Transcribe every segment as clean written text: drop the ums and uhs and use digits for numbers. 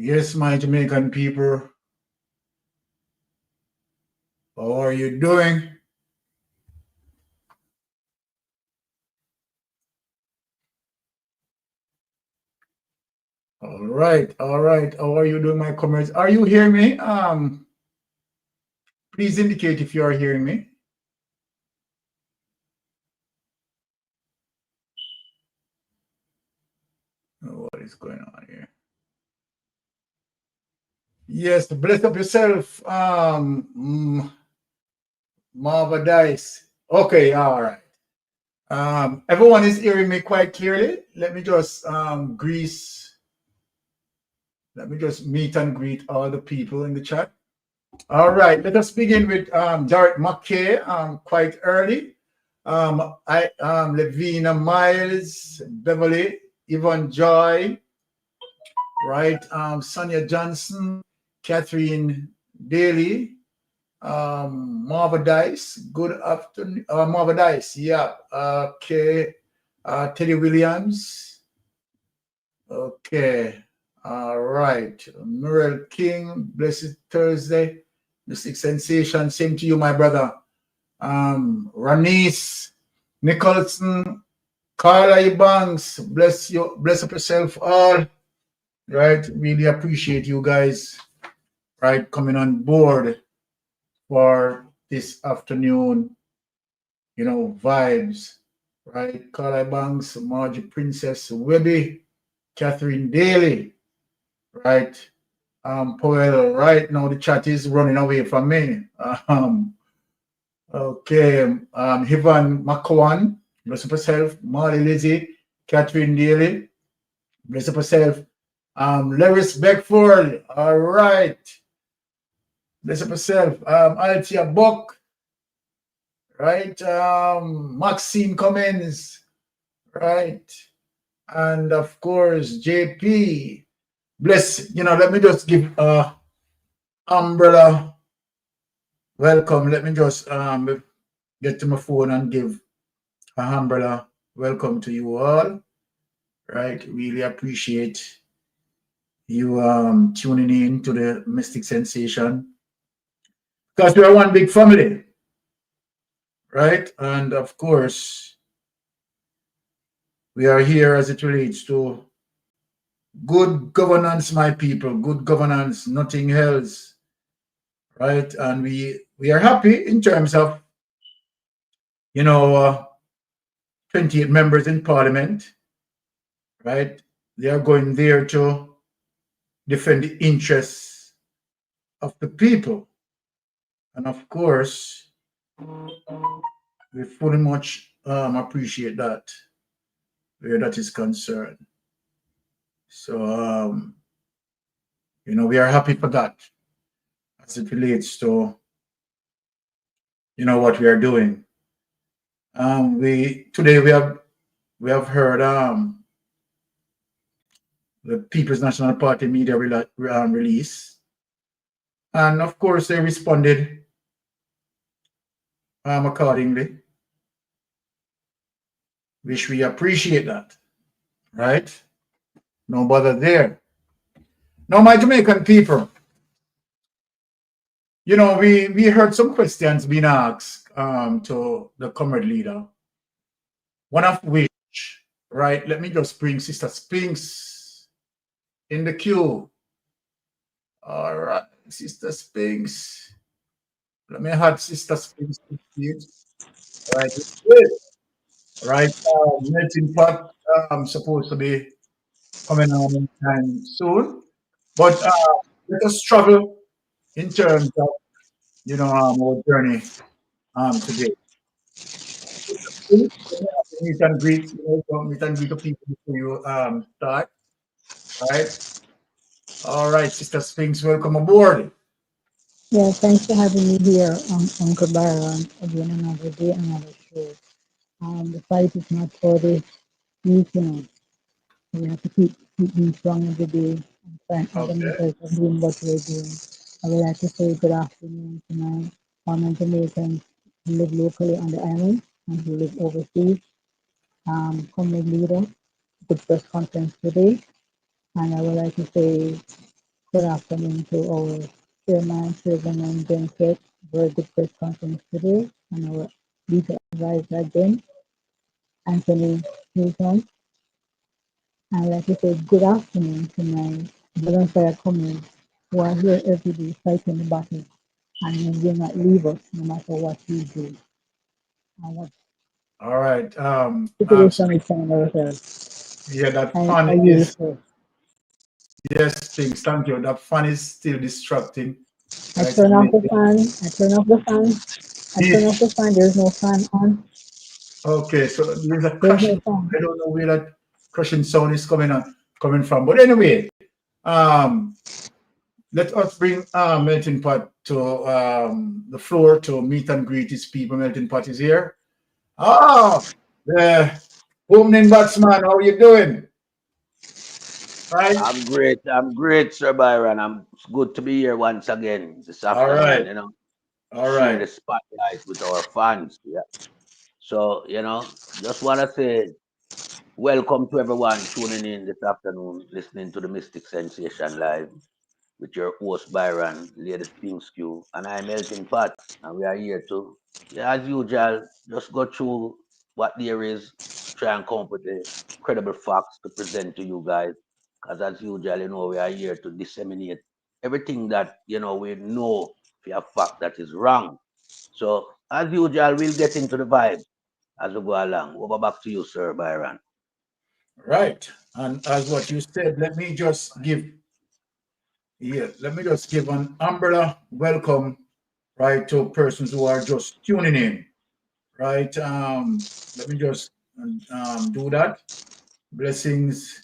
Yes, my Jamaican people, how are you doing? All right, all right. How are you doing, my comrades? Are you hearing me? Please indicate if you are hearing me. What is going on here? Yes, bless up yourself. Marva Dice. Okay, all right. Everyone is hearing me quite clearly. Let me just meet and greet all the people in the chat. All right, let us begin with Jared Markie, quite early. Levina Miles, Beverly, Yvonne Joy, right? Sonia Johnson, Catherine Daly, Marva Dice. Good afternoon, Marva Dice. Yeah. Okay. Teddy Williams. Okay. All right. Muriel King. Blessed Thursday. Mystic Sensation. Same to you, my brother. Ranice Nicholson. Carla Banks. Bless you. Bless up yourself all. Right. Really appreciate you guys. Right. Coming on board for this afternoon. Vibes. Right. Carla Banks. Margie Princess Webby. Catherine Daly. Right. Powell, right now the chat is running away from me. Okay, Hivan McCowan, bless up yourself. Marley Lizzie, Catherine Daly, bless up yourself. Lewis Beckford, all right. Bless up yourself. Altia Buck, right. Maxine Cummins, right. And of course, JP. Bless, let me just give umbrella welcome. Let me just get to my phone and give a umbrella welcome to you all. Right, really appreciate you tuning in to the Mystic Sensation because we are one big family, right? And of course, we are here as it relates to good governance, my people. Good governance, nothing else, right? And we are happy in terms of 28 members in Parliament, right? They are going there to defend the interests of the people. And of course, we fully much appreciate that where that is concerned. So, we are happy for that as it relates to, what we are doing. Today we have heard the People's National Party media release, and of course they responded accordingly, which we appreciate that, right? No bother there. Now, my Jamaican people, we heard some questions being asked to the comrade leader. One of which, right? Let me just bring Sister Spinks in the queue. All right, Sister Spinks. Let me have Sister Spinks. Right, good. Right. Melting pot supposed to be coming on in time soon, but let us travel in terms of our journey today. Meet and greet, meet and greet the people before you start. Right. All right, Sister Sphinx, welcome aboard. Yeah, thanks for having me here, Uncle Byron. Again, another day, another show. The fight is not for the weak, We have to keep being strong every day and find other Okay. methods of doing what we're doing. I would like to say good afternoon to my former Jamaicans who live locally on the island and who live overseas. Comrade leader, good press conference today. And I would like to say Good afternoon to our chairman, chairman, and Benfit. Very good press conference today, and our leader advisor again, Anthony Newton. And like I said, good afternoon to my volunteer comrades who are here every day fighting the battle and will not leave us no matter what we do and what All right. situation we find ourselves. Yeah, that I fun use is, it. yes, things. Thank you. That fun is still distracting, I right? turn off the fan, I turn off the fan, I turn off the fan, there's no fan on, Okay, so there's a there's no crushing. fan. I don't know where that crushing sound is coming from. But anyway, um, let us bring Melting Pot to the floor to meet and greet his people. Melting Pot is here. Ah, the opening batsman, how are you doing? Right? I'm great, Sir Byron. It's good to be here once again this All afternoon, right. you know, All share right. the spotlight with our fans. Yeah. So, just want to say welcome to everyone tuning in this afternoon, listening to the Mystic Sensation Live with your host Byron, Lady Pingskew, and I'm Melting Pot, and we are here to, yeah, as usual, just go through what there is, try and come up with the credible facts to present to you guys. Because as usual, we are here to disseminate everything that we know for a fact that is wrong. So as usual, we'll get into the vibe as we go along. Over back to you, Sir Byron. Right. And as what you said, let me just give an umbrella welcome, right, to persons who are just tuning in, right? Let me just do that. Blessings,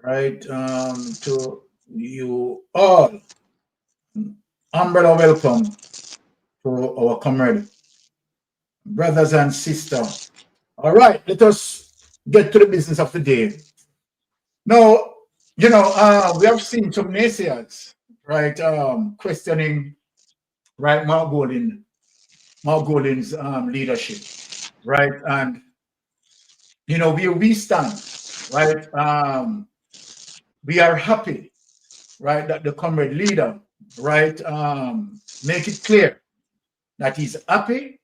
right, to you all. Umbrella welcome to our comrade, brothers and sisters. All right, let us get to the business of the day. Now, we have seen some naysayers, right, questioning, right, Mark Golding's leadership, right, and where we stand, right. We are happy, right, that the comrade leader, right, make it clear that he's happy,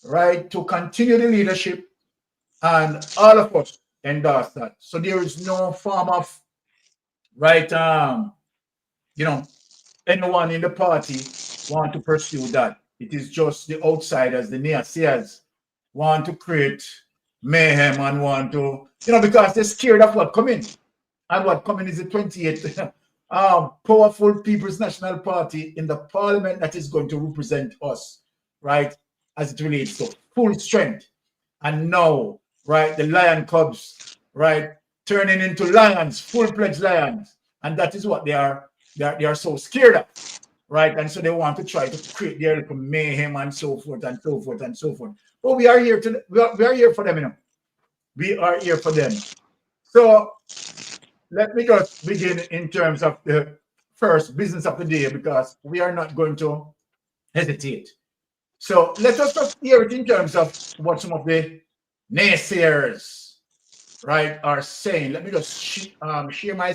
right, to continue the leadership, and all of us endorse that. So there is no form of, right, you know, anyone in the party want to pursue that. It is just the outsiders, the naysayers, want to create mayhem and want to, because they're scared of what coming. And what coming is the 28th powerful People's National Party in the parliament that is going to represent us, right, as it relates to full strength. And now, right, the lion cubs, right, turning into lions, full-fledged lions. And that is what they are so scared of, right? And so they want to try to create their little mayhem and so forth and so forth and so forth. But we are here for them, We are here for them. So let me just begin in terms of the first business of the day, because we are not going to hesitate. So let us just hear it in terms of what some of the naysayers, right, are saying. Let me just share my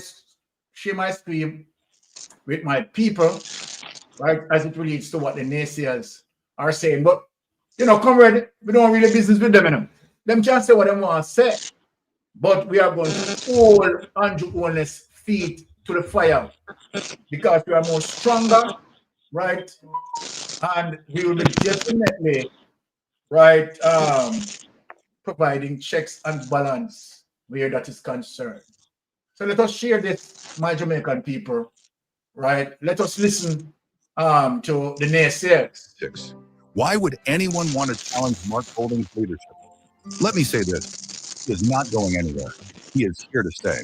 screen with my people, right, as it relates to what the naysayers are saying. But comrade, we don't really business with them, Them can't say what they want to say, but we are going to hold Andrew Holness' feet to the fire, because we are more stronger, right? And we will be definitely, right, providing checks and balance where that is concerned. So let us share this, my Jamaican people, right? Let us listen to the naysayers. Why would anyone want to challenge Mark Golding's leadership? Let me say this, he is not going anywhere. He is here to stay.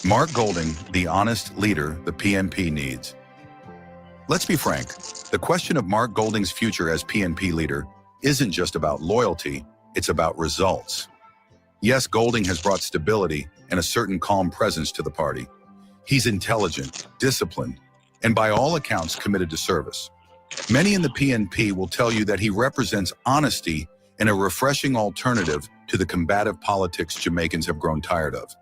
Mark Golding, the honest leader the PNP needs. Let's be frank, the question of Mark Golding's future as PNP leader isn't just about loyalty, it's about results. Yes, Golding has brought stability and a certain calm presence to the party. He's intelligent, disciplined, and by all accounts committed to service. Many in the PNP will tell you that he represents honesty and a refreshing alternative to the combative politics Jamaicans have grown tired of.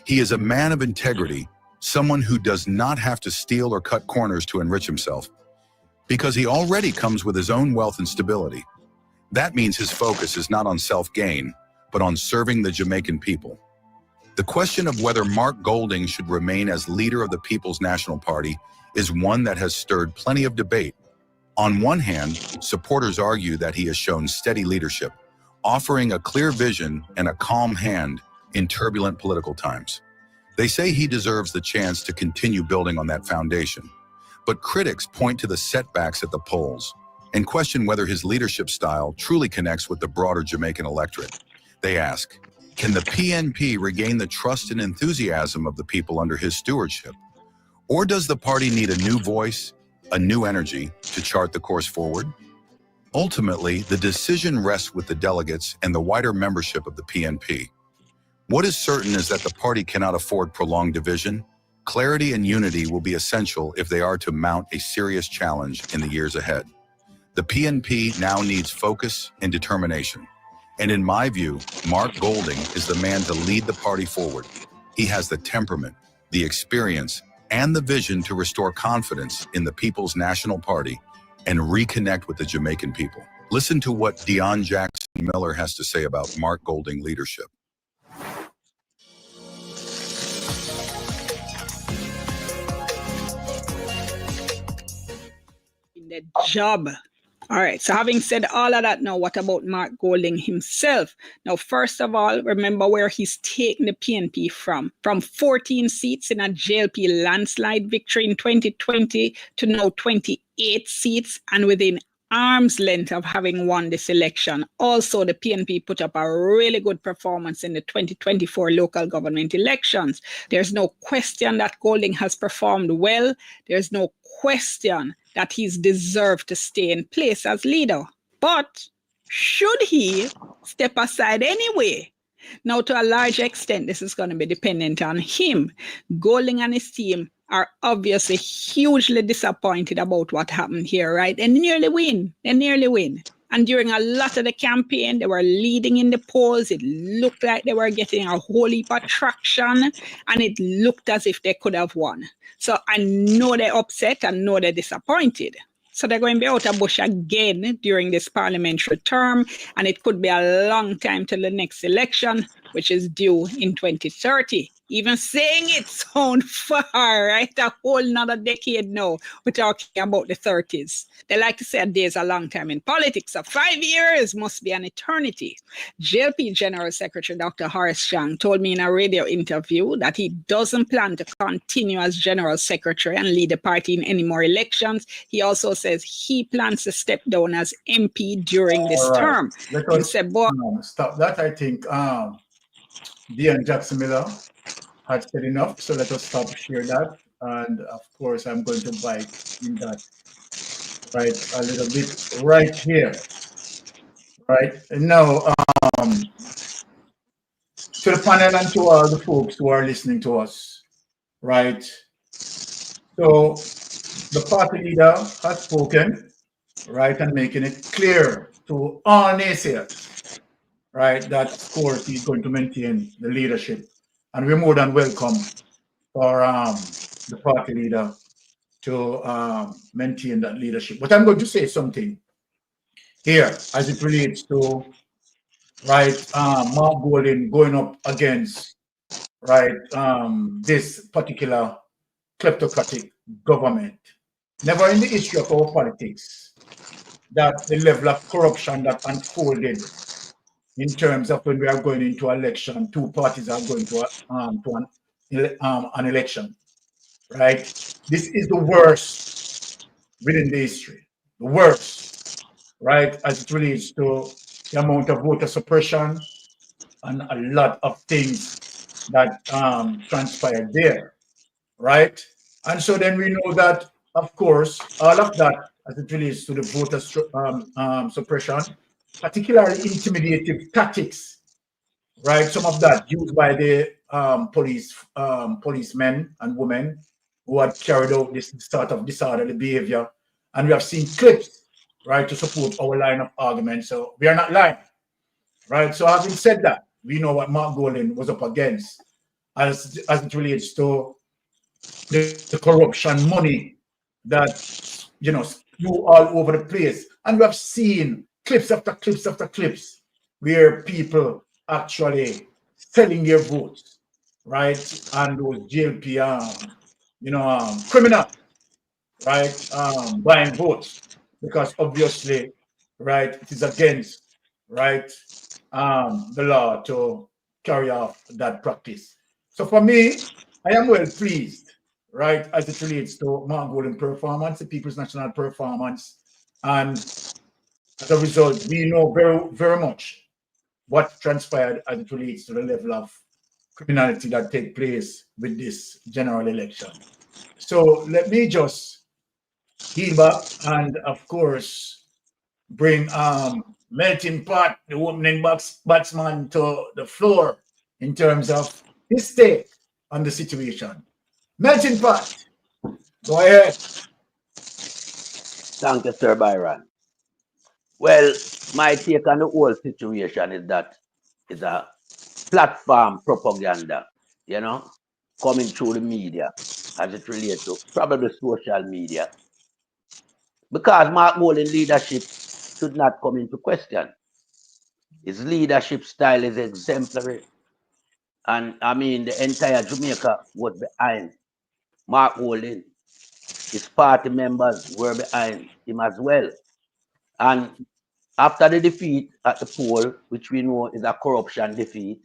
He is a man of integrity, someone who does not have to steal or cut corners to enrich himself, because he already comes with his own wealth and stability. That means his focus is not on self-gain, but on serving the Jamaican people. The question of whether Mark Golding should remain as leader of the People's National Party is one that has stirred plenty of debate. On one hand, supporters argue that he has shown steady leadership, offering a clear vision and a calm hand in turbulent political times. They say he deserves the chance to continue building on that foundation. But critics point to the setbacks at the polls and question whether his leadership style truly connects with the broader Jamaican electorate. They ask, can the PNP regain the trust and enthusiasm of the people under his stewardship? Or does the party need a new voice, a new energy to chart the course forward? Ultimately, the decision rests with the delegates and the wider membership of the PNP. What is certain is that the party cannot afford prolonged division. Clarity and unity will be essential if they are to mount a serious challenge in the years ahead. The PNP now needs focus and determination. And in my view, Mark Golding is the man to lead the party forward. He has the temperament, the experience, and the vision to restore confidence in the People's National Party and reconnect with the Jamaican people. Listen to what Dion Jackson Miller has to say about Mark Golding leadership. In the job. All right, so having said all of that, now what about Mark Golding himself? Now, first of all, remember where he's taken the PNP from 14 seats in a JLP landslide victory in 2020 to now 28 seats and within arm's length of having won this election. Also, the PNP put up a really good performance in the 2024 local government elections. There's no question that Golding has performed well. There's no question that he's deserved to stay in place as leader. But should he step aside anyway? Now, to a large extent, this is going to be dependent on him. Golding and his team are obviously hugely disappointed about what happened here, right? They nearly win. And during a lot of the campaign, they were leading in the polls. It looked like they were getting a whole heap of traction, and it looked as if they could have won. So I know they're upset, and know they're disappointed. So they're going to be out of bush again during this parliamentary term, and it could be a long time till the next election, which is due in 2030. Even saying it sounds far, right? A whole nother decade now. We're talking about the 30s. They like to say a day is a long time in politics. So 5 years must be an eternity. JLP General Secretary Dr. Horace Chang told me in a radio interview that he doesn't plan to continue as General Secretary and lead the party in any more elections. He also says he plans to step down as MP during this term. He said, stop that. I think Dion Jackson Miller had said enough, so let us stop share that. And of course, I'm going to bite in that right a little bit right here. Right now, to the panel and to all the folks who are listening to us, right? So the party leader has spoken, right, and making it clear to all naysayers, right, that of course he's going to maintain the leadership. And we're more than welcome for the party leader to maintain that leadership. But I'm going to say something here as it relates to, right, Mark Golding going up against, right, this particular kleptocratic government. Never in the history of our politics that the level of corruption that unfolded in terms of when we are going into election, two parties are going to an election, right? This is the worst within the history, the worst, right, as it relates to the amount of voter suppression and a lot of things that transpired there, right? And so then we know that, of course, all of that as it relates to the voter suppression, particularly intimidative tactics, right? Some of that used by the policemen and women who had carried out this sort of disorderly behavior and we have seen clips, right, to support our line of argument. So we are not lying, right? So having said that, we know what Mark Golding was up against as it relates to the corruption money that, you know, spew all over the place. And we have seen clips after clips after clips where people actually selling their votes, right? And those GLP, criminal, right? Buying votes because obviously, right, it is against, right, the law to carry off that practice. So for me, I am well pleased, right, as it relates to Mark Golden performance, the People's National performance, and as a result, we know very, very much what transpired as it relates to the level of criminality that take place with this general election. So let me just heel back and, of course, bring Melting Pot, the opening batsman, to the floor in terms of his take on the situation. Melting Pot, go ahead. Thank you, Sir Byron. Well, my take on the whole situation is that it's a platform propaganda, you know, coming through the media as it relates to probably social media. Because Mark Golding leadership should not come into question. His leadership style is exemplary. And I mean, the entire Jamaica was behind Mark Golding. His party members were behind him as well. And after the defeat at the poll, which we know is a corruption defeat,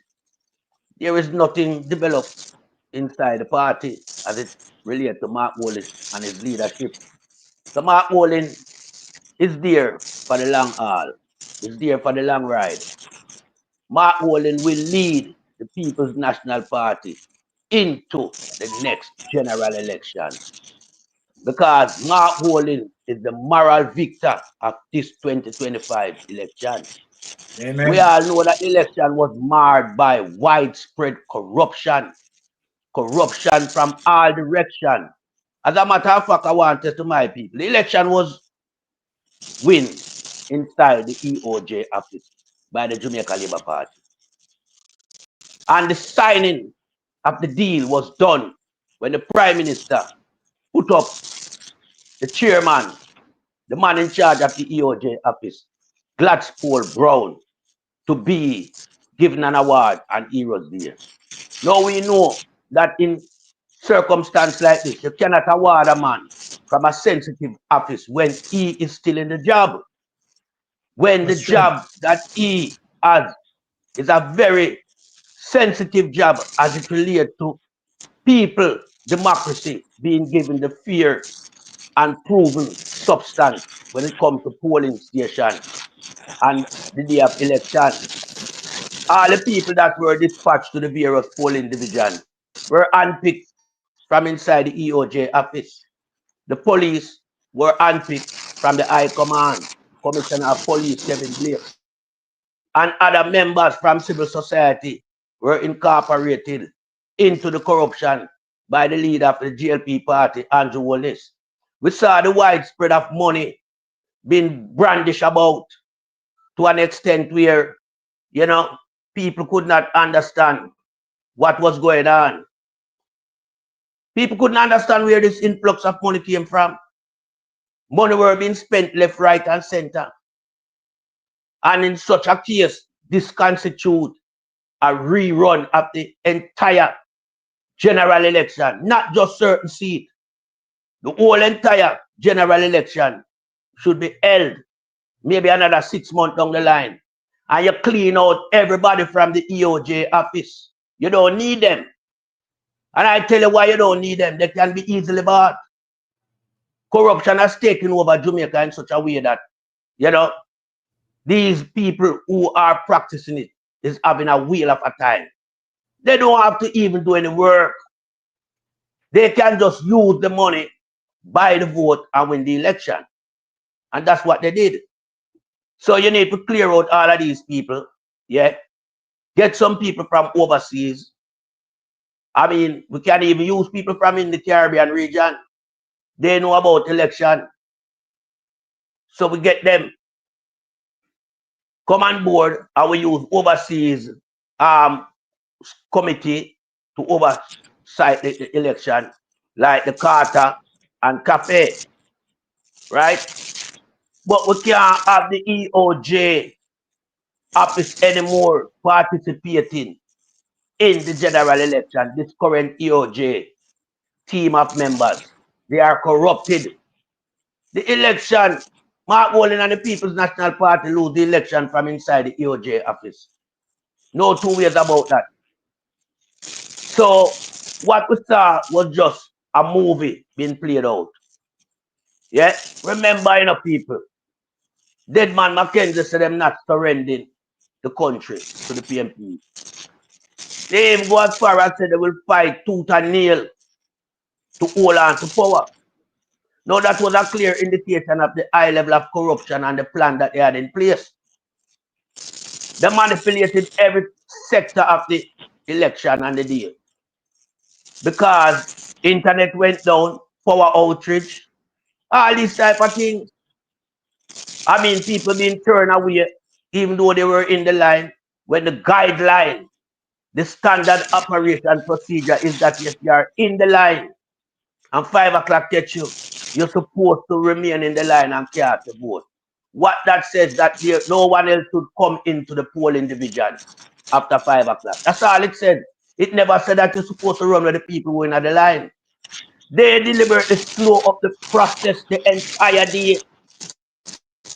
there is nothing developed inside the party as it relates to Mark Golding and his leadership. So Mark Golding is there for the long haul. He's there for the long ride. Mark Golding will lead the People's National Party into the next general election because Mark Golding is the moral victor of this 2025 election. We Amen. all know that election was marred by widespread corruption from all directions. As a matter of fact, I want to tell my people, the election was win inside the EOJ office by the Jamaica Labour Party. And the signing of the deal was done when the Prime Minister put up the chairman, the man in charge of the EOJ office, Gladstone Brown, to be given an award, and he was there. Now we know that in circumstance like this, you cannot award a man from a sensitive office when he is still in the job. When the That's true. job that he has is a very sensitive job as it relates to people, democracy being given the fear and proven substance when it comes to polling station and the day of election. All the people that were dispatched to the various polling division were handpicked from inside the EOJ office. The police were handpicked from the High Command, Commissioner of Police Kevin Blake, and other members from civil society were incorporated into the corruption by the leader of the GLP party, Andrew Wallace. We saw the widespread of money being brandished about to an extent where, you know, people could not understand what was going on. People couldn't understand where this influx of money came from. Money were being spent left, right, and center. And in such a case, this constitutes a rerun of the entire general election, not just certain seats. The whole entire general election should be held maybe another 6 months down the line. And you clean out everybody from the EOJ office. You don't need them. And I tell you why you don't need them. They can be easily bought. Corruption has taken over Jamaica in such a way that, you know, these people who are practicing it is having a wheel of a time. They don't have to even do any work. They can just use the money, buy the vote, and win the election. And that's what they did. So you need to clear out all of these people. Yeah. Get some people from overseas. I mean, we can even use people from in the Caribbean region. They know about election. So we get them come on board and we use overseas committee to oversight the election, like the Carter and Cafe, right? But we can't have the EOJ office anymore participating in the general election. This current EOJ team of members, they are corrupted. The election, Mark Wallen and the People's National Party lose the election from inside the EOJ office. No two ways about that. So what we saw was just a movie being played out. Yeah, remember, people. Dead man Mackenzie said them not surrendering the country to the PMP. They even go as far as said they will fight tooth and nail to hold on to power. Now that was a clear indication of the high level of corruption and the plan that they had in place. They manipulated every sector of the election and the deal. Because internet went down, power outage, all these type of things. I mean, people being turned away, even though they were in the line, when the guideline, the standard operation procedure is that if you are in the line and 5 o'clock gets you, you're supposed to remain in the line and cast the vote. What that says that no one else should come into the polling division after 5 o'clock. That's all it said. It never said that you're supposed to run with the people who are in the line. They deliberately slow up the process the entire day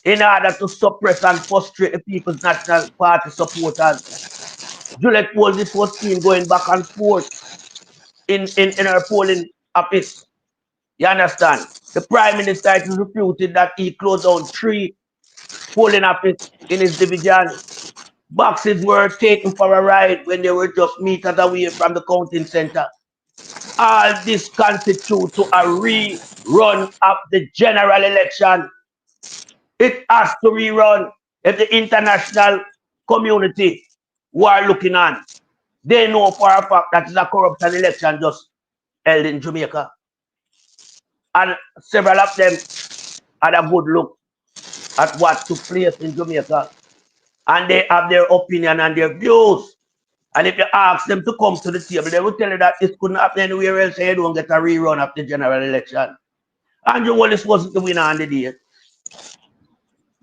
in order to suppress and frustrate the People's National Party supporters. Juliet Wallis was seen going back and forth in her polling office. You understand? The Prime Minister is refuted that he closed down 3 polling offices in his division. Boxes were taken for a ride when they were just meters away from the counting center. All this constitutes to a rerun of the general election. It has to rerun. If the international community who are looking on, they know for a fact that it's a corruption election just held in Jamaica. And several of them had a good look at what took place in Jamaica. And they have their opinion and their views. And if you ask them to come to the table, they will tell you that this couldn't happen anywhere else, so you don't get a rerun of the general election. Andrew Wallace wasn't the winner on the day.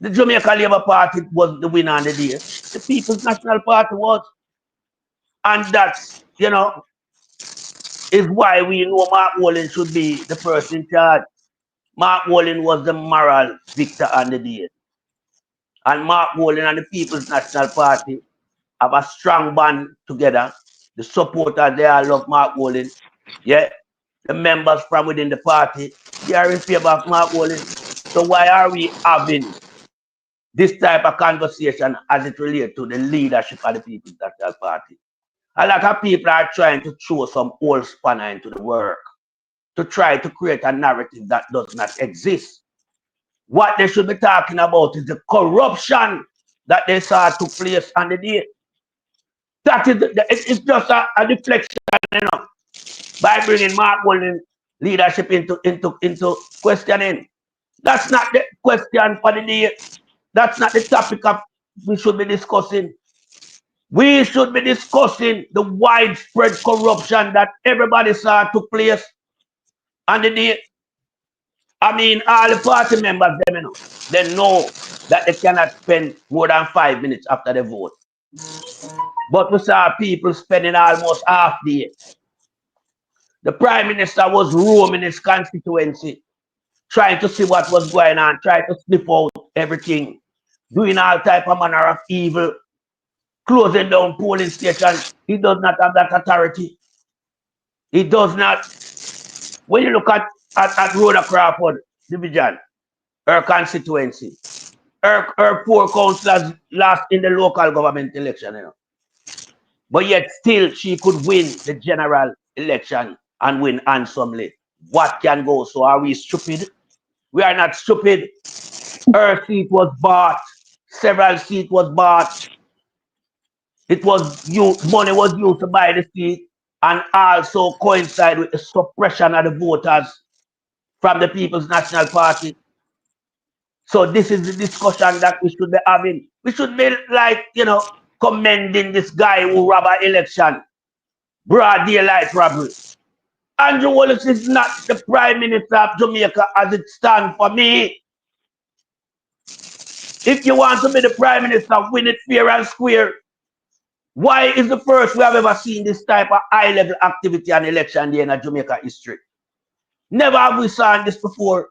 The Jamaica Labour Party wasn't the winner on the day. The People's National Party was. And that's, is why we know Mark Wallen should be the person in charge. Mark Wallen was the moral victor on the day. And Mark Wallen and the People's National Party have a strong bond together. The supporters, they all love Mark Wallen. Yeah. The members from within the party, they are in favor of Mark Wallen. So why are we having this type of conversation as it relates to the leadership of the People's National Party? A lot of people are trying to throw some old spanner into the work to try to create a narrative that does not exist. What they should be talking about is the corruption that they saw took place on the day. That is, it's just a deflection, by bringing Mark Wallen leadership into questioning. That's not the question for the day. That's not the topic of we should be discussing. We should be discussing the widespread corruption that everybody saw took place on the day. I mean, all the party members, they know that they cannot spend more than 5 minutes after the vote. But we saw people spending almost half the day. The Prime Minister was roaming his constituency, trying to see what was going on, trying to sniff out everything, doing all type of manner of evil, closing down polling stations. He does not have that authority. He does not. When you look at Rhoda Crawford division, her constituency, her 4 councillors lost in the local government election, But yet still she could win the general election and win handsomely. What can go? So are we stupid? We are not stupid. Her seat was bought. Several seats was bought. It was used, money was used to buy the seat and also coincide with the suppression of the voters from the People's National Party. So this is the discussion that we should be having. We should be like, you know, commending this guy who robbed an election, broad daylight robbery. Andrew Wallace is not the Prime Minister of Jamaica as it stands for me. If you want to be the Prime Minister, win it fair and square. Why is the first we have ever seen this type of high-level activity and election day in Jamaica history? Never have we seen this before.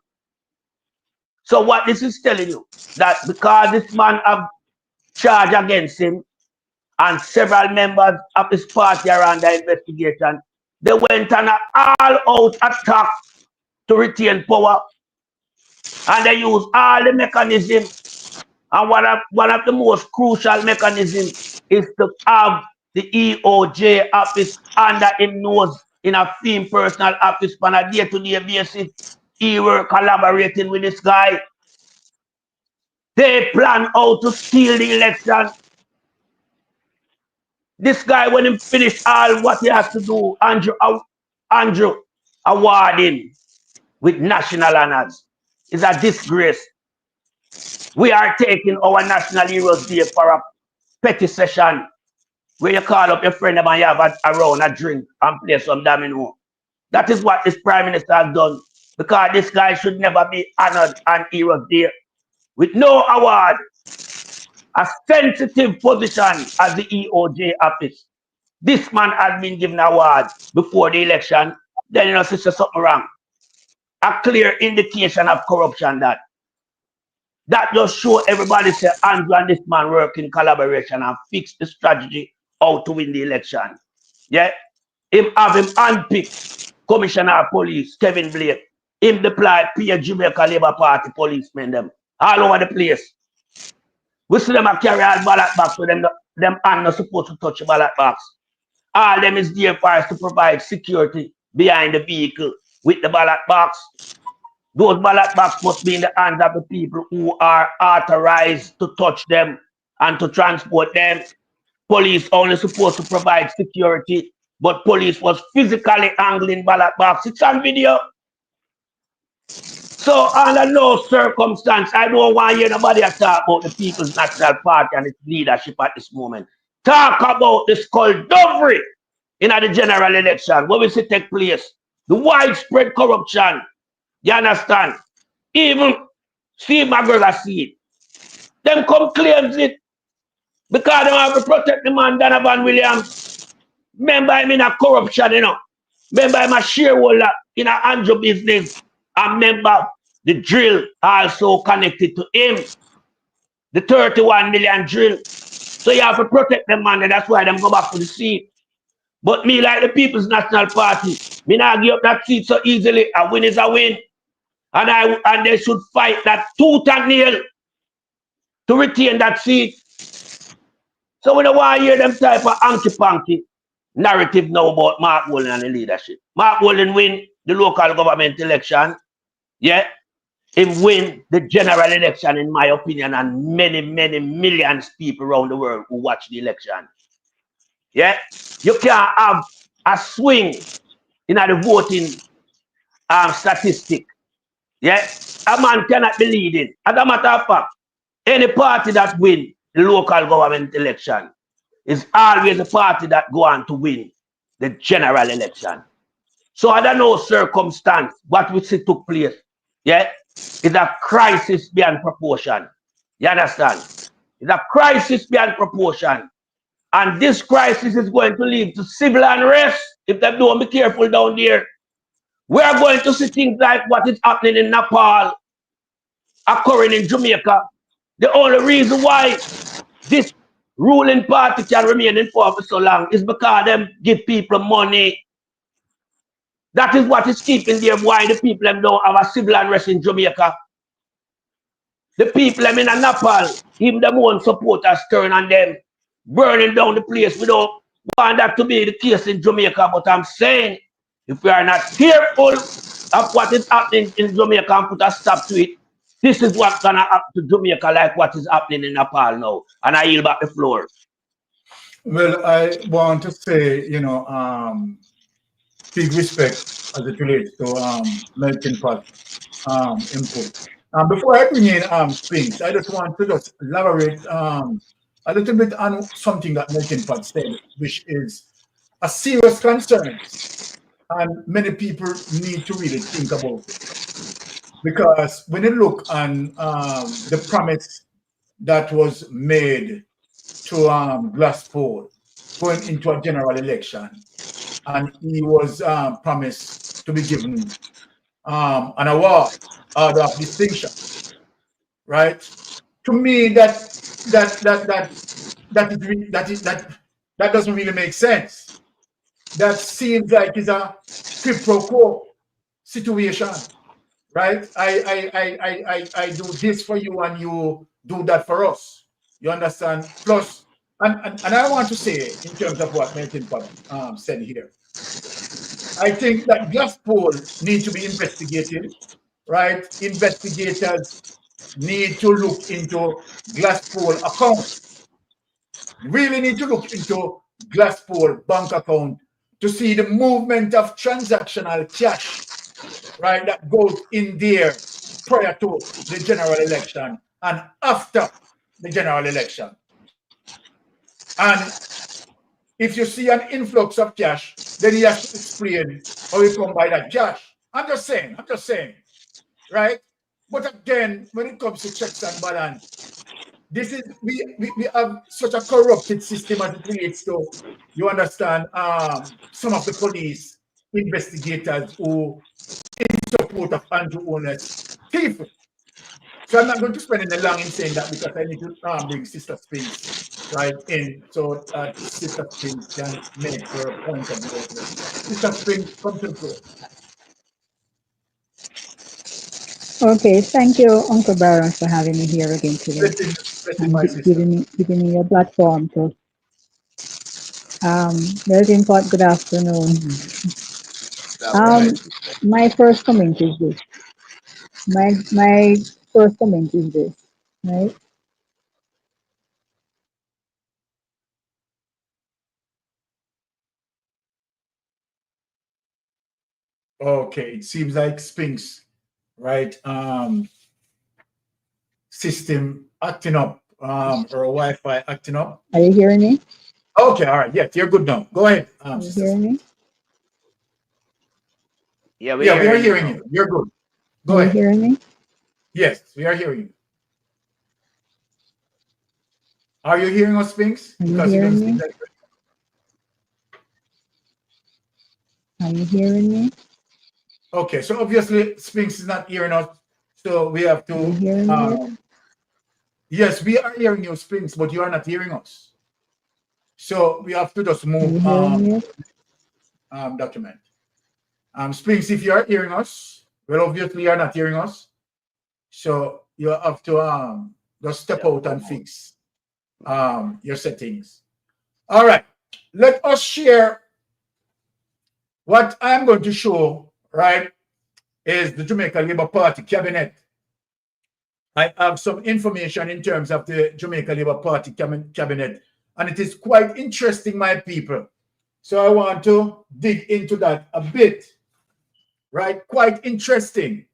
So what this is telling you, that because this man have charge against him and several members of his party are under investigation, they went on an all-out attack to retain power. And they use all the mechanisms. And one of the most crucial mechanisms is to have the EOJ office under him nose in a theme personal office on a day-to-day basis. He were collaborating with this guy. They plan how to steal the election. This guy, when he finish all what he has to do, Andrew awarding with national honors, is a disgrace. We are taking our National Heroes Day for a petty session where you call up your friend and you have a round a drink and play some domino. That is what this Prime Minister has done, because this guy should never be honored on Heroes Day with no award. A sensitive position as the EOJ office. This man has been given an award before the election. Then you know, sister, something wrong. A clear indication of corruption that just show everybody say Andrew and this man work in collaboration and fix the strategy how to win the election. Yeah, him have him handpicked Commissioner of Police Kevin Blake. Him deploy Jamaica Labour Party policemen them all over the place. We see them a carry all ballot box with them hand not supposed to touch the ballot box. All them is there for us to provide security behind the vehicle with the ballot box. Those ballot boxes must be in the hands of the people who are authorized to touch them and to transport them. Police only supposed to provide security, but police was physically handling ballot box. It's on video. So under no circumstance, I don't want to hear nobody talk about the People's National Party and its leadership at this moment. Talk about the skullduggery in the general election, what will see take place, the widespread corruption. You understand? Even Steve McGregor see it. Them come claims it because they have to protect the man Donovan Williams. Remember him in a corruption, you know. Remember him a shareholder in a Andrew business. And remember the drill also connected to him. The 31 million drill. So you have to protect them, man, and that's why them go back to the seat. But me, like the People's National Party, me not give up that seat so easily. A win is a win. And they should fight that tooth and nail to retain that seat. So we don't want to hear them type of hanky-panky narrative now about Mark Golding and the leadership. Mark Golding win the local government election. Yeah. He win the general election, in my opinion, and many, many millions of people around the world who watch the election. Yeah. You can't have a swing in the voting statistic. Yeah. A man cannot be leading. As a matter of fact, any party that win the local government election is always a party that go on to win the general election. So under no circumstance, what we see took place, yeah, is a crisis beyond proportion. You understand? It's a crisis beyond proportion. And this crisis is going to lead to civil unrest if they don't be careful down there. We are going to see things like what is happening in Nepal, occurring in Jamaica. The only reason why this ruling party can remain in power for so long is because them give people money. That is what is keeping them, why the people them don't have a civil unrest in Jamaica. The people them in Nepal, even them own supporters turn on them, burning down the place. We don't want that to be the case in Jamaica, but I'm saying, if we are not careful of what is happening in Jamaica and put a stop to it, this is what's gonna happen to Jamaica, like what is happening in Nepal now. And I yield back the floor. Well, I want to say, you know, big respect as it relates to melting pot input. Before I bring in Spinks, I just want to just elaborate a little bit on something that Melting Pot said, which is a serious concern, and many people need to really think about it. Because when you look on the promise that was made to Glasspool going into a general election, and he was promised to be given an award, order of distinction, right? To me, that doesn't really make sense. That seems like it's a quid pro quo situation, right? I do this for you and you do that for us. You understand? Plus, and I want to say in terms of what Melton Pot said here, I think that Glasspool need to be investigated, right? Investigators need to look into Glasspool account. Really need to look into Glasspool bank account to see the movement of transactional cash, right, that goes in there prior to the general election and after the general election. And if you see an influx of cash, then he has to explain how he come by that cash. I'm just saying, right? But again, when it comes to checks and balance, this is we have such a corrupted system as it relates to, you understand, some of the police investigators who in support of Andrew Owners thief. So I'm not going to spend any long in saying that because I need to bring Sister Spinks right in so Sister Spinks can make her point of view as well. Sister Spinks, come to the floor. Okay, thank you, Uncle Baron, for having me here again today Blessing and my sister. giving me a platform to Melting Pot, good afternoon. All right. My first comment is this. My first comment is this, right? Okay, it seems like Spinks, right? System acting up, or Wi-Fi acting up. Are you hearing me? Okay, all right. Yes, you're good now. Go ahead, Are you Sister hearing me? Spinks. Yeah, we're Yeah, we are hearing you hearing now. you. You're good. Are Go you ahead. hearing me? Yes, we are hearing you. Are you hearing us, Spinks? Are you Because it doesn't hearing seem me? like. Are you hearing me? Okay, so obviously Spinks is not hearing us, so we have Are you to. hearing me? Yes, we are hearing you, Spinks, but you are not hearing us. So we have to just Are you move hearing me? document. Spinks, if you are hearing us, well, obviously you are not hearing us, so you have to just step out and fix your settings. All right, let us share what I'm going to show. Right, is the Jamaica Labour Party cabinet. I have some information in terms of the Jamaica Labour Party cabinet, and it is quite interesting, my people. So I want to dig into that a bit, right? Quite interesting.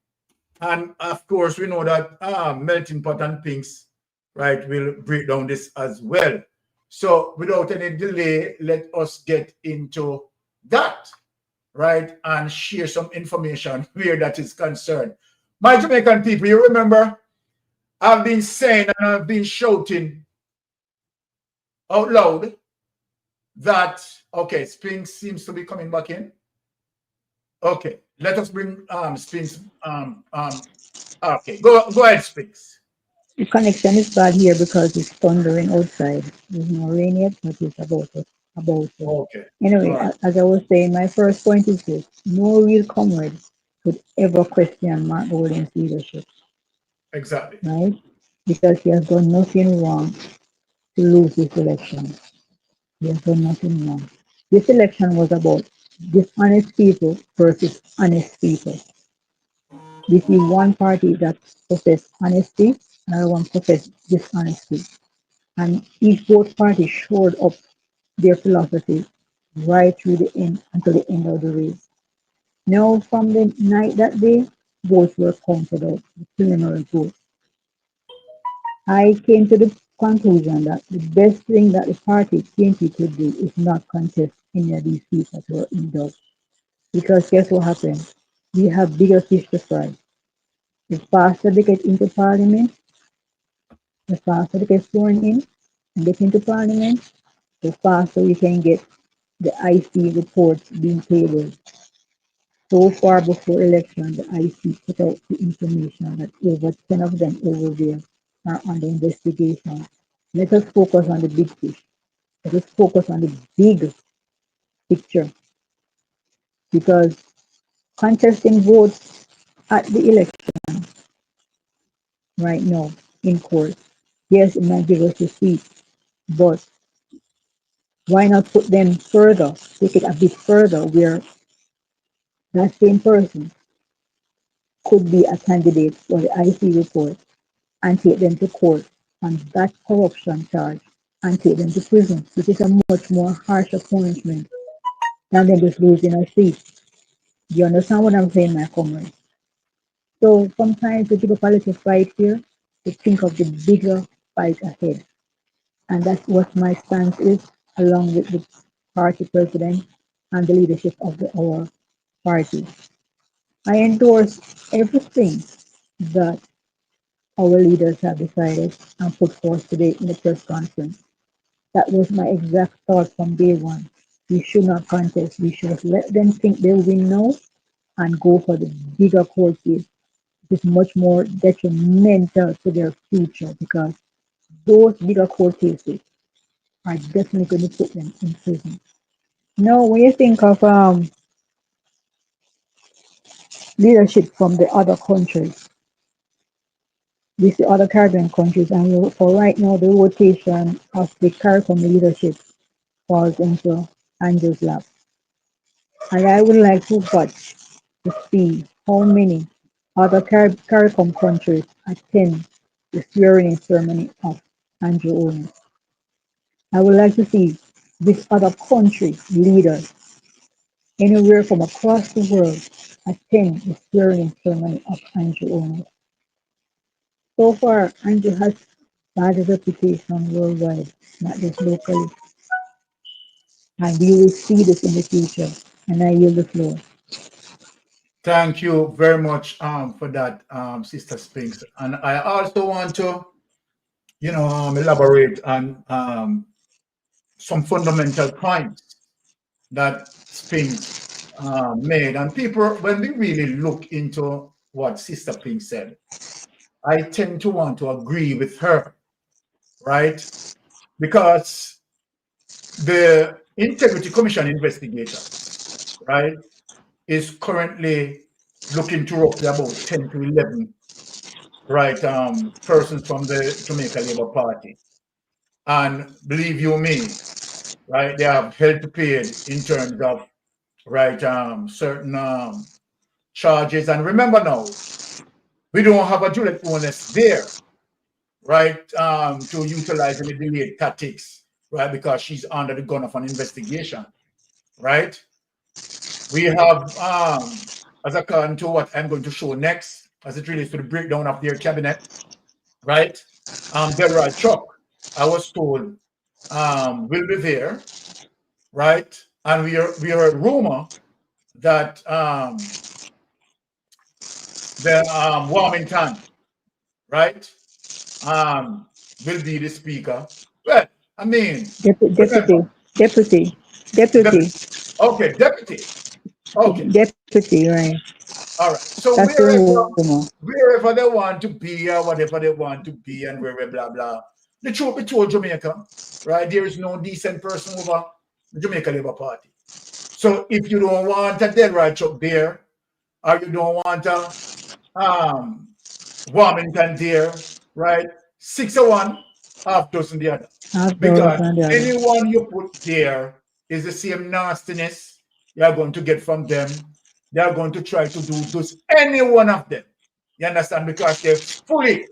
And of course, we know that Melting Pot and Pinks, right, will break down this as well. So without any delay, let us get into that, right, and share some information where that is concerned. My Jamaican people, you remember I've been saying and I've been shouting out loud that, okay, Spinks seems to be coming back in. Okay, let us bring Spinks. Okay, go ahead, Spinks. The connection is bad here because it's thundering outside. There's no rain yet, but it's about to. Okay, Anyway, all right, as I was saying, my first point is this. No real comrade could ever question Mark Golding's leadership, exactly. right? Because he has done nothing wrong to lose this election. He has done nothing wrong. This election was about dishonest people versus honest people. We see one party that professed honesty, another one professed dishonesty. And each both parties showed up their philosophy right through the end until the end of the race. Now, from the night that day, votes were counted out, the preliminary vote. I came to the conclusion that the best thing that the party PNP could do is not contest any of these seats that were in doubt. Because guess what happened? We have bigger fish to fry. The faster they get into parliament, the faster they get sworn in and get into parliament, the faster we can get the IC reports being tabled. So far before election, the IC put out the information that over 10 of them over there are under investigation. Let us focus on the big fish. Let us focus on the big picture because contesting votes at the election right now in court, yes, it might give us the seat, but why not put them further, take it a bit further where that same person could be a candidate for the IC report and take them to court on that corruption charge and take them to prison, which is a much more harsher punishment than them just losing a seat. Do you understand what I'm saying, my comrade? So sometimes we give up a little fight here to think of the bigger fight ahead. And that's what my stance is, along with the party president and the leadership of our party. I endorse everything that our leaders have decided and put forth today in the press conference. That was my exact thought from day one. We should not contest. We should let them think they win now and go for the bigger court case. It is much more detrimental to their future because those bigger court cases are definitely going to put them in prison. Now, when you think of leadership from the other countries, we see other Caribbean countries, and for right now, the rotation of the CARICOM leadership falls into Andrew's lap. And I would like to watch to see how many other CARICOM countries attend the swearing-in ceremony of Andrew Owens. I would like to see this other country leaders anywhere from across the world attend the swearing-in ceremony of Andrew Owens. So far, Andrew has bad reputation worldwide, not just locally. And we will see this in the future. And I yield the floor. Thank you very much for that, Sister Spinks. And I also want to, elaborate on some fundamental points that Spinks made. And people, when we really look into what Sister Pink said, I tend to want to agree with her, right? Because the Integrity Commission investigation, right, is currently looking to roughly about 10 to 11, right, persons from the Jamaica Labour Party. And believe you me, right, they have held to pay in terms of, right, certain charges. And remember now, we don't have a Juliet Owens there, right, to utilize any delayed tactics, right, because she's under the gun of an investigation, right? We have, as according to what I'm going to show next, as it relates to the breakdown of their cabinet, right? Delroy Chuck, I was told, will be there, right? And we heard rumor that the Warmington, right, will be the speaker. Well, I mean, Deputy. Okay, deputy. Okay. Deputy, right. All right. So That's the rumor. wherever they want to be or whatever they want to be and wherever blah blah. The truth be told, Jamaica, right? There is no decent person over the Jamaica Labour Party. So if you don't want a Delroy Chuck there, or you don't want a Warmington there, right? 6 of one, half dozen the other. Because anyone you put there is the same nastiness you are going to get from them. They are going to try to do to any one of them. You understand? Because they're fully,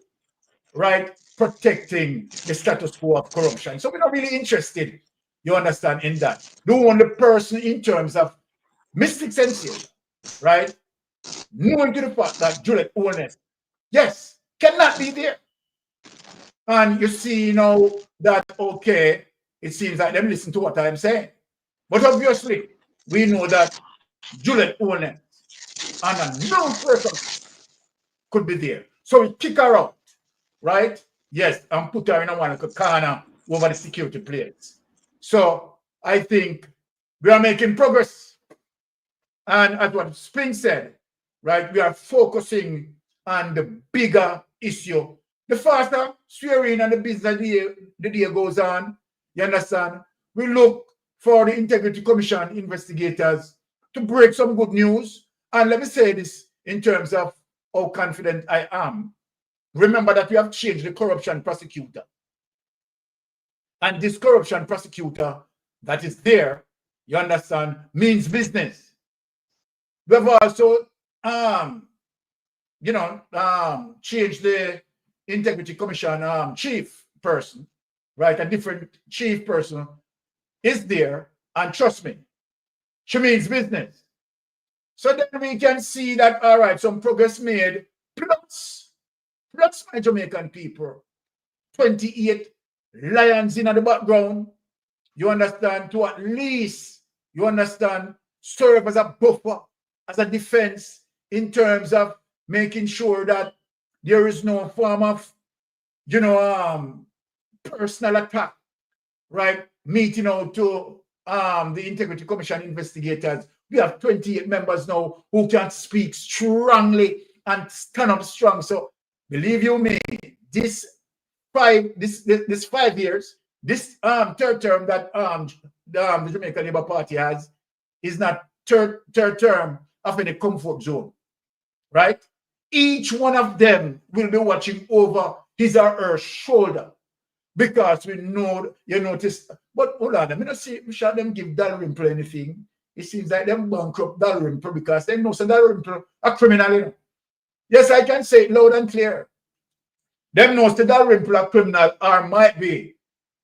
right, protecting the status quo of corruption. So we're not really interested, you understand, in that. The only person in terms of mystic sensation, right, knowing to the fact that Juliet Owens, yes, cannot be there. And you see now that, okay, it seems like them listen to what I'm saying. But obviously, we know that Juliet Owens and a known person could be there. So we kick her out, right? Yes, and put her in a one corner over the security plates. So I think we are making progress. And as what Spring said, right, we are focusing on the bigger issue. The faster swearing and the business the day goes on, you understand? We look for the Integrity Commission investigators to break some good news. And let me say this in terms of how confident I am. Remember that we have changed the corruption prosecutor. And this corruption prosecutor that is there, you understand, means business. We have also, changed the Integrity Commission chief person, right? A different chief person is there, and trust me, she means business. So then we can see that, all right, some progress made, plus my Jamaican people, 28 lions in the background, you understand, to at least, you understand, serve as a buffer, as a defense in terms of making sure that there is no form of, personal attack, right? Meeting out to the Integrity Commission investigators. We have 28 members now who can speak strongly and stand up strong. So believe you me, this 5 years, this third term that the Jamaican Labour Party has is not third term of any comfort zone, right? Each one of them will be watching over his or her shoulder because we know, you notice, but hold on, I'm not see, we shall them give Dalrymple anything. It seems like them bankrupt Dalrymple because they know so Dalrymple a criminal. You know? Yes, I can say it loud and clear. Them knows the Dalrymple a criminal or might be,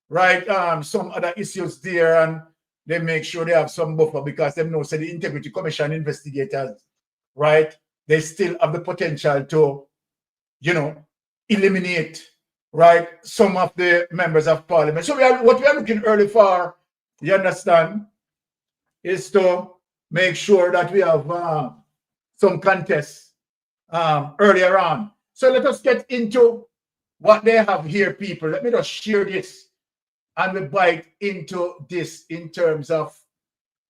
right? Some other issues there, and they make sure they have some buffer because them know so the Integrity Commission investigators, right? They still have the potential to, eliminate, right, some of the members of parliament. So what we are looking early for, you understand, is to make sure that we have some contests earlier on. So let us get into what they have here, people. Let me just share this and we bite into this in terms of,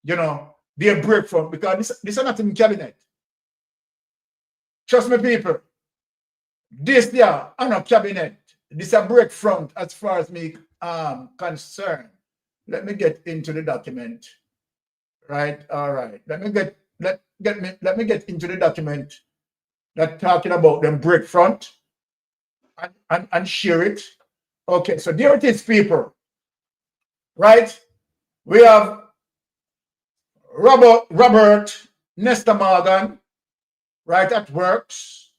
their breakthrough, because this is not in cabinet. Trust me, people. This there, on a cabinet. This is a break front as far as me concerned. Let me get into the document. Right, all right. Let me get into the document that talking about them break front and share it. Okay, so there it is, people. Right? We have Robert Nestor Morgan, right, at Works,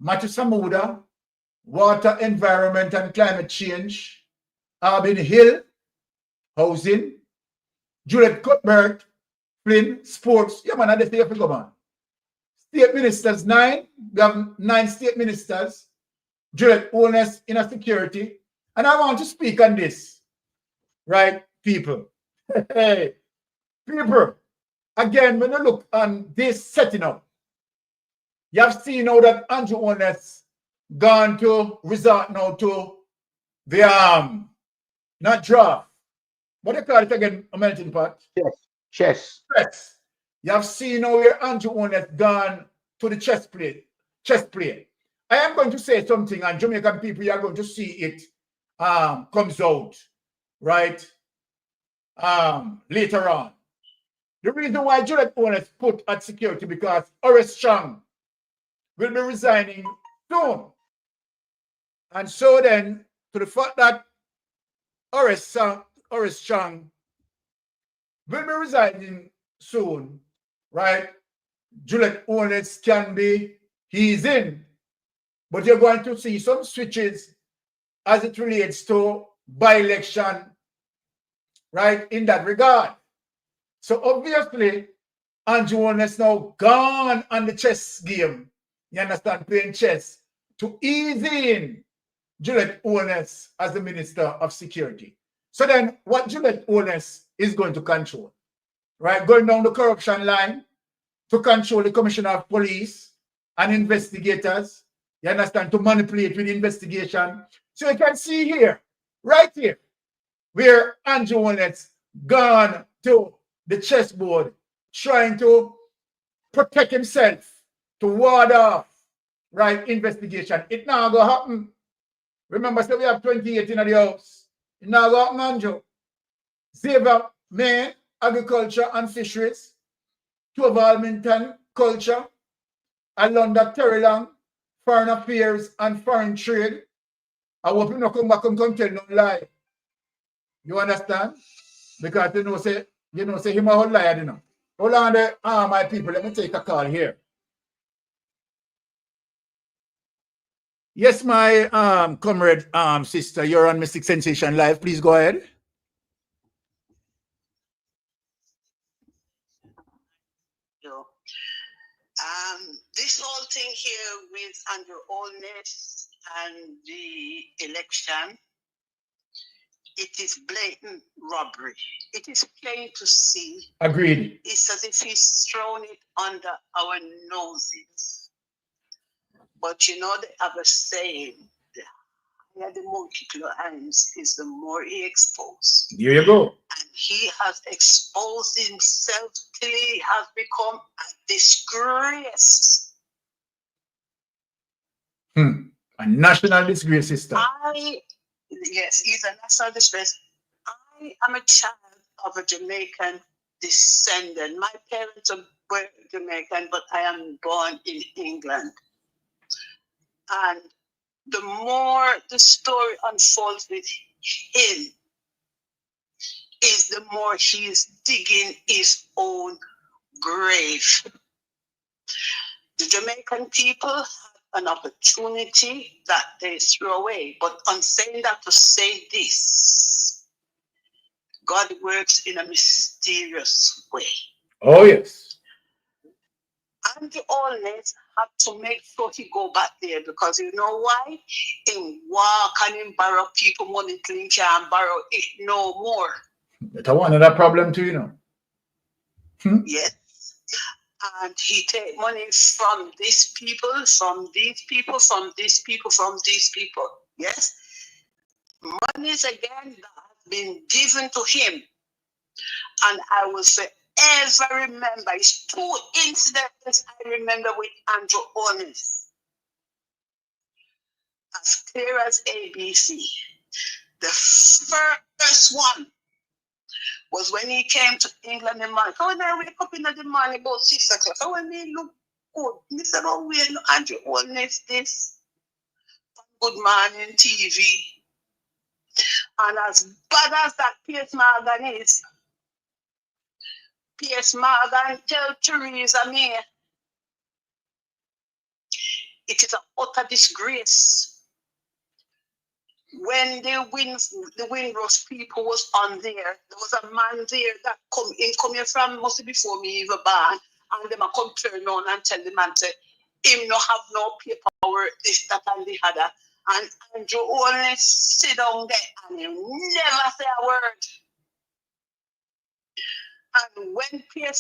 Matthew Samuda, Water, Environment and Climate Change, Arbin Hill, Housing, Juliet Cuthbert, Flynn, Sports. Yeah, man, that's the go, man. State ministers, 9. We have 9 state ministers. Juliet Owens in a security. And I want to speak on this, right, people? Hey, people, again, when you look on this setting up, you have seen now that Andrew Owens gone to resort now to the not draft. What do you call it again, a melting pot? Chess. You have seen now where Andrew Owens gone to the chess play. I am going to say something, and Jamaican people, you are going to see it comes out, right? Later on. The reason why Juliet Owens put at security because Horace Chang will be resigning soon. And so then, to the fact that Horace Chang will be resigning soon, right? Juliet Owens can be, he's in. But you're going to see some switches as it relates to by-election, right, in that regard. So obviously, Andrew Holness now gone on the chess game. You understand? Playing chess to ease in Juliet Holness as the Minister of Security. So then what Juliet Holness is going to control, right? Going down the corruption line to control the Commissioner of Police and investigators, you understand, to manipulate with investigation. So you can see here, right here, where Andrew Holness gone to the chessboard trying to protect himself, to ward off, right, investigation. It now go happen. Remember, so we have 28 in the house. It now go happen, Andrew. Xavier May, Agriculture and Fisheries. Tove Almington, Culture. Alonda Terrylang, Foreign Affairs and Foreign Trade. I hope you not come back and come tell no lie. You understand? Because you know, say him a whole liar, you know. Hold on there, my people, let me take a call here. Yes, my comrade, sister, you're on Mystic Sensation Live. Please go ahead. This whole thing here with Andrew Holness and the election, it is blatant robbery. It is plain to see. Agreed. It's as if he's thrown it under our noses. But you know, they have a saying, the higher the monkey climbs is the more he exposed. Here you go. And he has exposed himself till he has become a disgrace. A national disgrace, sister. Yes, he's a national disgrace. I am a child of a Jamaican descendant. My parents were Jamaican, but I am born in England. And the more the story unfolds with him, is the more he's digging his own grave. The Jamaican people had an opportunity that they threw away. But on saying that, to say this, God works in a mysterious way. Oh, yes. Andrew Holness had to make sure he go back there, because you know why? In walk and in borrow people money till he can't borrow it no more. That's another problem too, you know. Yes. And he take money from these people, from these people, from these people, from these people. Yes? Monies again that has been given to him. And I will forever remember, it's 2 incidents I remember with Andrew Holness. As clear as ABC. The first one was when he came to England in the morning. So when I wake up in the morning about 6 o'clock, so when he look good, he said, oh, we know Andrew Holness this. Good Morning TV. And as bad as that Piers Morgan is, Piers Morgan tell Theresa May, it is an utter disgrace. When the Windrush people was on there was a man there that come here from mostly before me even born, and them a come turn on and tell the man say him no have no paperwork, this, that, and the other. And Andrew only sit down there and he never say a word. And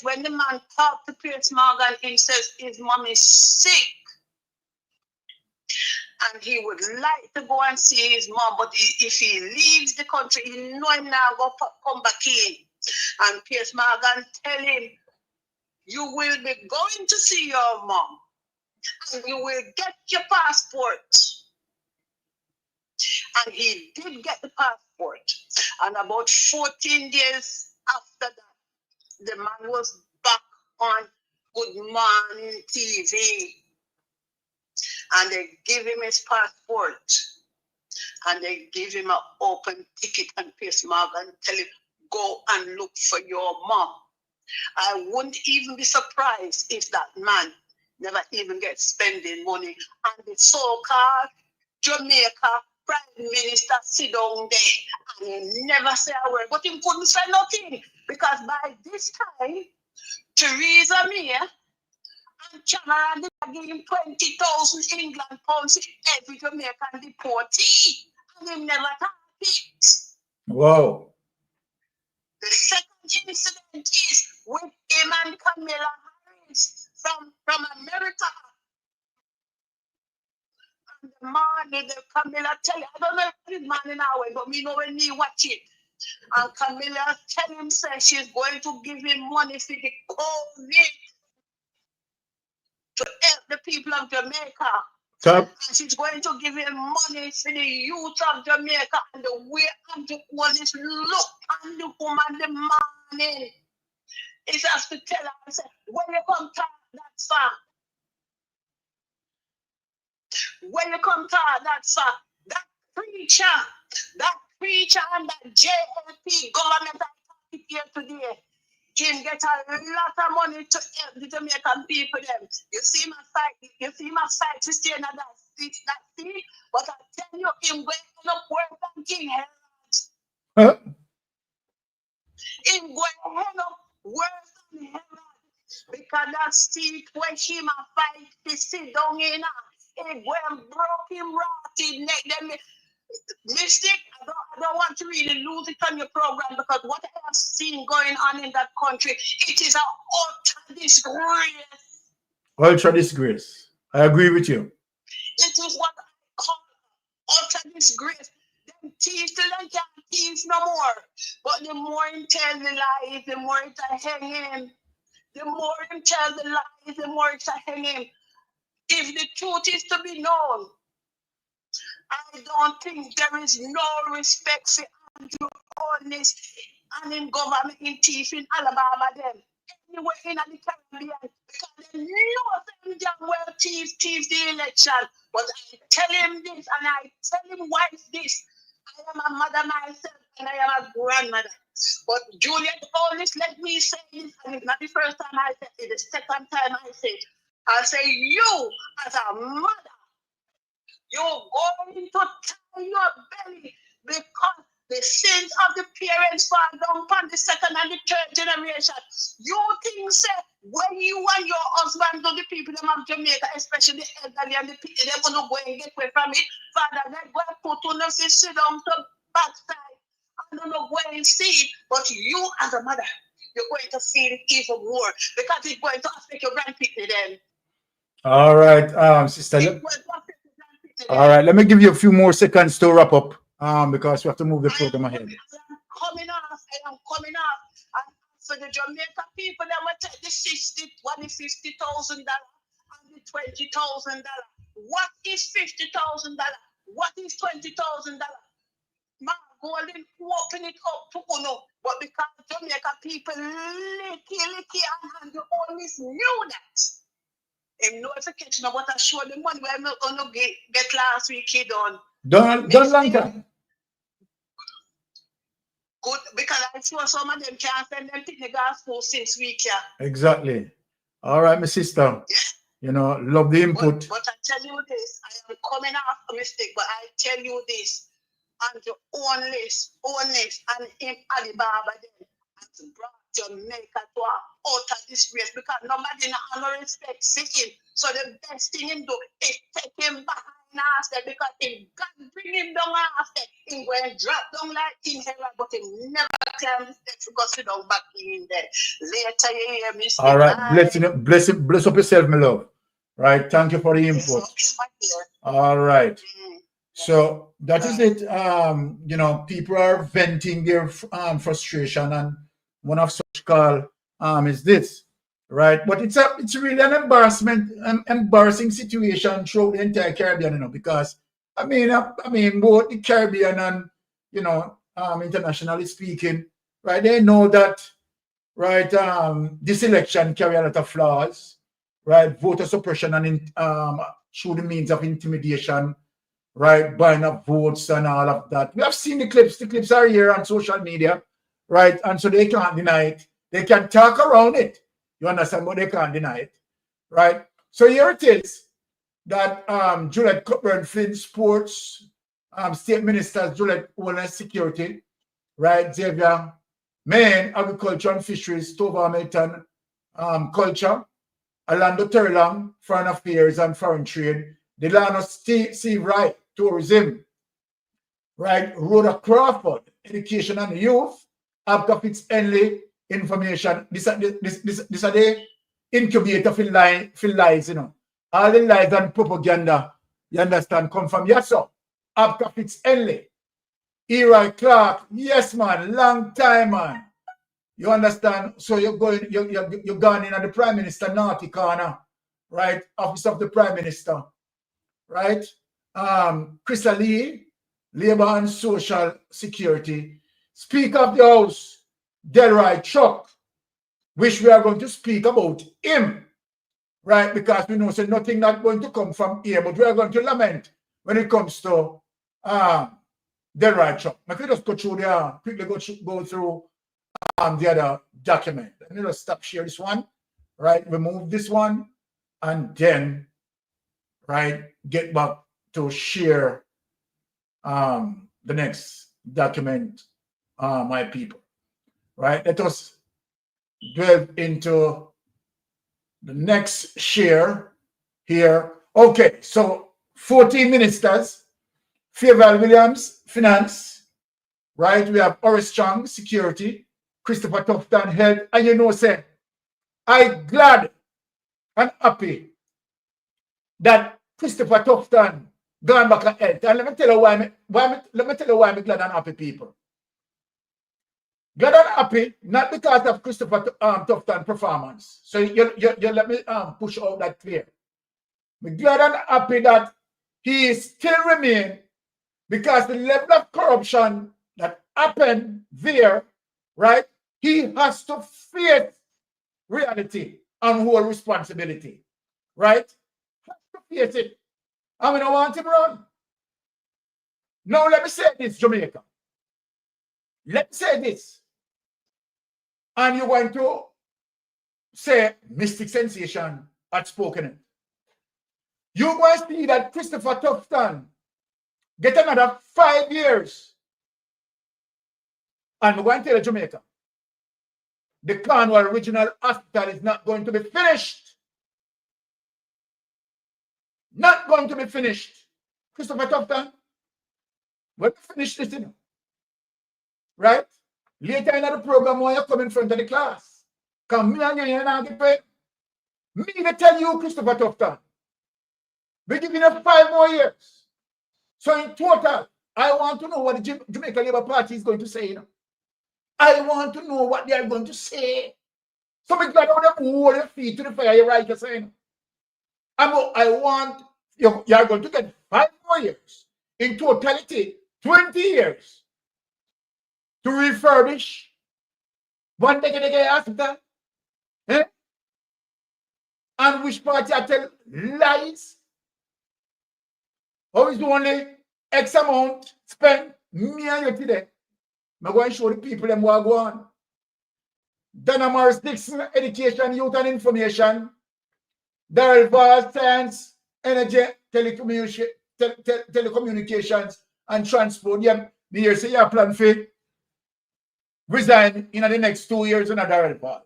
when the man talked to Piers Morgan, he says his mom is sick. And he would like to go and see his mom, but if he leaves the country, he know him now go come back in. And Piers Morgan tell him, you will be going to see your mom, and you will get your passport. And he did get the passport. And about 14 days after that, the man was back on Good Morning TV. And they give him his passport. And they give him an open ticket, and Piers Morgan tell him, go and look for your mom. I wouldn't even be surprised if that man never even gets spending money. And the so-called Jamaica Prime Minister sit down there and he never say a word. But he couldn't say nothing, because by this time, Theresa May and Cameron, they give him 20,000 England pounds every Jamaican deportee. And him never talk it. Wow. The second incident is with him and Kamala Harris from America. And the man, the Kamala tell you, I don't know if this man in our way, but me know when me watch it. And Kamala tell him say she's going to give him money for the COVID to help the people of Jamaica. Top. And she's going to give him money for the youth of Jamaica and the way and the honest look and the woman demanding. It has to tell her, say, when you come to that far, when you come to that far, that preacher and that JLP government I here today, him get a lot of money to help the Jamaican people them. You see my fight to stay in that seat, but I tell you, him going up worse than King Herod. Him going up worse than Herod. Because that seat where him a fight to sit down in, it went broke him rotted neck. Them Mystic, I don't want to really lose it on your program because what I have seen going on in that country, it is an utter disgrace. Ultra disgrace. I agree with you. It is what I call utter disgrace. Them thieves till they can't thieves no more. But the more you tell the lies, the more it's hanging. The more you tell the lies, the more it's hanging. If the truth is to be known, I don't think there is no respect for Andrew Holness and in government in thief in Alabama them. Anywhere in the Caribbean, because they know them damn well thief the election. But I tell him this and I tell him why it's this. I am a mother myself and I am a grandmother. But Juliet Holness, let me say this, and it's not the first time I said it, it's the second time I say it. I say you as a mother, you're going to tie your belly because the sins of the parents fall down upon the second and the third generation. You think, say, when you and your husband do the people of Jamaica, especially the elderly and the people, they're going to go and get away from it. Father, they're going to put on us sit down to backside. I don't know where you see it, but you as a mother, you're going to see it even more because it's going to affect your grandpeople then. All right, sister. All right, let me give you a few more seconds to wrap up, because we have to move the program ahead. I am coming off. And for the Jamaican people, they will take the $50,000 and the $20,000. What is $50,000? What is $20,000? Man, Golden open it up to Uno, but because Jamaican people licky and the always knew that. Him notification of what I showed the money where I'm not gonna get last week he done. Done Lanka. Good, because I'm sure some of them can't send them to the gospel since week, yeah. Exactly. All right, my sister. Yeah. You know, love the input. But I tell you this, I am coming off a mistake, but I tell you this, and the honest, and him Alibaba then has brought Jamaica to a utter disgrace because nobody has no respect for him. So the best thing him do is take him behind after because him God bring him down after him go and drop down like in Herod, but he never climb the steps because he don't back in there. Later you hear me say, all right, bless up yourself, my love. Right, thank you for the input. All right. So that is it. You know, people are venting their frustration, and one of such call is this, right? But it's really an embarrassing situation throughout the entire Caribbean, you know, because I mean both the Caribbean and internationally speaking, right? They know that, right? This election carry a lot of flaws, right? Voter suppression and through the means of intimidation. Right, buying up votes and all of that. We have seen the clips. The clips are here on social media, right? And so they can't deny it. They can talk around it. You understand? But they can't deny it, right? So here it is that Juliet Cockburn Flynn Sports, State Ministers Juliet Wellness Security, right? Xavier Main Agriculture and Fisheries, Tova Melton, culture, Orlando Terlang, foreign affairs and foreign trade, Delano Sea Right, tourism, right? Rhoda Crawford, education and youth, Abka Fitz-Henley, information. This are the incubator for lies, you know. All the lies and propaganda, you understand, come from Yasso. Abka Fitz-Henley, Eroy Clark, yes, man, long time, man. You understand? So you're going in at the Prime Minister naughty corner, right? Office of the Prime Minister, right? Crystal Lee, Labor and Social Security. Speaker of the House, Delroy Chuck, which we are going to speak about him, right? Because we know so nothing not going to come from here, but we are going to lament when it comes to Delroy Chuck. Let me just go through there, quickly go through the other document. Let me just stop share this one, right? Remove this one, and then, right, get back to share the next document, my people, right? Let us delve into the next share here. Okay, so 14 ministers, Fairval Williams, finance, right? We have Horace Chang, security, Christopher Tufton, health, and you know, say, I'm glad and happy that Christopher Tufton gone back on health. And let me tell you why I'm glad and happy, people. Glad and happy, not because of Christopher Tufton performance. So you let me push out that clear. I'm glad and happy that he still remain, because the level of corruption that happened there, right? He has to face reality and whole responsibility, right? Has to face it. And we don't want him run. Now let me say this, Jamaica. Let me say this. And you're going to say Mystic Sensation had spoken it. You're going to see that Christopher Tufton get another 5 years. And we're going to tell Jamaica, the Cornwall Regional Hospital is not going to be finished. Not going to be finished. Christopher Tufton, we'll finish this, you know. Right? Later in the program, when you come in front of the class, come me and you now get paid. Me to tell you, Christopher Tufton, we're giving you 5 more years. So in total, I want to know what the Jamaica Labour Party is going to say, you know. I want to know what they are going to say. So we got to hold your feet to the fire, you're right, you're saying. I want, you're going to get 5 more years. In totality, 20 years to refurbish one decade hospital. Eh? And which party I tell lies? Or is the only X amount spent me and you today? I'm going to show the people them what go on. Dana Morris Dixon, education, youth and information. Daryl Vaz, science, energy, telecommunications and transport. Yeah, the year say you plan for resign in the next 2 years in a Daryl Vaz.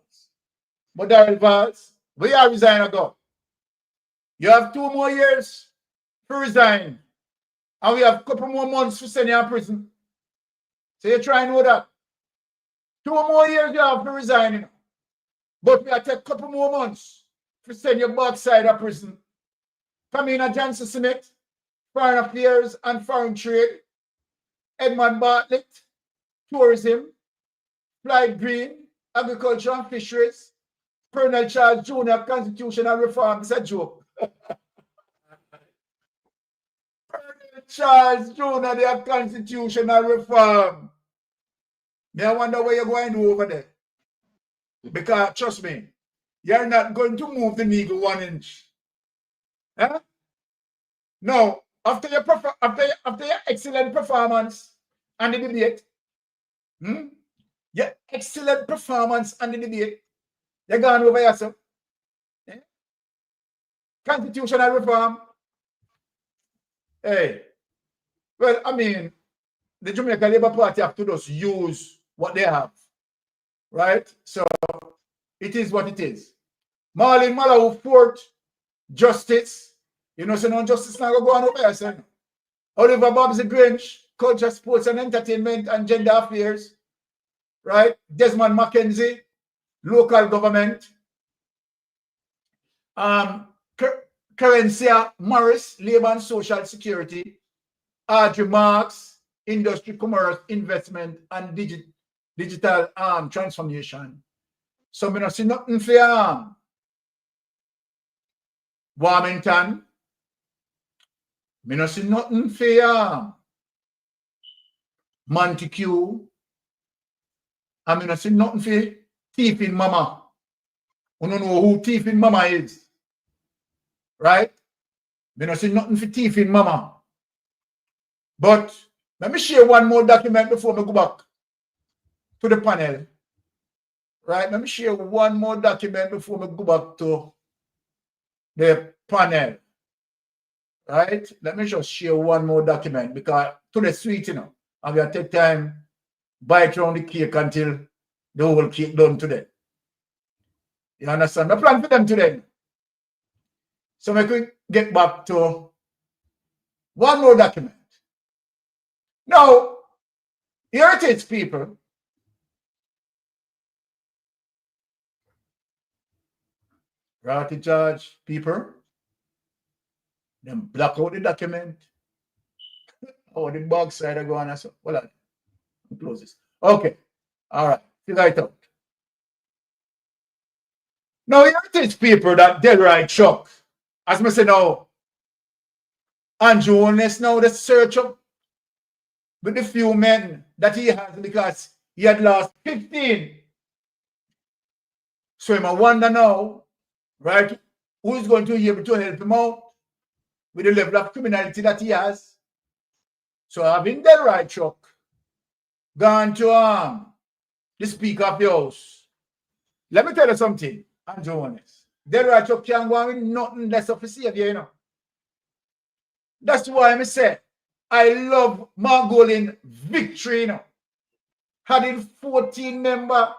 But Daryl Vaz, we are resign ago. You have 2 more years to resign. And we have a couple more months to send you in prison. So you try and know that. 2 more years you have to resign, you know. But we have to take a couple more months to send you backside of prison. Pamina Johnson Smith, Foreign Affairs and Foreign Trade. Edmund Bartlett, Tourism. Floyd Green, Agriculture and Fisheries. Colonel Charles Jr., Constitutional Reform. It's a joke. Colonel Charles Jr., their Constitutional Reform. I wonder what you're going to do over there. Because, trust me, you're not going to move the needle 1 inch. Huh? No, after your excellent performance and the debate, your excellent performance and the debate, you're going over yourself. Eh? Constitutional reform. Hey, well, I mean, the Jamaica Labour Party have to just use what they have, right? So it is what it is. Marlene Malawu, 4th Justice. You know, so no justice now go on over here, son. Oliver Babsy Grinch, Culture, Sports and Entertainment and Gender Affairs. Right? Desmond Mackenzie, Local Government. Carencia Morris, Labor and Social Security. Audrey Marks, Industry, Commerce, Investment and Digital Transformation. So I don't see nothing for Warmington. I don't see nothing for Montague. I don't see nothing for Thiefing Mama. I don't know who Thiefing Mama is. Right? I don't see nothing for Thiefing Mama. But let me share one more document before we go back to the panel. Right? Let me share one more document before we go back to the panel. Right? Let me just share one more document because to the sweet, you know, I'm going to take time, bite around the cake until the whole cake done today. You understand? I plan for them today. So we could get back to one more document. Now, here it is, people. Right in charge, people. Then block out the document. Oh, the box side I go on. So, well, I'll close this. Okay. All right. Figure it out. Now, here it is, people, that Delroy Chuck. As I say now, Andrew Holness now the search up with the few men that he has because he had lost 15. So I wonder now, right, who is going to be able to help him out with the level of criminality that he has. So having Delroy Chuck gone to the Speaker of the House. Let me tell you something, Andrew Holness. Delroy Chuck can't go on with nothing less of a savior, you know. That's why I say I love Mark Golding victory, you know. Having 14 member,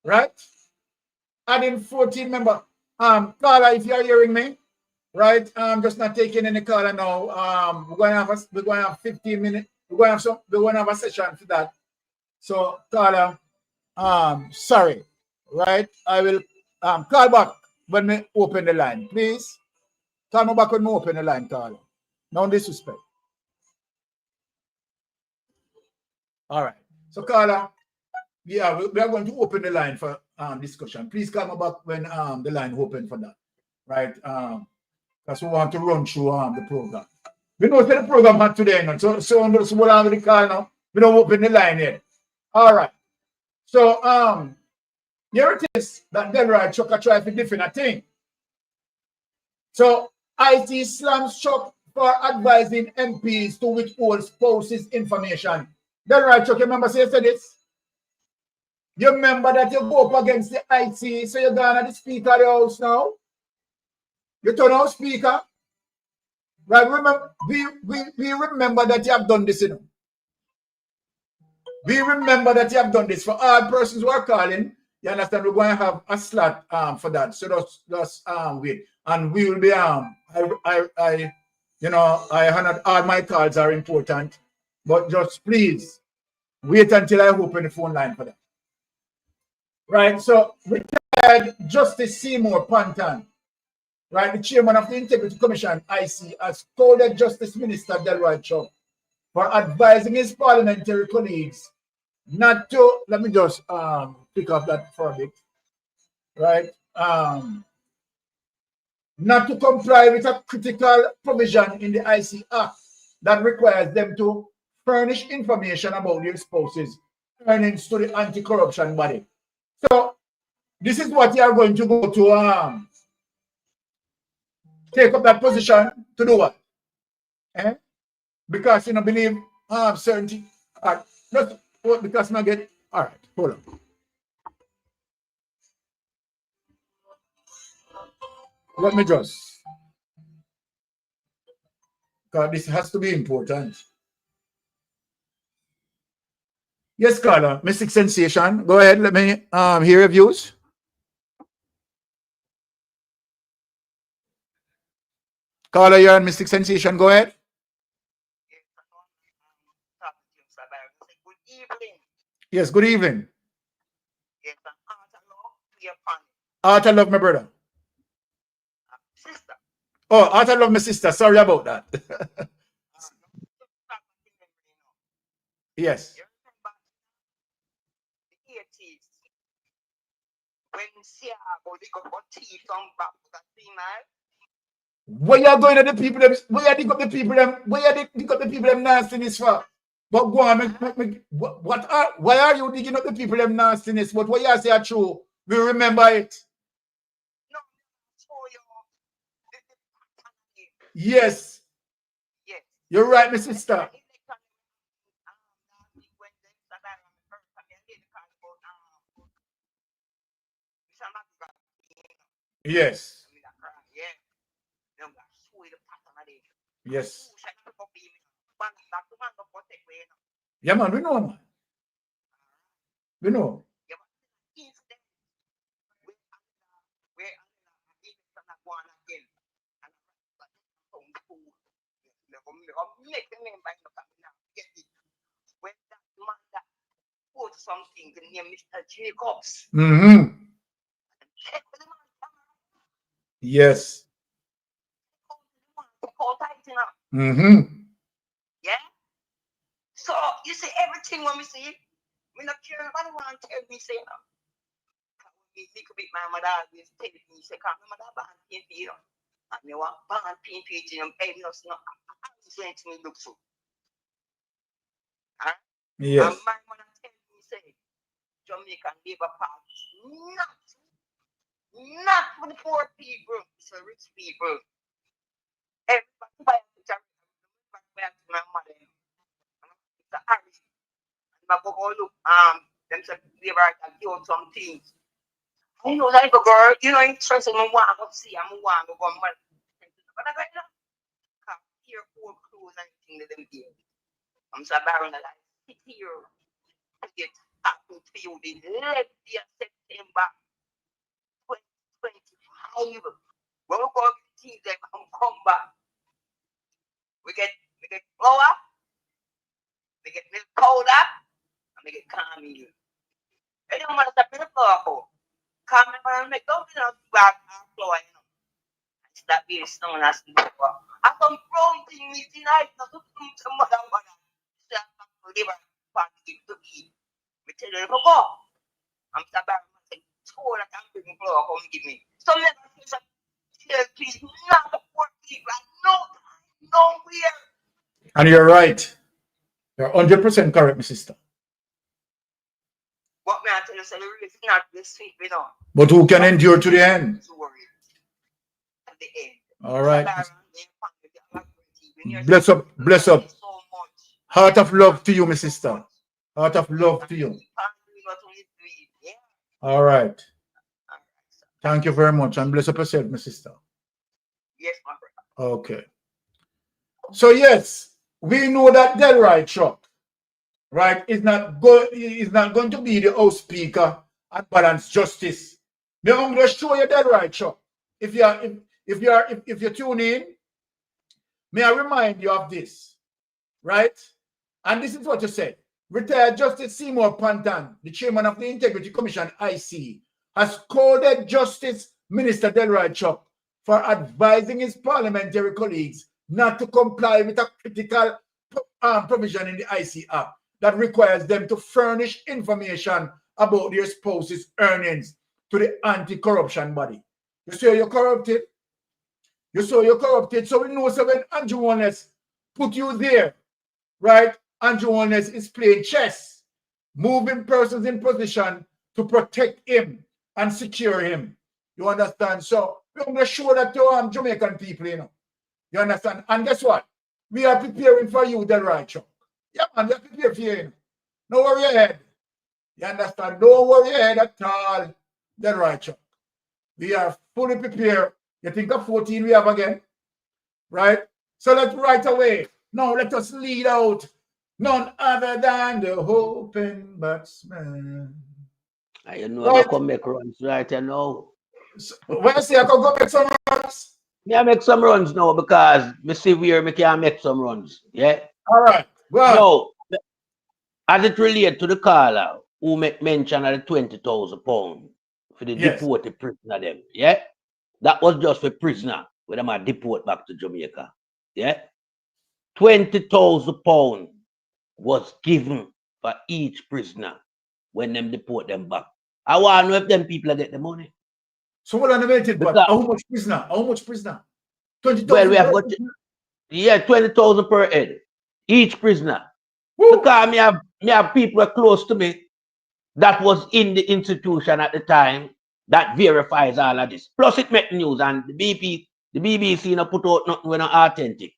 right? Adding 14 member. Carla, if you're hearing me, right? I'm just not taking any caller now. We're going to have 15 minutes. We're going to have a session for that. So Carla, sorry, right? I will call back when we open the line, please. Call me back when we open the line, Carla. No disrespect. All right. So Carla, yeah, we are going to open the line for discussion. Please call me back when the line open for that, right? Because we want to run through the program. We know the program had today, no? So we'll have the call now. We don't open the line yet. All right. So here it is that Delroy Chuck try to defend a thing. So IT slams Chuck for advising MPs to withhold spouses' information. Delroy Chuck, you remember say you said this? You remember that you go up against the IT, so you're going to the Speaker of the House now? You turn out Speaker? Right, remember, we remember that you have done this, you know. We remember that you have done this. For all persons who are calling, you understand, we're going to have a slot for that. So just wait. And we will be, you know, all my calls are important. But just please, wait until I open the phone line for that. Right, so retired Justice Seymour Panton, right, the chairman of the Integrity Commission, IC, has scolded Justice Minister Delroy Chuck for advising his parliamentary colleagues not to, let me just pick up that for a bit, right, not to comply with a critical provision in the IC Act that requires them to furnish information about their spouses' earnings to the anti-corruption body. So this is what you are going to go to take up that position to do what? Because you don't believe certainty. Not because I get all right. Hold on. Let me just, because this has to be important. Yes, Carla, Mystic Sensation. Go ahead. Let me hear your views. Caller, you're on Mystic Sensation. Go ahead. Good evening. Yes, good evening. Yes, and Art of Love to your panel. Art of Love, my brother. Sister. Oh, Art of Love, my sister. Sorry about that. Yes. You remember the 80s when Seaga they got tea from back to the female? Where you going to the people them? Where you got the people them? Where you got the people them nastiness for? But go on, why are you digging up the people them nastiness? But what you say are true. We remember it. No, for you. Yes. Yes. You're right, my sister. Yes. Yes. Yeah, man, we know, man. We know. When that man that put something, the name Mr. Jacobs. Mm-hmm. Yes. Mm-hmm. Yeah. So you see everything when we see, we not care about the one tell me say no. Me little bit my mother always tell me say, "Come, my mother ban PNP, you know, and me want ban PNP to them pay us no." I'm to me look so. Yes. And my mother tell me say, Jamaican Labour Party not for the poor people, it's for rich people. Everybody buy a picture back to my mother. It's a Harry. And I go look, them say they were to give out some things. I know that little girl, you know, interested in want to see, I'm want to go mad. But I got come here, old clothes and things that them give. I'm so barren that I sit here to get happened to you the 11th of September 2025. When we go to see them and come back, we get flour, we get milk powder, and we get caramel. I don't want to stop in the flour. Caramel and make don't you know back and flour, you know. That being stone as the flour. I some brown thing me tonight, not to eat some mother. Liver party to eat. We tell them go. I'm so bad. I'm saying, "Told I can't bring flour. Come give me." So never say please, not the poor people. No time, nowhere. And you're right. You're 100% correct, my sister. What may I tell you, so the race is not this week, you know. But who can endure to the end? At the end. All right. So Bless up, bless up. so much. Heart of love to you, my sister. Heart of love to you. Yeah. All right. Thank you very much. And bless up yourself, my sister. Yes, my brother. Okay. So yes, we know that Delroy Chuck, right, is not going to be the House Speaker and balance justice. Me I'm going to show you Delroy Chuck. If you tune in, may I remind you of this, right? And this is what you said. Retired Justice Seymour Pantan, the chairman of the Integrity Commission, IC, has scolded Justice Minister Delroy Chuck for advising his parliamentary colleagues not to comply with a critical provision in the IC Act that requires them to furnish information about their spouse's earnings to the anti-corruption body. You say you're corrupted? You saw you're corrupted. So we know so when Andrew Wallace put you there, right? Andrew Wallace is playing chess, moving persons in position to protect him and secure him. You understand? So we're going to show that to Jamaican people, you know. You understand? And guess what? We are preparing for you, Delroy Chuck. Yeah, man, we are prepared for you. You know. No worry your head. You understand? Don't worry your head at all, Delroy Chuck. We are fully prepared. You think of 14 we have again? Right? So let's right away. Now let us lead out none other than the hoping batsman. You know, right. I come make runs right, you know. So, when I say I can go make some runs, Me I make some runs now because me see where me can make some runs. Yeah. All right. Well, Now, as it relates to the caller who make mention of the £20,000 for the yes. deported prisoner them. Yeah. That was just for prisoner when them are deport back to Jamaica. Yeah. £20,000 was given for each prisoner when them deport them back. I want to know if them people get the money. So what on the minute, but Because, how much prisoner? How much prisoner? well, 20,000 we have per got, yeah, 20,000 per head, each prisoner. Woo! Because me have people close to me that was in the institution at the time that verifies all of this. Plus it make news and the BBC not put out nothing when not authentic.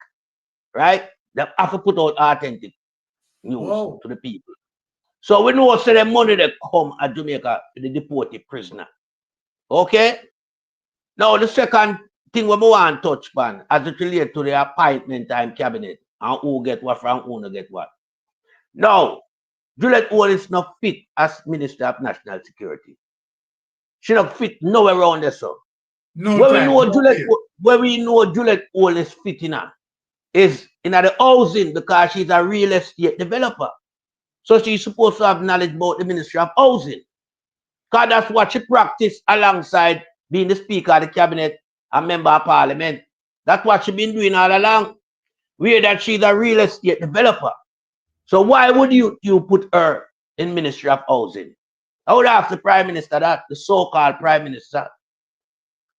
Right? They have to put out authentic news Whoa. to the people. So we know say the money that come at Jamaica to the deported prisoner. Okay? Now the second thing we want to touch upon as it relates to the appointment time cabinet and who get what from who no get what. Now, Juliet Wall is not fit as Minister of National Security. She not fit nowhere around there, so. No Where time. we know Juliet Wall is fit in her is in the housing because she's a real estate developer. So she's supposed to have knowledge about the Ministry of Housing. Because that's what she practiced alongside being the Speaker of the Cabinet and Member of Parliament. That's what she's been doing all along. Where that she's a real estate developer. So why would you put her in Ministry of Housing? I would ask the Prime Minister that, the so-called Prime Minister.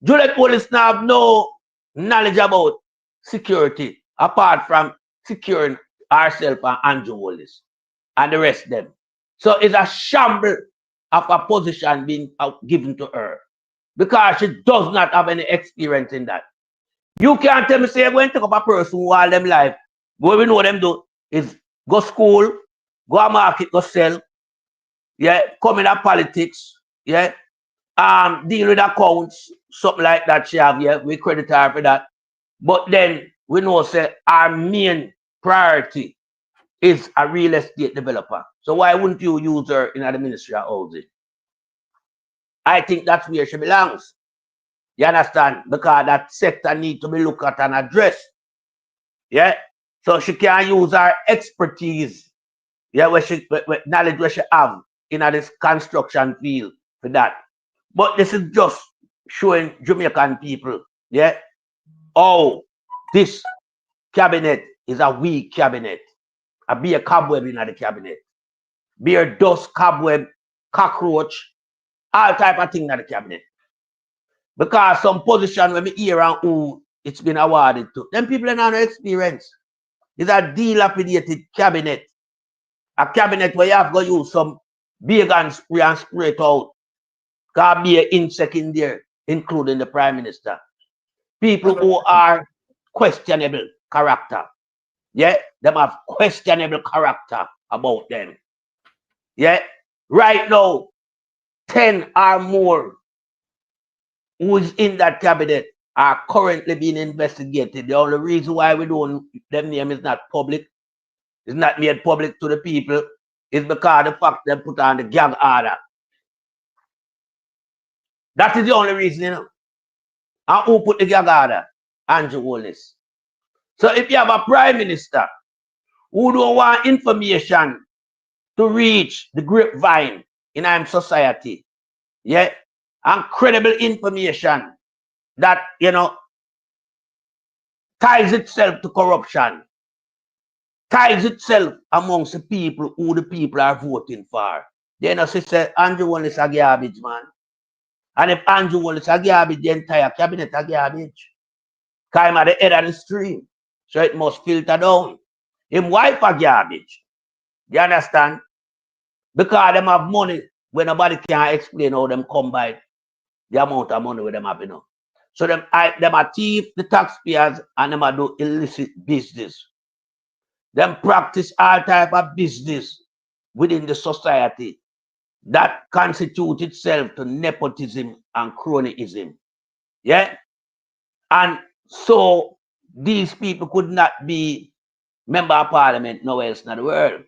Juliet Wallace now have no knowledge about security apart from securing herself and Andrew Wallace and the rest of them. So it's a shamble of a position being given to her because she does not have any experience in that. You can't tell me, say, when to take up a person who all them life, what we know them do is go school, go to market, go sell, yeah, come in politics, yeah, deal with accounts, something like that she have, yeah, we credit her for that. But then we know say our main priority is a real estate developer. So why wouldn't you use her in the Ministry of Housing? I think that's where she belongs. You understand? Because that sector needs to be looked at and addressed. Yeah. So she can use her expertise, yeah, with knowledge where she have in this construction field for that. But this is just showing Jamaican people, yeah, oh, this cabinet is a weak cabinet. Be a cobweb in the cabinet. Be a dust, cobweb, cockroach, all type of thing in the cabinet. Because some position when we hear and who it's been awarded to, them people are not no experience. It's a dilapidated cabinet. A cabinet where you have to use some big and spray it out. Can be an insect in there, including the Prime Minister. People who are questionable character. Yeah, them have questionable character about them. Yeah, right now, 10 or more who is in that cabinet are currently being investigated. The only reason why we don't, them name is not public, it's not made public to the people, is because the fact they put on the gag order. That is the only reason, you know. And who put the gag order? Andrew Wallace. So if you have a Prime Minister who don't want information to reach the grapevine in our society, yeah, and credible information that, you know, ties itself to corruption, ties itself amongst the people who the people are voting for. Then I say Andrew Wallace a garbage, man. And if Andrew Wallace a garbage, the entire cabinet a garbage. Because I'm at the head of the stream. So it must filter down. Him wife a garbage. You understand? Because them have money when nobody can explain how them come by the amount of money with them have, you know. So them are thief the taxpayers and them are do illicit business. Them practice all type of business within the society that constitute itself to nepotism and cronyism. Yeah? And so these people could not be member of parliament nowhere else in the world.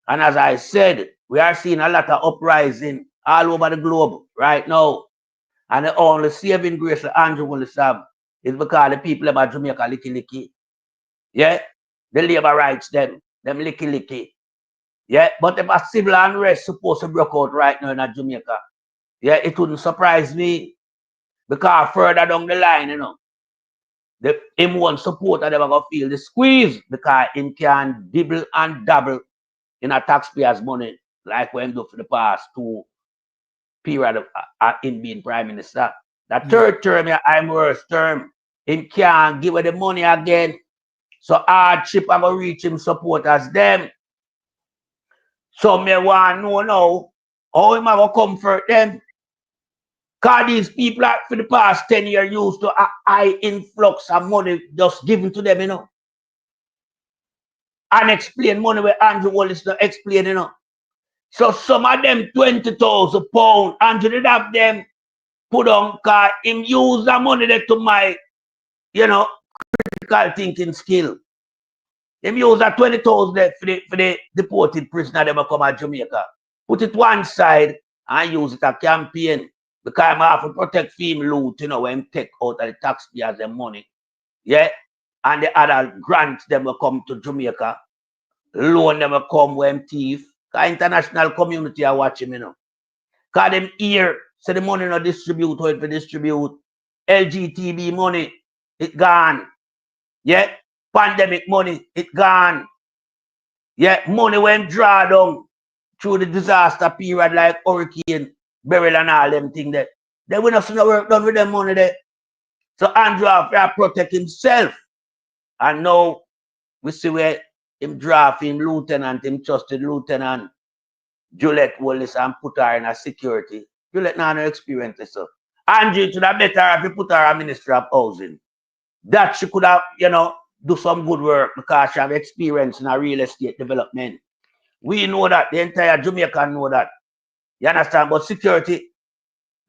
And as I said, we are seeing a lot of uprising all over the globe right now. And the only saving grace that Andrew Wallace have It's because the people about Jamaica licky. Yeah? The labor rights, them licky. Yeah? But if a civil unrest supposed to break out right now in Jamaica, yeah, it wouldn't surprise me. Because further down the line, you know, him one supporter them are gonna feel the squeeze because him can dibble and dabble in a taxpayers' money like when do for the past 2 period of in being prime minister. The third term, yeah, I'm worst term. Him can't give her the money again. So hardship I'm gonna reach him supporters them. So me want know now how him gonna comfort them. Cause these people are, for the past 10 years used to a high influx of money just given to them, you know. Unexplained money where Andrew Wallace not explain, you know. So some of them £20,000, Andrew did have them put on cause him use the money there to my, you know, critical thinking skill. Him use that 20,000 there for the deported prisoner that come to Jamaica. Put it one side and use it a campaign. Because I have to protect him loot, you know, when him take out of the taxpayers the money. Yeah. And the other grants them will come to Jamaica. Loan them will come when thief. Because international community are watching, you know. Because them here, so the money not distribute how it will distribute. LGTB money, it gone. Yeah. Pandemic money, it gone. Yeah. Money when draw down through the disaster period like hurricane, burial and all them things there. They will not see no work done with them money there. So Andrew have to protect himself. And now we see where him draft him lieutenant, him trusted lieutenant, Juliet Wallace, and put her in a security. Juliet now no experience so. Andrew to the better if you put her a ministry of housing. That she could have, you know, do some good work because she have experience in a real estate development. We know that, the entire Jamaica know that. You understand? But security,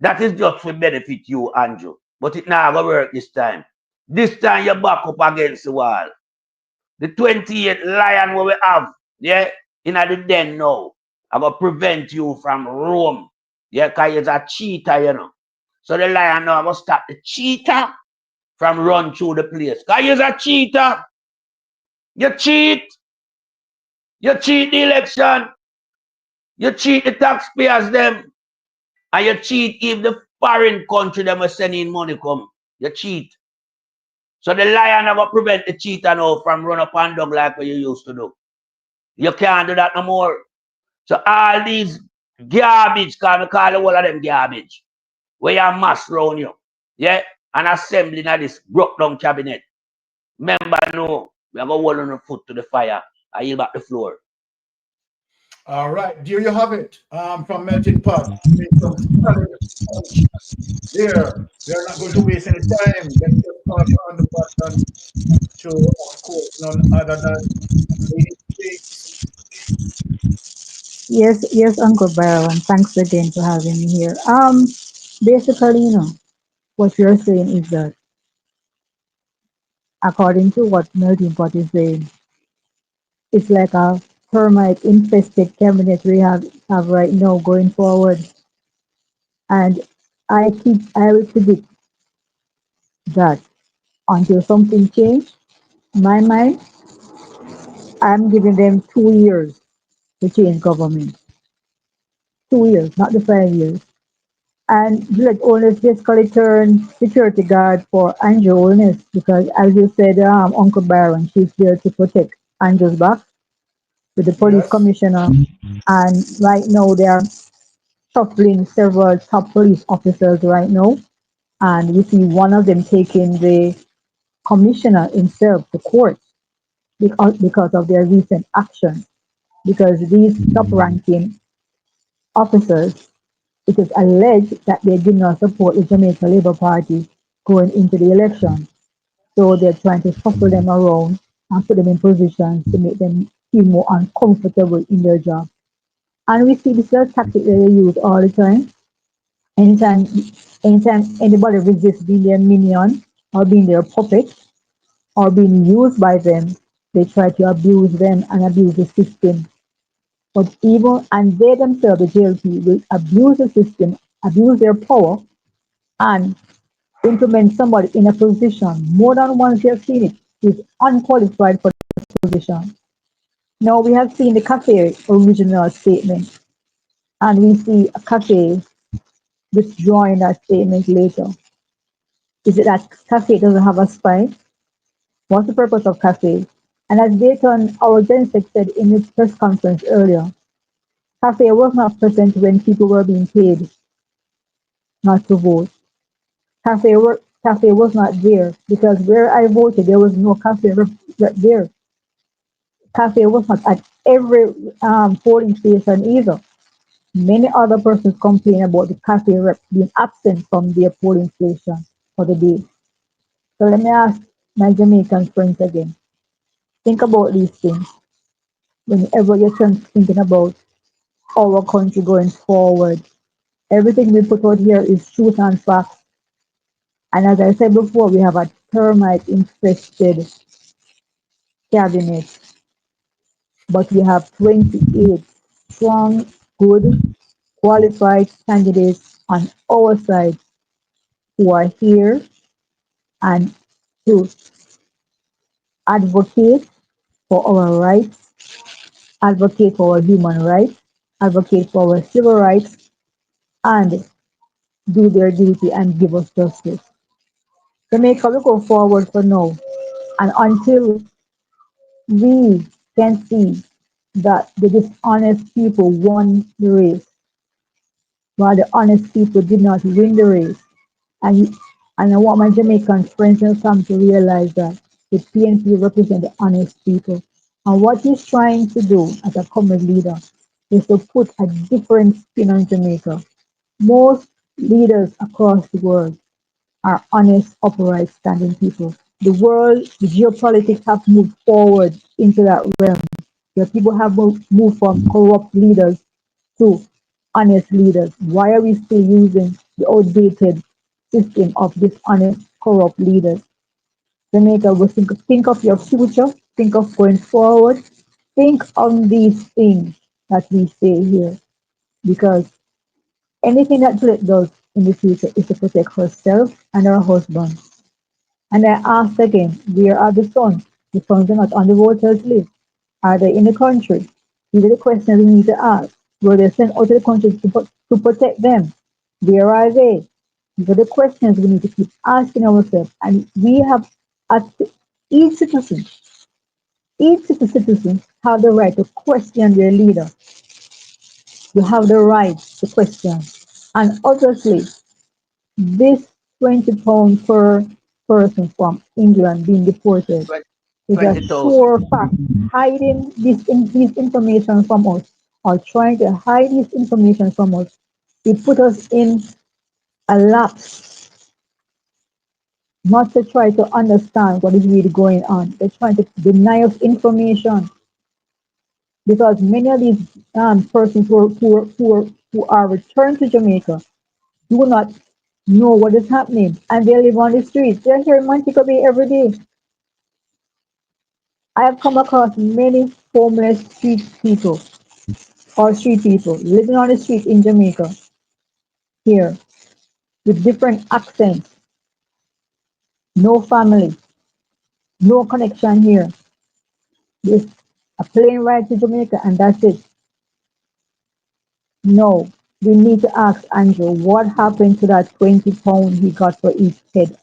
that is just for benefit you, Andrew. But it not gonna work this time. This time you back up against the wall. The 28 lion where we have, yeah, in the den now, I gonna prevent you from roam. Yeah, because he's a cheater, you know. So the lion now I gonna stop the cheater from run through the place. Because he's a cheater. You cheat. You cheat the election. You cheat the taxpayers them. And you cheat if the foreign country them are sending money come. You cheat. So the lion never prevent the cheater now from run up and down like what you used to do. You can't do that no more. So all these garbage, call the whole of them garbage, where you mass round you, yeah, and assembling of this broke down cabinet. Remember, no, we are going to hold on the foot to the fire. I yield back the floor. All right, there you have it. From Melting Pot. There, we are not going to waste any time. Let's just pass on the button to, of course, none other than Lady Speaks. Yes, Uncle Byron. Thanks again for having me here. Basically, you know, what you're saying is that according to what Melting Pot is saying, it's like a termite infested cabinet we have right now going forward. And I will predict that until something changes, in my mind, I'm giving them 2 years to change government. 2 years, not the 5 years. And let owners basically turn security guard for Andrew Holness because, as you said, Uncle Byron, she's there to protect Andrew's back with the police Yes. commissioner. And right now, they are shuffling several top police officers right now. And we see one of them taking the commissioner himself to court because of their recent action. Because these top ranking officers, it is alleged that they did not support the Jamaica Labour Party going into the election. So they're trying to shuffle them around and put them in positions to make them feel more uncomfortable in their job. And we see this is a tactic that they use all the time. Anytime, anytime anybody resists being their minion or being their puppet or being used by them, they try to abuse them and abuse the system. But even and they themselves, the JLP, will abuse the system, abuse their power, and implement somebody in a position more than once you have seen it is unqualified for this position. Now we have seen the cafe original statement, and we see a cafe withdrawing that statement later. Is it that cafe doesn't have a spine? What's the purpose of cafe? And as Dayton, our Gensec said in his press conference earlier, cafe was not present when people were being paid not to vote. Cafe was not there because where I voted, there was no cafe there. Cafe was not at every polling station either. Many other persons complain about the cafe rep being absent from their polling station for the day. So let me ask my Jamaican friends again. Think about these things whenever you're thinking about our country going forward. Everything we put out here is truth and facts. And as I said before, we have a termite infested cabinet, but we have 28 strong, good, qualified candidates on our side who are here and to advocate for our rights, advocate for our human rights, advocate for our civil rights, and do their duty and give us justice. Jamaica, we go forward for now. And until we can see that the dishonest people won the race, while the honest people did not win the race. And, and I want my Jamaican friends and family to realize that the PNP represent the honest people. And what he's trying to do as a common leader is to put a different spin on Jamaica. Most leaders across the world are honest, upright, standing people. The world, the geopolitics have moved forward into that realm where people have moved from corrupt leaders to honest leaders. Why are we still using the outdated system of dishonest, corrupt leaders? Jamaica, we think of your future, think of going forward, think on these things that we say here, because anything that Juliet does in the future is to protect herself and her husband. And I asked again, where are the sons? The sons are not on the voters list. Are they in the country? These are the questions we need to ask. Were they sent out to the country to protect them? Where are they? These are the questions we need to keep asking ourselves. And we have, as each citizen have the right to question their leader. You have the right to question. And obviously, this £20 per person from England being deported is a 20,000. sure fact. Hiding this information from us or trying to hide this information from us, it put us in a lapse not to try to understand what is really going on. They're trying to deny us information because many of these persons who are returned to Jamaica do not know what is happening and they live on the streets. They're here in Montego Bay every day. I have come across many homeless street people living on the street in Jamaica here with different accents, no family, no connection here. Just a plane ride to Jamaica and that's it. No, we need to ask Andrew what happened to that £20 he got for each head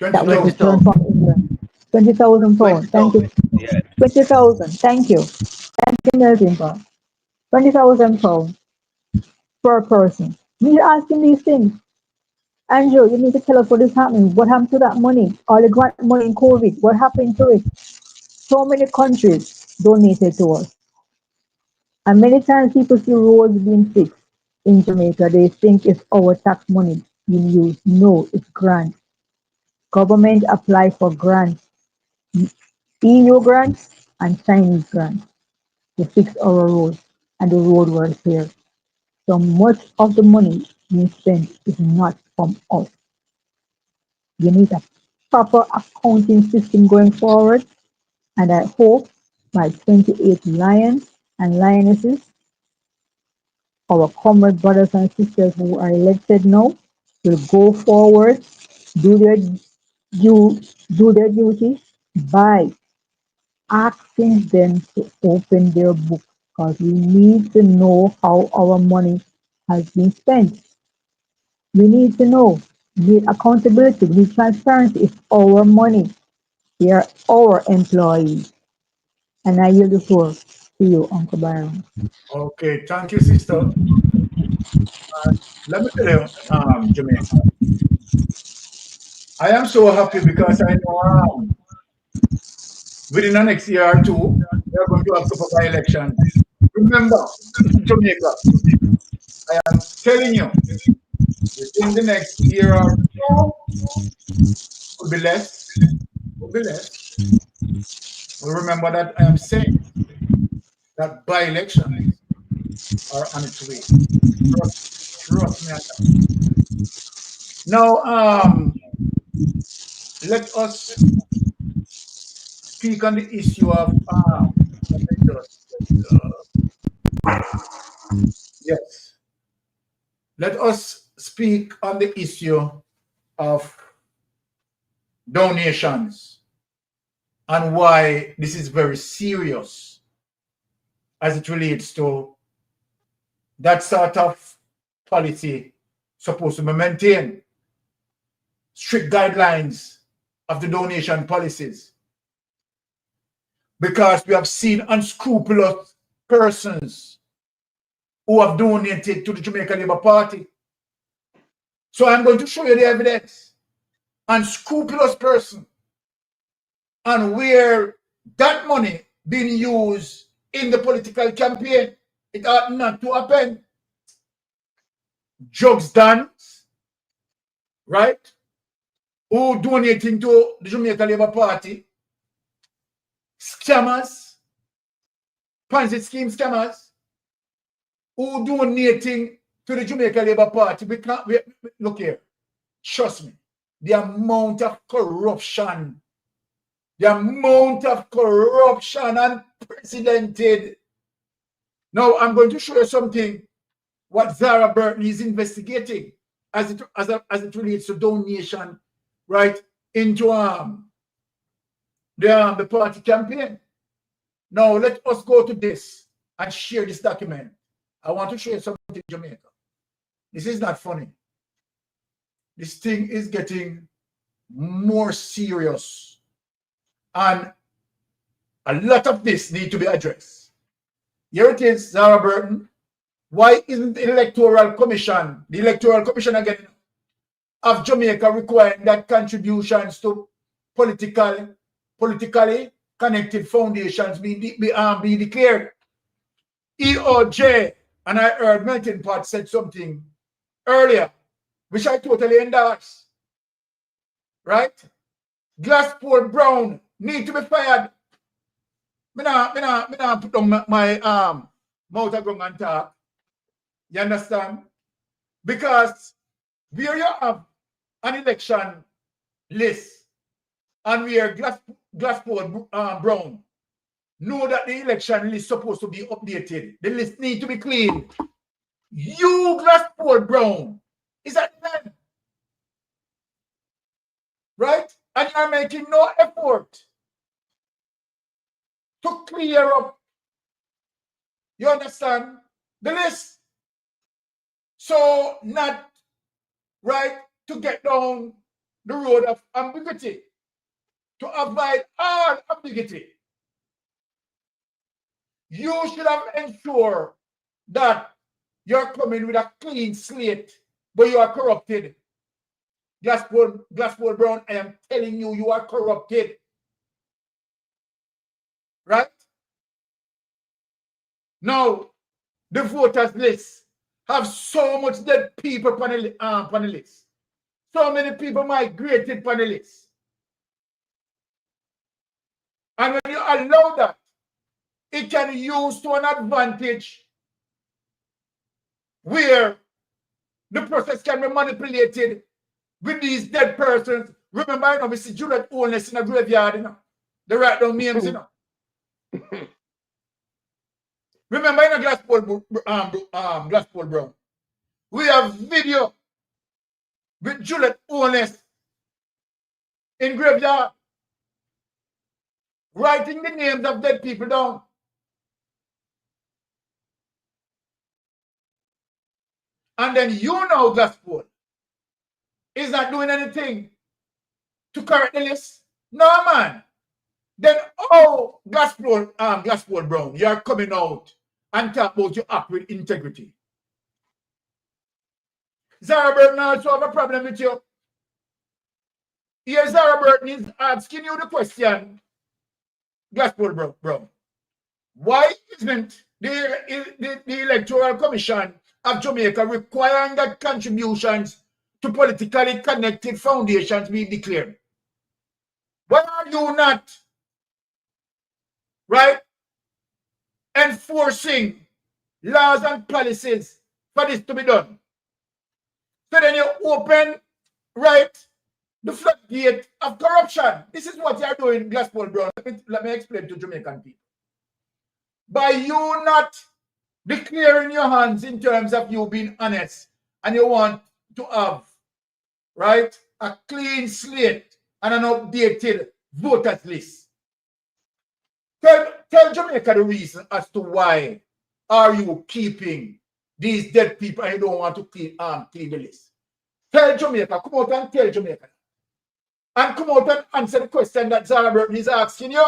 that was 20,000. 20,000. returned from England. £20,000. Thank you. 20,000. Yeah. 20,000. Thank you. Thank you, Melvin. £20,000 per person. We are asking these things. Andrew, you need to tell us what is happening. What happened to that money? All the grant money in COVID, what happened to it? So many countries donated to us. And many times people see roads being fixed in Jamaica. They think it's our tax money being used. No, it's grants. Government apply for grants, EU grants and Chinese grants to fix our roads. And the road was here. So much of the money being spent is not from us. You need a proper accounting system going forward. And I hope my 28 lions and lionesses, our comrade brothers and sisters who are elected now, will go forward do their duty by asking them to open their book, because we need to know how our money has been spent. We need to know. We need accountability. We need transparency. It's our money. They are our employees. And I yield the floor to you, Uncle Byron. Okay, thank you, sister. Let me tell you, Jamaica, I am so happy because I know within the next year or two, we are going to have couple of elections. Remember, Jamaica, I am telling you, within the next year or two, could be less, could be less. But remember that I am saying that by-elections are on its way. Trust me on that. Now, let us speak on the issue of let me just yes. Let us speak on the issue of donations and why this is very serious as it relates to that sort of policy supposed to be maintained. Strict guidelines of the donation policies. Because we have seen unscrupulous persons who have donated to the Jamaican Labour Party. So I'm going to show you the evidence. Unscrupulous person. And where that money being used in the political campaign, it ought not to happen. Drugs dance, right? Who donating to the Jamaican Labour Party? Scammers, Ponzi scheme scammers, who donating to the Jamaican Labour Party. Look here, trust me, the amount of corruption unprecedented. Now I'm going to show you something what Zara Burton is investigating as it relates to donation, right, into the party campaign. Now let us go to this and share this document. I want to show you something, Jamaica. This is not funny. This thing is getting more serious. And a lot of this need to be addressed. Here it is, Zara Burton. Why isn't the Electoral Commission again of Jamaica requiring that contributions to politically connected foundations be declared? EOJ, and I heard Melton Pot said something earlier, which I totally endorse. Right? Glassport Brown need to be fired. Me nah put on my mouth and talk. You understand? Because where you have an election list and where Glassport Brown know that the election list is supposed to be updated. The list need to be clean. You, Glassport Brown, is at the end. Right? And you're making no effort to clear up, you understand, the list. So not, right, to get down the road of ambiguity, to avoid all ambiguity. You should have ensured that you're coming with a clean slate, but you are corrupted. Glassport Brown, I am telling you, you are corrupted. Right? Now, the voters list have so much dead people panelists. So many people migrated panelists. And when you allow that, it can be used to an advantage where the process can be manipulated with these dead persons. Remember, you know, we see Juliet Oldness in a graveyard, you know. They write down names, you know. Remember, in a Glassport Brown, we have video with Juliet Oldness in graveyard, writing the names of dead people down. And then you know Glasspool is not doing anything to correct the list. No, man. Then, oh, Glasspool Brown, you're coming out and talk about you act with integrity. Zara Burton also have a problem with you. Here, Zara Burton is asking you the question, Glasspool Brown. Why isn't the Electoral Commission of Jamaica requiring that contributions to politically connected foundations be declared? Why are you not, right, enforcing laws and policies for this to be done? So then you open, right, the floodgate of corruption. This is what you're doing, Glasspool Brown. Let me explain to Jamaican people. By you not declaring your hands in terms of you being honest and you want to have, right, a clean slate and an updated voters list. Tell Jamaica the reason as to why are you keeping these dead people and you don't want to clean the list. Tell Jamaica, come out and tell Jamaica. And come out and answer the question that Zara Burton is asking you.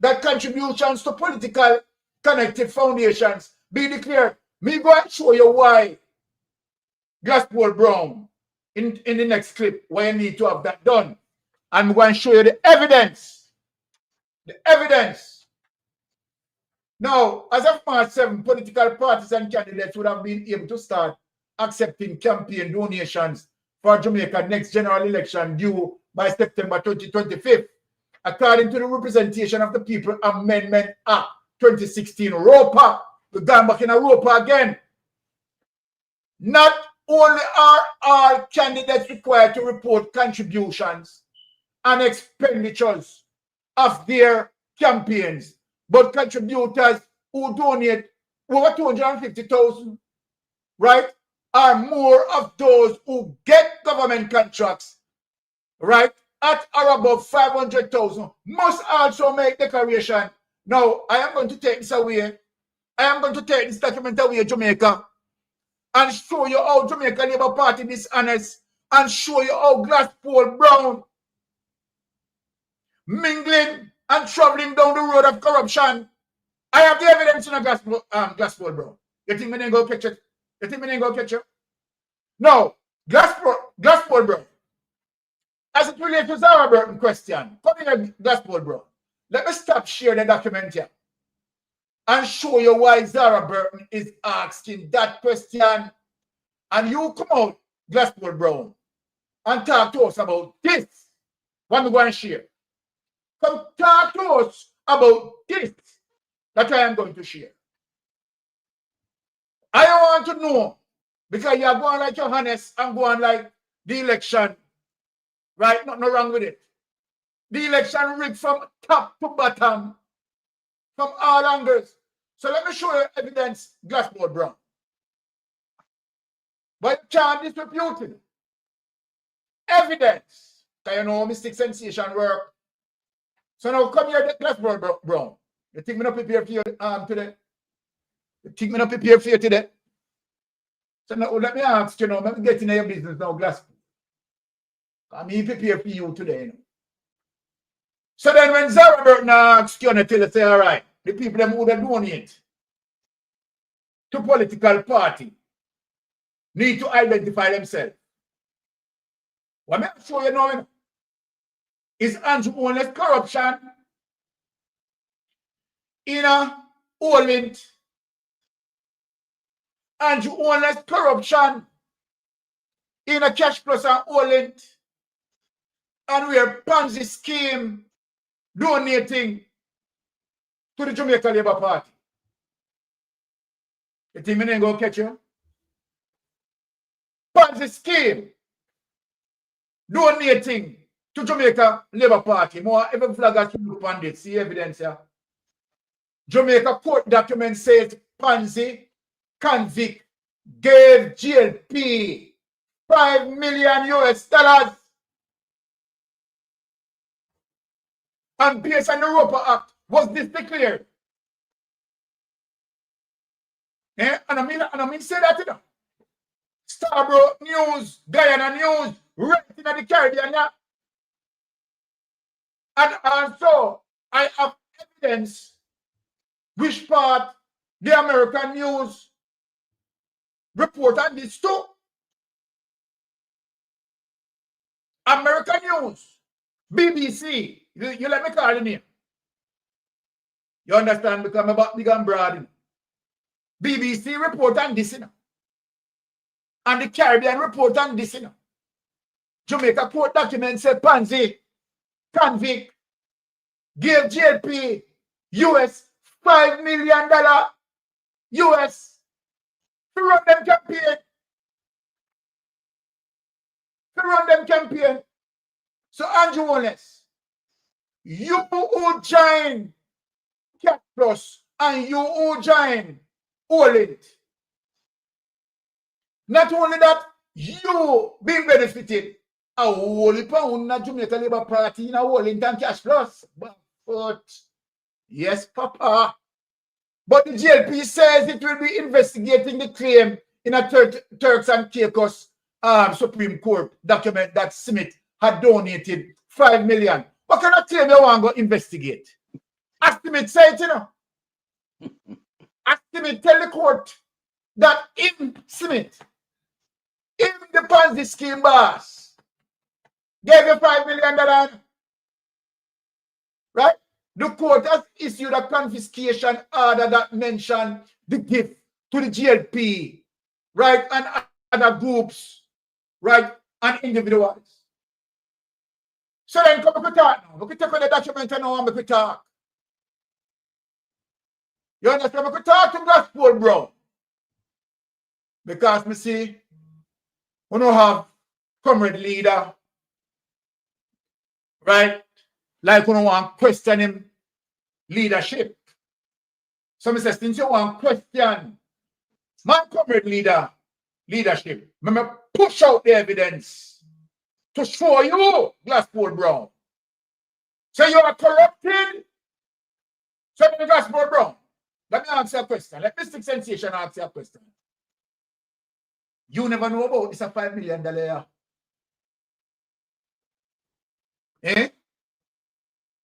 That contributions to political connected foundations be declared. Me go and show you why, Glasspool Brown, in the next clip, why you need to have that done. I'm going to show you the evidence. The evidence. Now, as of March 7, political parties and candidates would have been able to start accepting campaign donations for Jamaica next general election due by September 2025. According to the Representation of the People Amendment Act 2016, ROPA, we're going back in a ROPA again. Not only are all candidates required to report contributions and expenditures of their campaigns, but contributors who donate over 250,000, right, are more of those who get government contracts, right, at or above 500,000 must also make declaration. Now, I am going to take this away. I am going to take this document away, Jamaica, and show you how Jamaica Labour Party is dishonest, and show you how Glasspool Brown mingling and traveling down the road of corruption. I have the evidence in a Glasspool Brown. You think me ain't go catch it? You think me ain't go catch it? No, Glasspool Brown. As it relates to Zara Burton question, come here, Glasspool Brown. Let me stop sharing the document here and show you why Zara Burton is asking that question. And you come out, Glasspool Brown, and talk to us about this. What I'm going to share. Come talk to us about this that I am going to share. I want to know, because you're going like you're honest and going like the election, right? Nothing wrong with it. The election rigged from top to bottom, from all angles. So let me show you evidence, Glasspool Brown. But you can't dispute it. Evidence. Because you know mystic sensation work. So now come here, Glasspool Brown. You think me not prepare for you today? You think me not prepare for you today? So now let me ask you now, let me get into your business now, Glasspool. I mean, prepare for you today. You know? So then when Zara Burton asks you, tell you, say, all right, the people them who donate to political party need to identify themselves. What I'm show you now is Andrew corruption in a Orient. Andrew corruption in a Cash Plus and Orient. And we are Ponzi scheme donating to the Jamaican Labour Party. You think me ain't gonna catch you? Ponzi scheme donating to Jamaica Labour Party. More every flag has to look on it. See evidence here. Jamaica court document says Ponzi convict gave GLP $5 million US. And based on the Roper Act, was this declared? Eh? And I mean say that, you know. Starborough News, Guyana News, right in the Caribbean, yeah. And also, I have evidence which part the American news report on this too. American news, BBC, you let me call the name. You understand? Because I'm about big and broad. You know? BBC report on this, you know. And the Caribbean report on this, you know. Jamaica court document said Pansy, convict, gave JP US $5 million US to run them campaign. So Andrew Wallace, you who join Cat Plus and you who join Olit, not only that, you being benefited. A whole pound in Jamaica Labour Party in a Olit and Cash Plus. But yes, Papa. But the GLP says it will be investigating the claim in a Turks and Caicos Supreme Court document that Smith had donated $5 million. What kind of claim you want to go investigate? Smith say it, you know. Smith tell the court that Smith, the Ponzi scheme boss, gave you $5 million. Right? The court has issued a confiscation order that mentioned the gift to the GLP, right, and other groups, right, and individuals. So then come to talk now. We can take on the document now and we can talk. You understand? We can talk to Gospel, bro. Because me see, we don't have comrade leader, right? Like we don't want to question him leadership. So me say, since you want to question my comrade leadership, me push out the evidence to show you, Glasspool Brown. So you are corrupted. So Glasspool Brown, let me answer a question. Let Mystic Sensation answer a question. You never know about this a $5 million. Eh?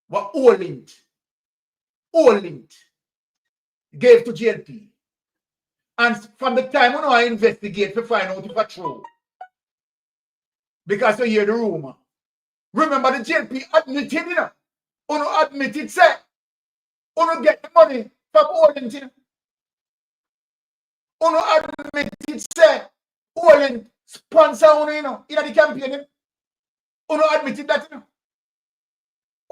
What Olit gave to GLP. And from the time when I investigate to find out if it's true. Because you hear the rumor. Remember the GLP admitted, you know. Uno admitted, say, Uno get the money from Olit, you know. Uno admitted, say, Olit sponsor Uno, you know, in the campaign. You know. Uno admitted that, you know.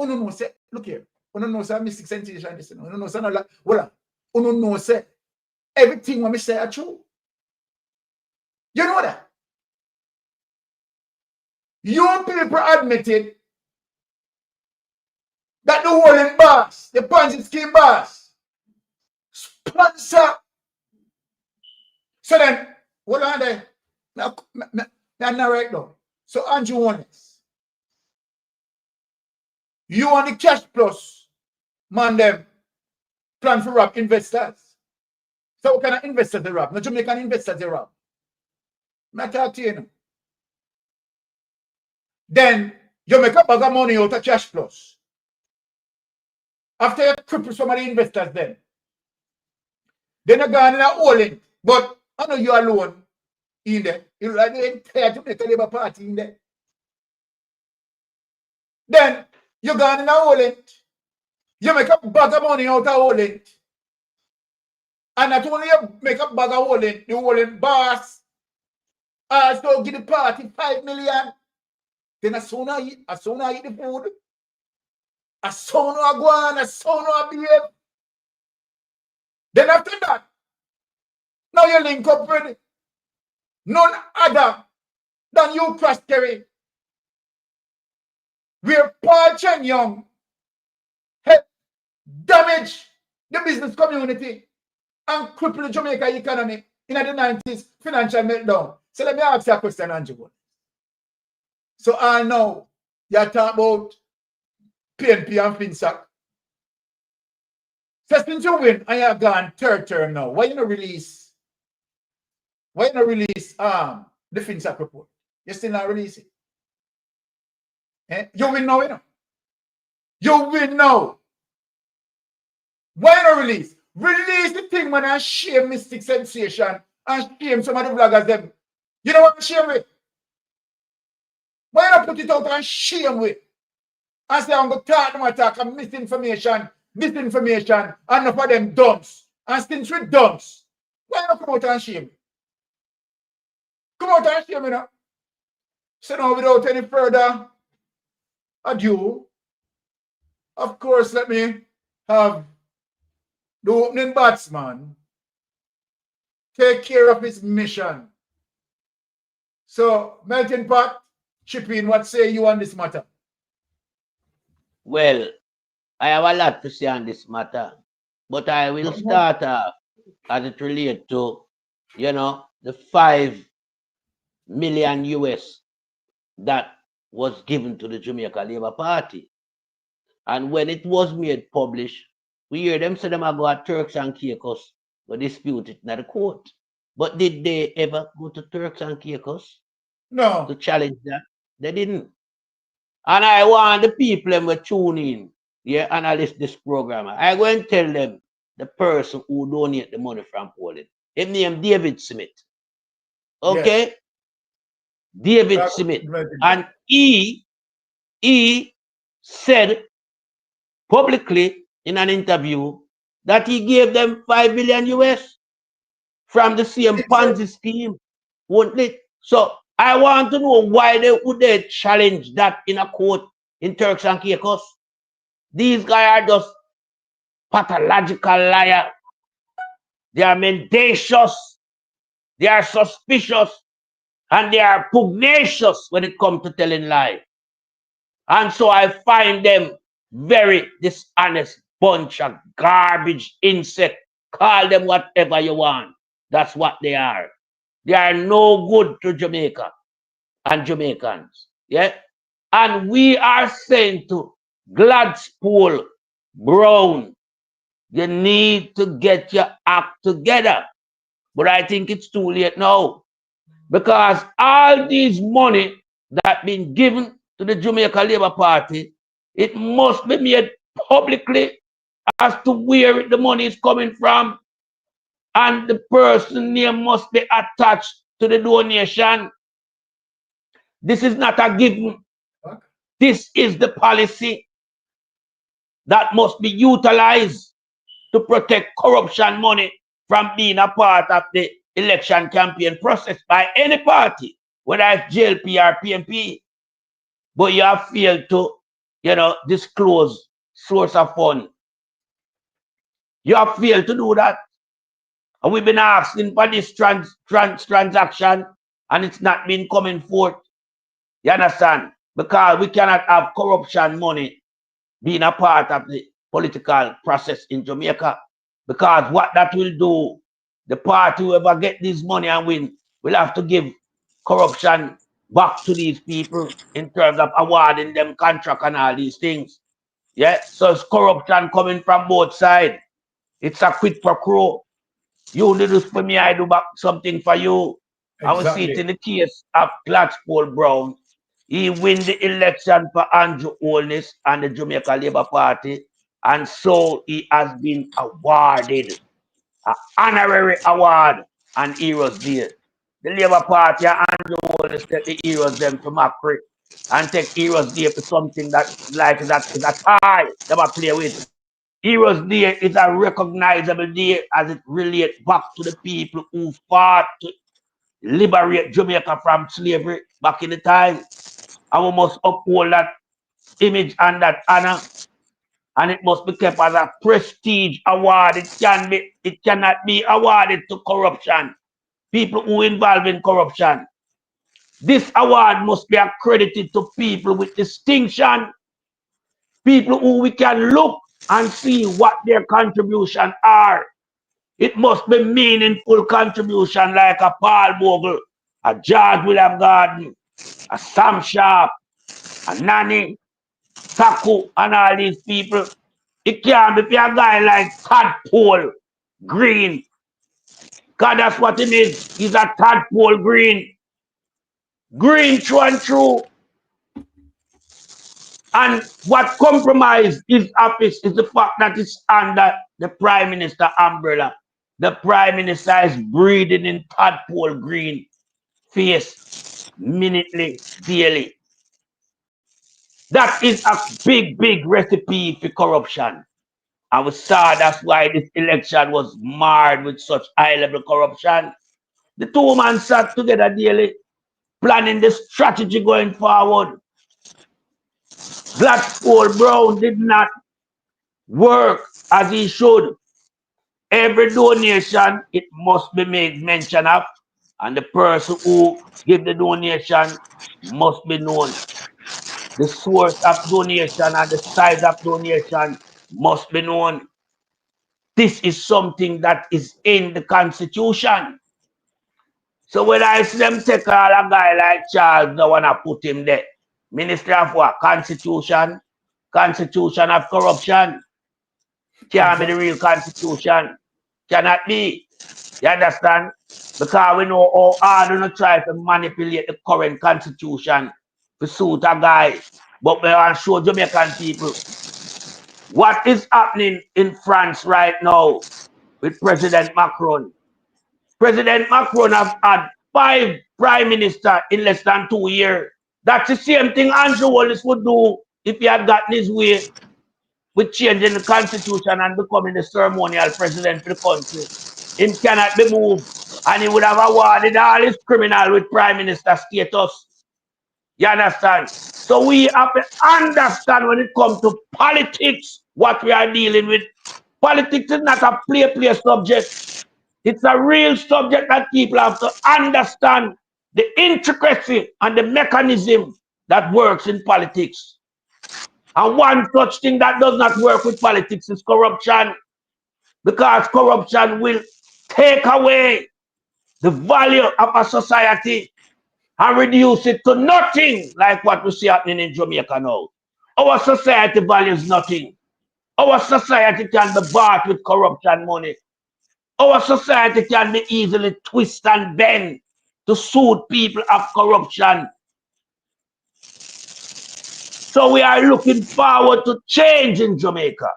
Uno know, say, look here. Uno know, say, Mystic Sensation, this, you know. Uno know, say, no, like, well, Uno know, say, everything what me say are true. You know that? You people admitted that the whole boss, the Ponzi scheme boss, sponsor. So then, what are they? Now, not right now. So Andrew Wallace, you on the Cash Plus, man, them plan for rob investors. So what kind of investors they rob? No Jamaican investors they rob. I talk to you now. Then you make a bag of money out of Cash Plus. After you cripple some of the investors then you go in a holding. But I know you alone in there. You like the entire Jamaican Labour Party in there. Then you go in a holding. You make a bag of money out of holding. And not only you make a bag of holding, the holding boss also give the party $5 million. Then as soon as I eat the food, as soon as I go on, as soon as I behave. Then after that, now you link up with none other than you, Crash Terry. Where Paul Chen Young helped damage the business community and cripple the Jamaica economy. in the 90s, financial meltdown. So let me ask you a question, Andrew. So I know you talk about PNP and FinSac. So since you win and you have gone third term now, why you not release the FinSac report? You still not release it? Eh? You win now, you know. You win now. Why not release? Release the thing when I shame Mystic Sensation and shame some of the vloggers them. You know what I'm shame with? Why not put it out and shame with? I say I'm going to talk them attack and misinformation, and enough of them dumps. And since we dumps, why not come out and shame? Come out and shame, you know. So now without any further ado, of course, let me have the opening batsman take care of his mission. So, Melting Pot, chip in, what say you on this matter? Well, I have a lot to say on this matter, but I will start as it relates to, you know, the 5 million US that was given to the Jamaica Labour Party. And when it was made published, we hear them say them are go at Turks and Caicos to dispute it in the court. But did they ever go to Turks and Caicos No. to challenge that? They didn't. And I want the people them will tune in, yeah, analyst this program. I go and tell them the person who donate the money from Poland. His name David Smith. Okay? Yes. David Smith. And he said publicly in an interview that he gave them 5 billion US from the same Ponzi scheme, won't it? So I want to know why would they challenge that in a court in Turks and Caicos. These guys are just pathological liars. They are mendacious, they are suspicious, and they are pugnacious when it comes to telling lies. And so I find them very dishonest bunch of garbage insect. Call them whatever you want. That's what they are. They are no good to Jamaica and Jamaicans. Yeah. And we are saying to Gladstone Brown, you need to get your act together. But I think it's too late now. Because all these money that been given to the Jamaica Labour Party, it must be made publicly as to where the money is coming from. And the person name must be attached to the donation. This is not a given. This is the policy that must be utilized to protect corruption money from being a part of the election campaign process by any party, whether it's JLP or PNP. But you have failed to, you know, disclose source of fund. You have failed to do that. And we've been asking for this transaction, and it's not been coming forth. You understand? Because we cannot have corruption money being a part of the political process in Jamaica. Because what that will do, the party who ever get this money and win will have to give corruption back to these people in terms of awarding them contract and all these things. Yeah, so it's corruption coming from both sides. It's a quid pro quo. You do this for me, I do back something for you. Exactly. I will see it in the case of Gladstone Brown. He win the election for Andrew Holness and the Jamaica Labour Party, and so he has been awarded an honorary award and Heroes Day. The Labour Party and Andrew Holness take the Heroes them to Macri and take Heroes Day for something that like that is a tie never play with. Heroes Day is a recognizable day as it relates back to the people who fought to liberate Jamaica from slavery back in the time. And we must uphold that image and that honor. And it must be kept as a prestige award. It cannot be awarded to corruption. People who involved in corruption. This award must be accredited to people with distinction. People who we can look and see what their contribution are. It must be meaningful contribution like a Paul Bogle, a George William Garden, a Sam Sharp, a Nani, Taku, and all these people. It can't be a guy like Tadpole Green. Because that's what he is. He's a Tadpole Green. Green through and through. And what compromised his office is the fact that it's under the Prime Minister umbrella. The Prime Minister is breathing in Tadpole Green face minutely, daily. That is a big, big recipe for corruption. And we saw that's why this election was marred with such high-level corruption. The two men sat together daily, planning the strategy going forward. Gladstone Brown did not work as he should. Every donation, it must be made mention of, and the person who give the donation must be known. The source of donation and the size of donation must be known. This is something that is in the Constitution. So when I see them take all a guy like Charles, they want to put him there. Minister of what? Constitution? Constitution of corruption. Can't be the real constitution. Cannot be. You understand? Because we know how hard we try to manipulate the current constitution to suit a guy. But we want to show Jamaican people what is happening in France right now with President Macron. President Macron has had 5 prime ministers in less than 2 years. That's the same thing Andrew Wallace would do if he had gotten his way with changing the constitution and becoming the ceremonial president for the country. Him cannot be moved, and he would have awarded all his criminal with prime minister status. You understand? So we have to understand when it comes to politics what we are dealing with. Politics is not a play subject. It's a real subject that people have to understand the intricacy and the mechanism that works in politics. And one such thing that does not work with politics is corruption, because corruption will take away the value of a society and reduce it to nothing, like what we see happening in Jamaica now. Our society values nothing. Our society can be bought with corruption money. Our society can be easily twisted and bent to suit people of corruption. So we are looking forward to change in Jamaica.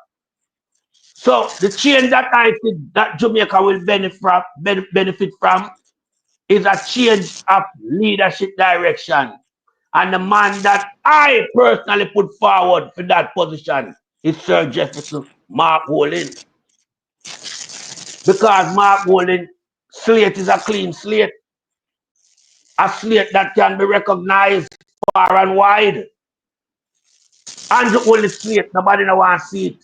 So the change that I think that Jamaica will benefit from is a change of leadership direction. And the man that I personally put forward for that position is Sir Jefferson Mark Holding. Because Mark Holding slate is a clean slate. A slate that can be recognized far and wide. Andrew only slate, nobody no want to see it.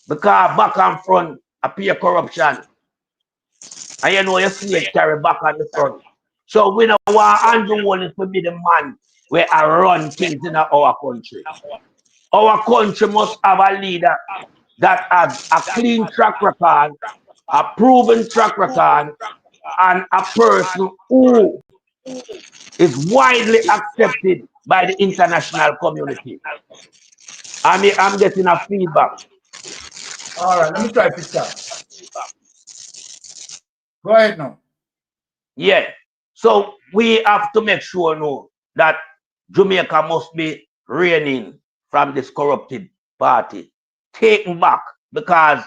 Because back and front appear corruption. And you know your slate carry back on the front. So we don't want Andrew Wallace to be the man where I run things in our country. Our country must have a leader that has a clean track record, a proven track record, and a person who is widely accepted by the international community. I'm getting a feedback. All right, let me try to start. Go ahead now. Yeah. So we have to make sure now that Jamaica must be reigning from this corrupted party, taken back, because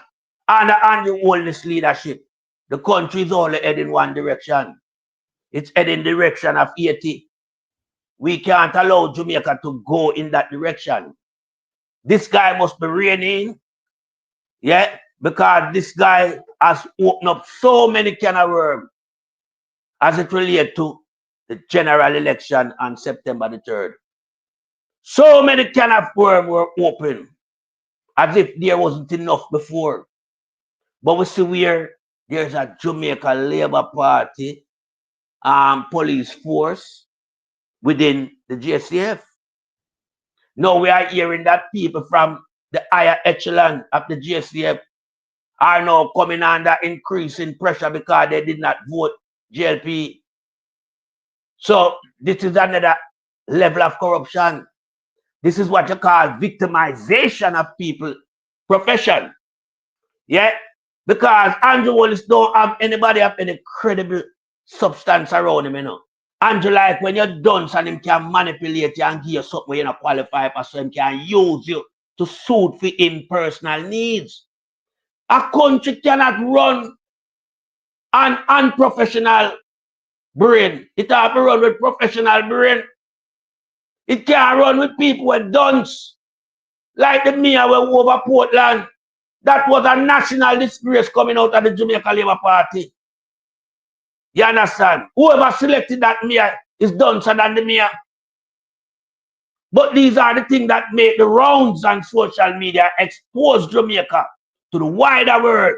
under Andrew Holness leadership, the country is only heading one direction. It's heading direction of 80. We can't allow Jamaica to go in that direction. This guy must be reigning, yeah, because this guy has opened up so many can of worms as it relates to the general election on September the 3rd. So many can of worms were open, as if there wasn't enough before. But we see where there's a Jamaica Labour Party police force within the JCF. Now we are hearing that people from the higher echelon of the JCF are now coming under increasing pressure because they did not vote GLP. So this is another level of corruption. This is what you call victimization of people profession. Yeah? Because Andrew Wallace don't have anybody have any credible substance around him, you know. Andrew, like when you're done, so him can manipulate you and give you something you're not qualified for, so him can use you to suit for him personal needs. A country cannot run an unprofessional brain. It have to run with professional brain. It can't run with people with dunce. Like the mayor over Portland. That was a national disgrace coming out of the Jamaica Labour Party. You understand? Whoever selected that mayor is duncer than the mayor. But these are the things that make the rounds on social media, expose Jamaica to the wider world.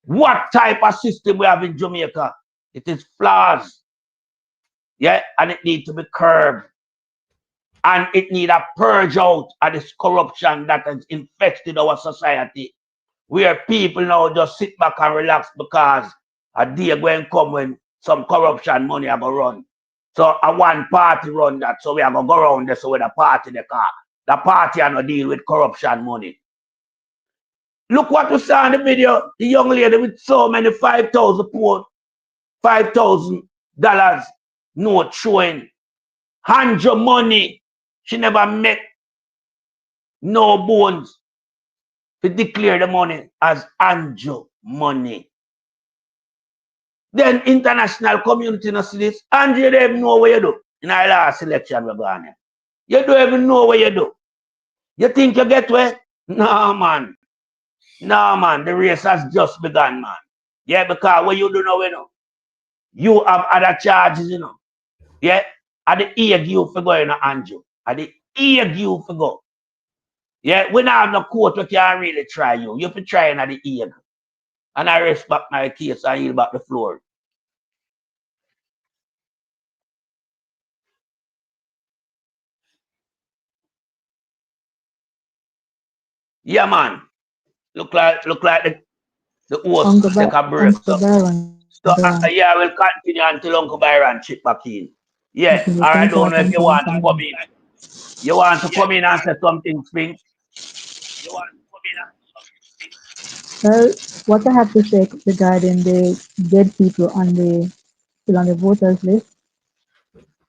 What type of system we have in Jamaica? It is flaws. Yeah, and it needs to be curbed. And it needs a purge out of this corruption that has infested our society. Where people now just sit back and relax because a day going to come when some corruption money are going to run. So a one party run that, so we are going to go around there, so with the party the car. The party are not deal with corruption money. Look what we saw in the video, the young lady with so many $5,000 note showing hundred money. She never met no bones to declare the money as Anjo money. Then international community not see this. And you don't even know what you do in our last election we're going here. You don't even know what you do. You think you get where? No, man. No, man. The race has just begun, man. Yeah, because what you do now, you know, you have other charges, you know. Yeah, at the egg you for go, you know, Andrew. At the egg you for go. Yeah, we now have no court we can really try you. You have to try at the egg. And I respect my case and yield back the floor. Yeah, man. Look like the host take a break. Uncle Byron, So yeah, we'll continue until Uncle Byron chip back in. Yeah, okay, or I thanks for don't know if you want to come continuing. in. You want to come in and say something, Spink? Well, what I have to say regarding the dead people on the still on the voters list,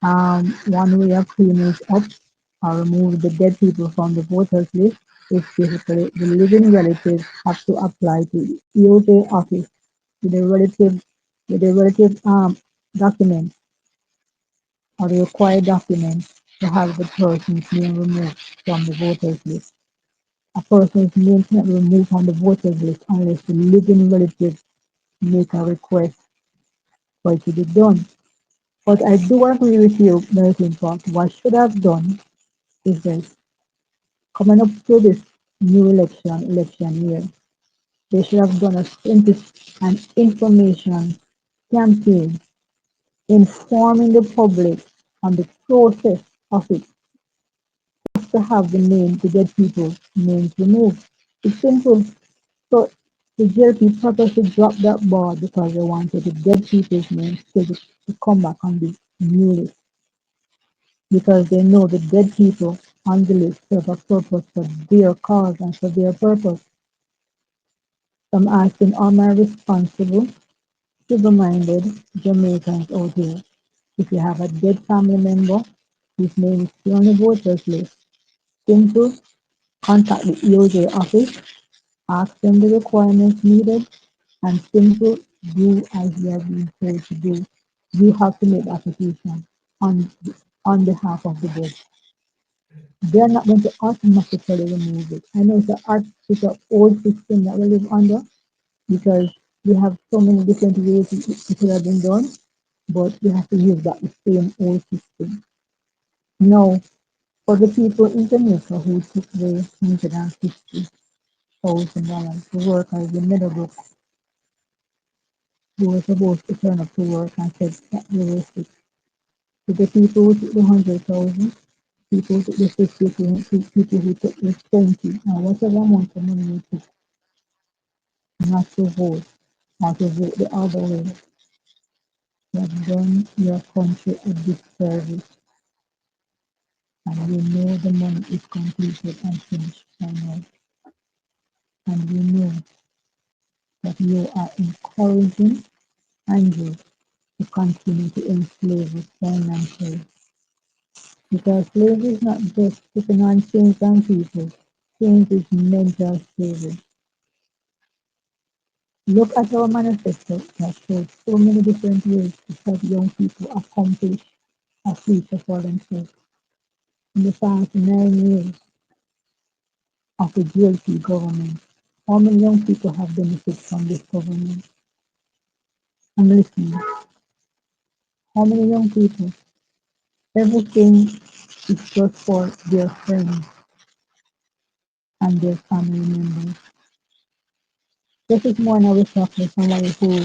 one way of cleaning it up or remove the dead people from the voters list is basically the living relatives have to apply to the EOJ office with the relative document or the required document to have the person's name removed from the voters list. A person's name cannot be removed from the voters list unless the living relatives make a request for it to be done. But I do agree with you, Milton Park. What should have done is this. Coming up to this new election year, they should have done an information campaign informing the public on the process of it, just to have the name to get people's names removed. It's simple. So the JLP purposely dropped that ball because they wanted the dead people's names to come back on the new list because they know the dead people on the list serve a purpose for their cause and for their purpose. So I'm asking all my responsible, civil-minded Jamaicans out here, if you have a dead family member whose name is still on the voters list, simple, contact the EOJ office, ask them the requirements needed, and simple, do as you have been told to do. You have to make the application on behalf of the board. They're not going to automatically remove it. I know it's an old system that we live under because we have so many different ways it could have been done, but we have to use that same old system. Now, for the people in Jamaica who took the $150,000 to work as the Meadowbrook, who were supposed to turn up to work and said that they were sick. So the people who took the 100,000, people who took the 50, people who took the 20, or whatever amount of money they took, not to vote, or to vote the other way. You have done your country a disservice, and you know the money is completed and finished by now. And you know that you are encouraging Andrew to continue to enslave us financially. Because slavery is not just putting on chains on people, change is mental slavery. Look at our manifesto that shows so many different ways to help young people accomplish a future for themselves. In the past 9 years of the GLP government, how many young people have benefited from this government? I'm listening. How many young people? Everything is just for their friends and their family members. This is more now we're talking to somebody who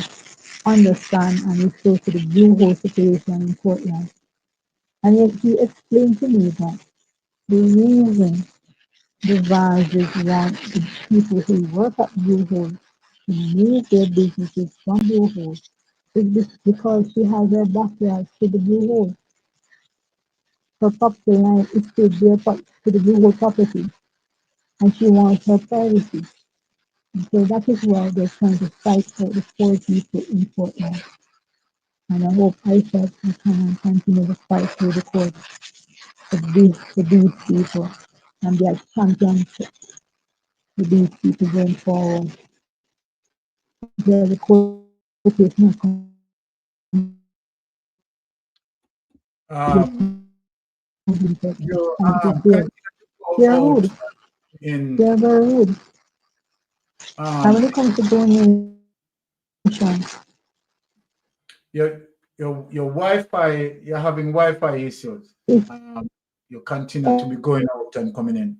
understand and is close to the blue hole situation in Portland. And yet he explained to me that the reason the Vases want the people who work at Blue Hole to move their businesses from Blue Hole is because she has her backyard to the Blue Hole. Her property line is to the Blue Hole property, and she wants her privacy. And so that is why they're trying to fight out the poor people in Portland. And I hope ISAT can continue to fight through the court for these people and be a champion for these people going forward. Because the court case not completed You and it is there. continue to They're go out rude. in They're very rude. And when it comes to donation, your your Wi-Fi, you're having Wi-Fi issues. if You continue to be going out and coming in.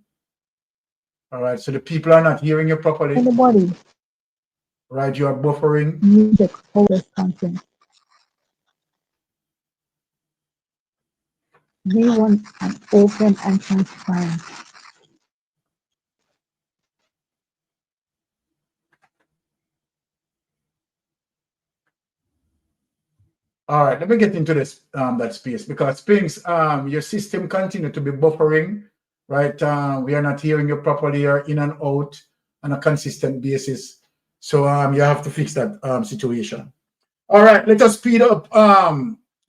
All right, so the people are not hearing you properly. anybody Right, you are buffering. music always content, we want an open and transparent. All right, let me get into this that space because Spinks, your system continue to be buffering, right? We are not hearing you properly or in and out on a consistent basis. So you have to fix that situation. All right, let us speed up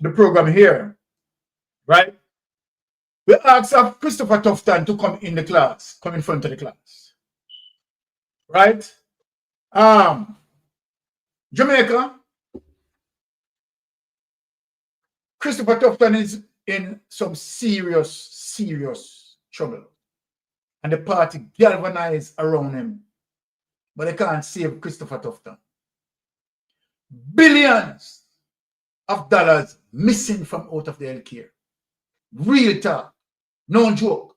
the program here, right? We asked of Christopher Tufton to come in the class, come in front of the class, right? Jamaica, Christopher Tufton is in some serious trouble. And the party galvanized around him. But they can't save Christopher Tufton. Billions of dollars missing from out of the healthcare. Real talk. No joke.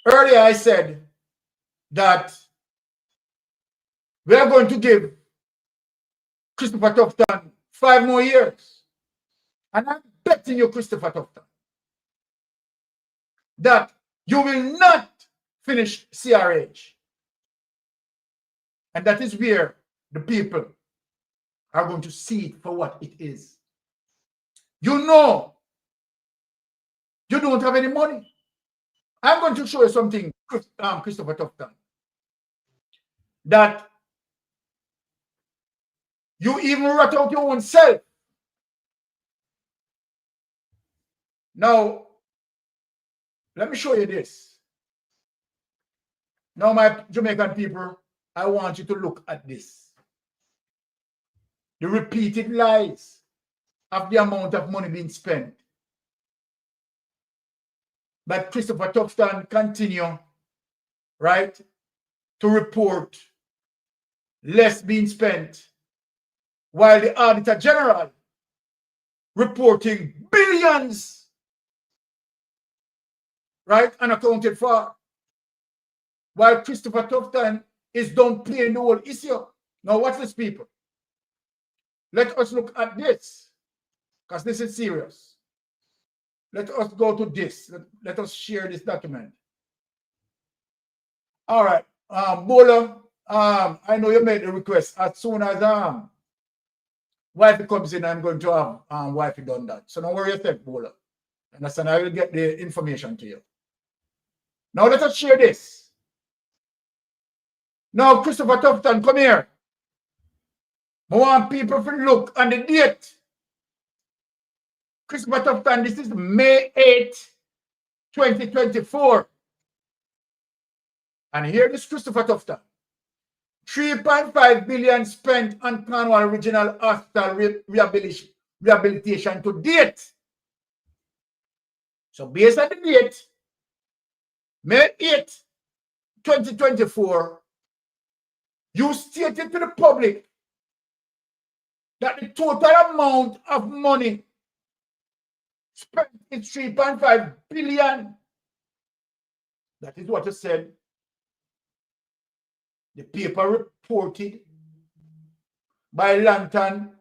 Earlier I said that we are going to give Christopher Tufton 5 more years. And I'm betting you, Christopher Tufton, that you will not finish CRH. And that is where the people are going to see it for what it is. You know, you don't have any money. I'm going to show you something, Christopher Tufton, that you even rat out your own self. Now, let me show you this. Now, my Jamaican people, I want you to look at this. The repeated lies of the amount of money being spent. But Christopher Tufton continue, right, to report less being spent, while the Auditor General reporting billions, right, unaccounted for, while Christopher Tufton is downplaying the whole issue. Now, watch this, people. Let us look at this, because this is serious. Let us go to this. Let us share this document. All right, Bola, I know you made the request. As soon as wifey comes in, I'm going to have wifey done that. So don't worry yourself, Bola. Understand? I will get the information to you. Now let us share this. Now, Christopher Tufton, come here. I want people to look on the date. Christopher Tufton, this is May 8th, 2024. And here is Christopher Tufton. 3.5 billion spent on Cornwall Regional Hospital rehabilitation to date. So based on the date, May 8th, 2024, you stated to the public that the total amount of money spent is 3.5 billion. That is what you said. The paper reported by Latanya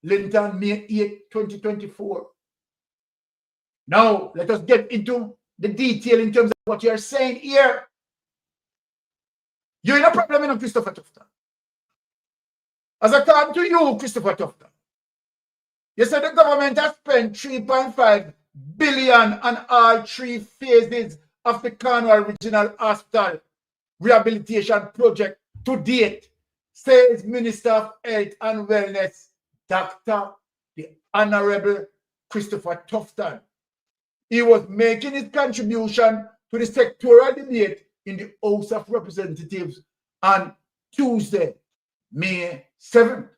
Linton, May 8, 2024. Now, let us get into the detail in terms of what you are saying here. You're in a problem, you know, Christopher Tufton. As according to you, Christopher Tufton, you said the government has spent 3.5 billion on all 3 phases of the Cornwall Regional Hospital rehabilitation project to date, says Minister of Health and Wellness, Dr. the Honorable Christopher Tufton. He was making his contribution to the sectoral debate in the House of Representatives on Tuesday, May 7th.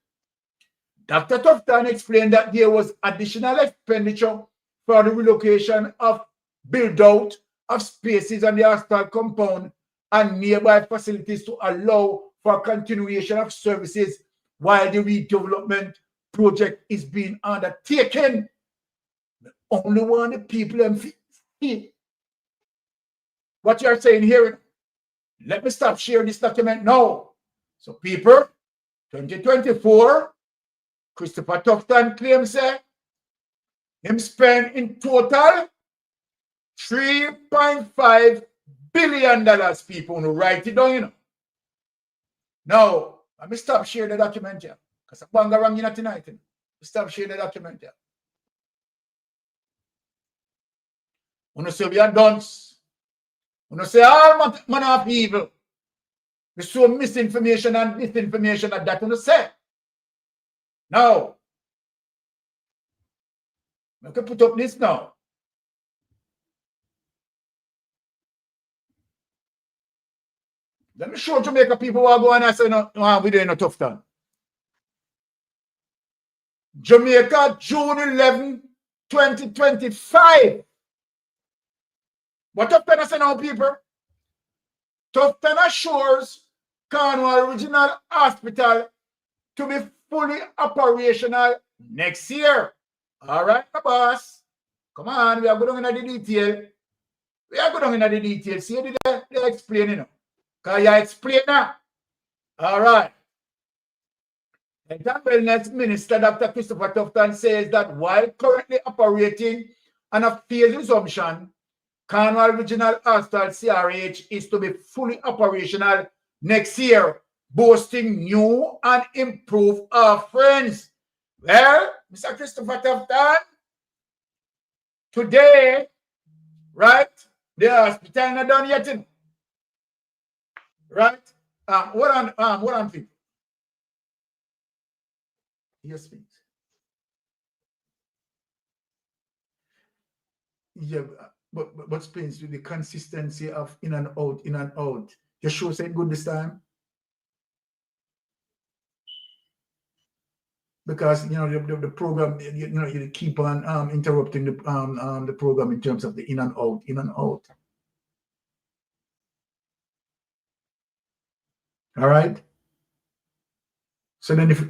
Dr. Tufton explained that there was additional expenditure for the relocation of build-out of spaces on the hospital compound and nearby facilities to allow for continuation of services while the redevelopment project is being undertaken. The only one the people see what you are saying here. Let me stop sharing this document now. So people, 2024, Christopher Tufton claims him spend in total $3.5 billion, people who write it down, you know. Now, let me stop sharing the document here. Because I'm going wrong tonight. You know? Stop sharing the document here. When you say we are dunce, when you say all manner of evil, we show misinformation and disinformation at that when you say. Now, I can put up this now. Let me show Jamaica people who are going and say, no, we doing a tough time. Jamaica, June 11, 2025. What Tufton I say now, people? Tufton assures Cornwall Regional Hospital to be fully operational next year. All right, boss. Come on, we are going into the detail. We are going into the detail. See, they explain, you know. Can you explain that? All right. Health and Wellness Minister Dr. Christopher Tufton says that while currently operating on a phased resumption, Cornwall Regional Hospital CRH is to be fully operational next year, boasting new and improved offerings. Well, Mr. Christopher Tufton, today, right, the hospital not done yet. Right? What on people? Yes, please. Yeah, but Spence, with the consistency of in and out, in and out. Your show said good this time? Because you know the program, you know, you keep on interrupting the program in terms of the in and out, in and out. All right. So then if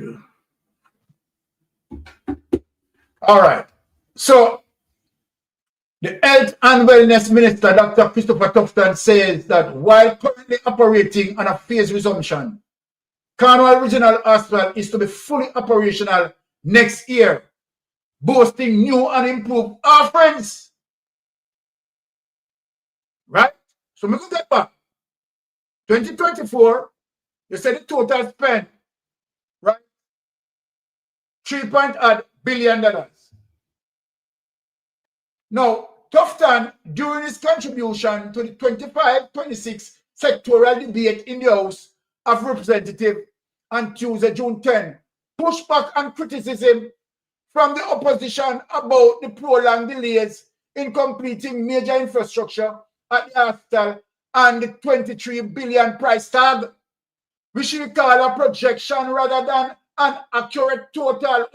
all right. So the Health and Wellness Minister, Dr. Christopher Tufton, says that while currently operating on a phased resumption, Cornwall Regional Hospital is to be fully operational next year, boasting new and improved offerings. Right? So we go get back 2024, you said the total spend, right? $3.8 billion. Now, Tufton, during his contribution to the 25-26 sectoral debate in the House of Representatives on Tuesday, June 10, pushed back on criticism from the opposition about the prolonged delays in completing major infrastructure at the hospital and the 23 billion price tag. We should call a projection rather than an accurate total.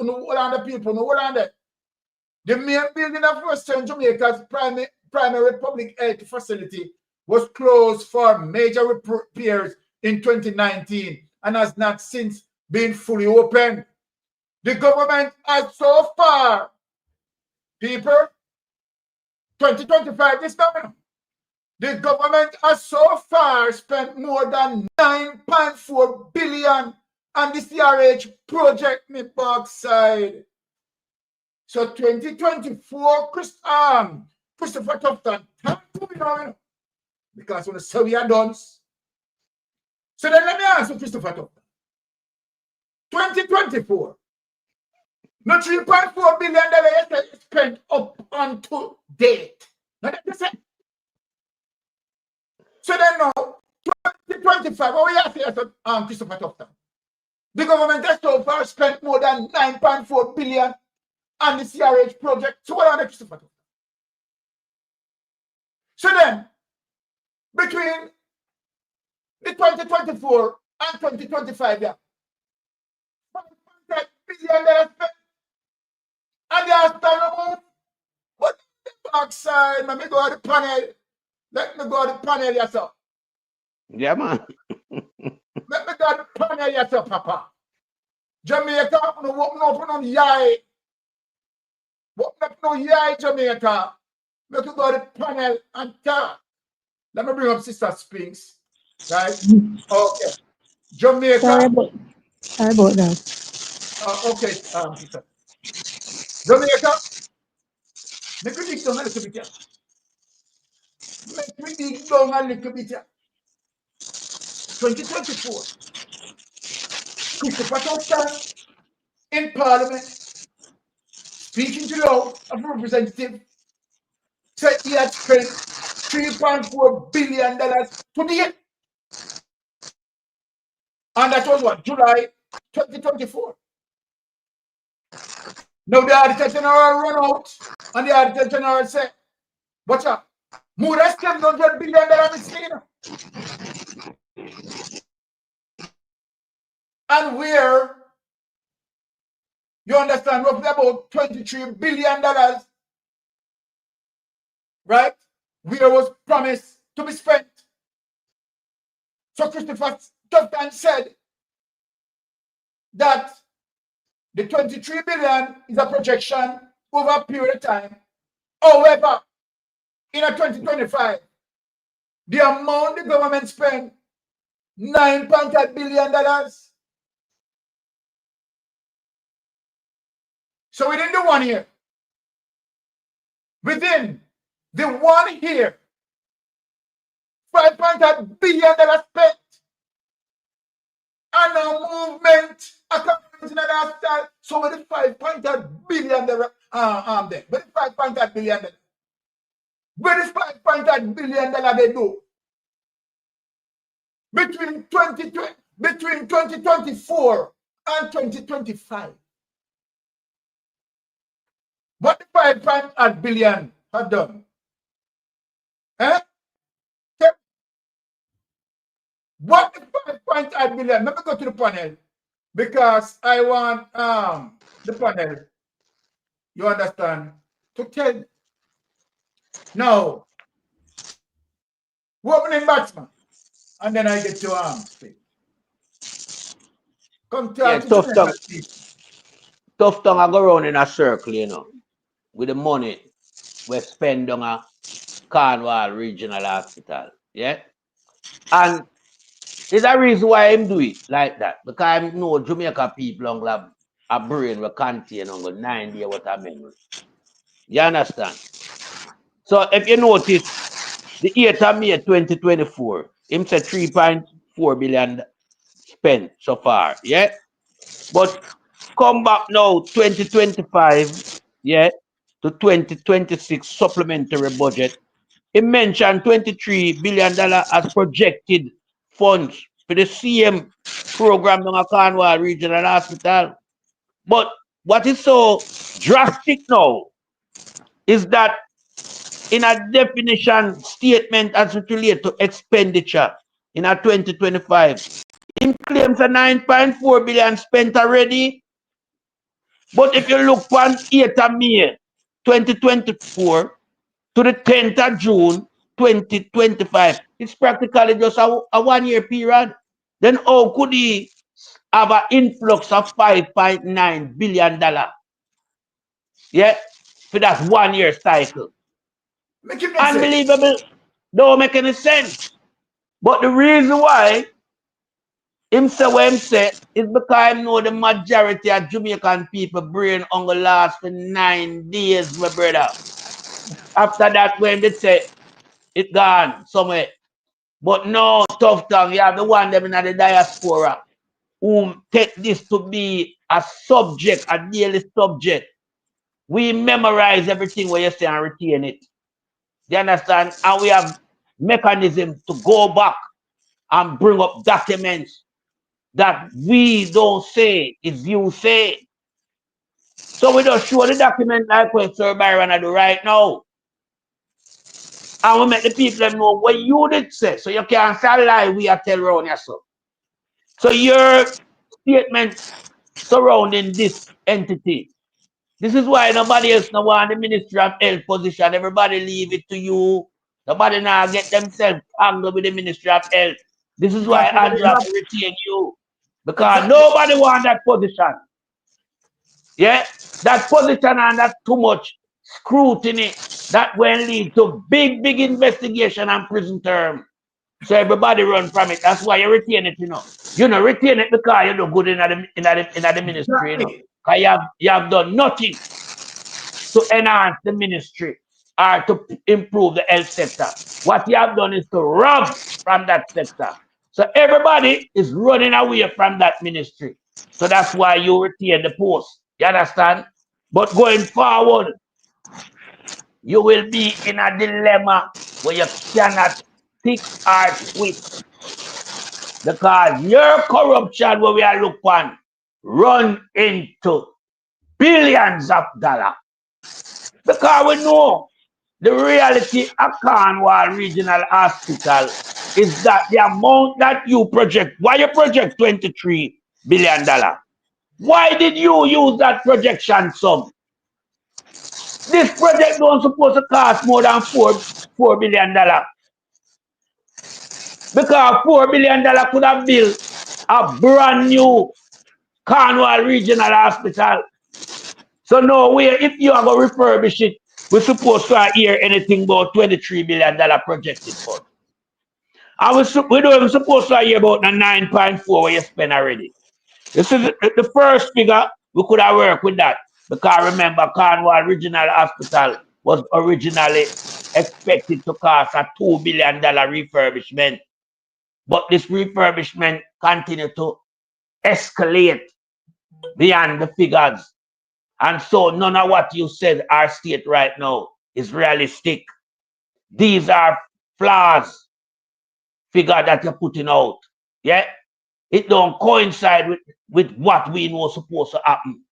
The main building of Western Jamaica's primary public health facility was closed for major repairs in 2019 and has not since been fully opened. The government has so far, people, 2025 is coming. The government has so far spent more than 9.4 billion on the CRH project in Parkside. So 2024, Christopher Tufton, because when the survey are done. So then let me ask you, Christopher Tufton. 2024, no $3.4 billion spent up until date. Now that's it. So then now, 2025, what we have here, Christopher Tufton. The government has so far spent more than 9.4 billion on the CRH project. So what are the Christopher Tufton? So then, between the 2024 and 2025, yeah, $5.8 billion spent. And they are standing. But the backside, let me go to the panel. Let me go to the panel yourself. Yeah, man. Let me go to the panel yourself, Papa. Jamaica, no open on yai. Open up no yai, Jamaica. Let me go to the panel and talk. Let me bring up Sister Spinks. Right? Okay. Jamaica. Sorry about that. Okay, Sister. Jamaica. Make me dig down a little bit here. Make me dig down a little bit here. 2024. Christopher Tufton in Parliament, speaking to the House of Representatives, said he had spent $3.4 billion to date. And that was what? July 2024. Now the Auditor General run out, and the Auditor General said, "What's up? More than $700 billion missing." And where, you understand, roughly about $23 billion, right? Where was promised to be spent. So Christopher Tufton said that the 23 billion is a projection over a period of time. However, in a 2025, the amount the government spent, $9.8 billion. So within the 1 year, within the 1 year, $5.8 billion spent on a movement, a community in hospital. So with the $5.8 billion there, with the $5.8 billion there, with the $5.8 billion they do between 2024 and 2025. What the $5.8 billion have done? Eh? What the $5.8 billion? Let me go to the panel because I want the panel, you understand, to tell. Now, opening batsman, and then I get to speak. Come to Tough tongue, I go around in a circle, you know, with the money we spend on a Cornwall Regional Hospital. Yeah? And there's a reason why I'm doing it like that. Because I know Jamaica people on have a brain will contain on 9 years what I memory. You understand? So if you notice, the 8th of May 2024, him said 3.4 billion spent so far, yeah? But come back now, 2025, yeah, to 2026 supplementary budget. He mentioned $23 billion as projected funds for the same program in a Cornwall Regional Hospital. But what is so drastic now is that in a definition statement as it relates to expenditure in a 2025, he claims a 9.4 billion spent already. But if you look on 8th of May 2024 to the 10th of June 2025, it's practically just a 1 year period. Then how could he have an influx of $5.9 billion? Yeah, for that 1 year cycle. Make it make sense. Unbelievable. Don't make any sense. But the reason why him say what him say is because I know the majority of Jamaican people brain only last for 9 days, my brother. After that, when they say it gone somewhere. But no, tough tongue, you have the one them in the diaspora who take this to be a subject, a daily subject. We memorize everything what you say and retain it. You understand? And we have mechanisms to go back and bring up documents that we don't say, is you say. So we just show the document like what Sir Byron I do right now. And we make the people know what you did say. So you can't say a lie we are tell around yourself. So your statement surrounding this entity. This is why nobody else no want the Ministry of Health position. Everybody leave it to you. Nobody now get themselves angled with the Ministry of Health. This is why Andrew have to retain you. Because nobody want that position. Yeah? That position and that too much scrutiny that will lead to big, big investigation and prison term. So everybody run from it. That's why you retain it, you know. You know, retain it because you do good in the ministry, you know. Because you have done nothing to enhance the ministry or to improve the health sector. What you have done is to rob from that sector. So everybody is running away from that ministry. So that's why you retain the post. You understand? But going forward, you will be in a dilemma where you cannot pick or twist. Because your corruption, where we are looking on, run into billions of dollars. Because we know the reality of Cornwall Regional Hospital is that the amount that you project, why you project $23 billion? Why did you use that projection sum? This project don't supposed to cost more than $4 billion. Because $4 billion could have built a brand new Cornwall Regional Hospital. So no way, if you are going to refurbish it, we're supposed to hear anything about $23 billion projected fund. And we don't even supposed to hear about the 9.4 where you spend already. This is the first figure, we could have worked with that. Because remember, Cornwall Regional Hospital was originally expected to cost a $2 billion refurbishment. But this refurbishment continued to escalate beyond the figures. And so none of what you said or state right now is realistic. These are flaws, figure that you're putting out. Yeah? It don't coincide with what we know supposed to happen.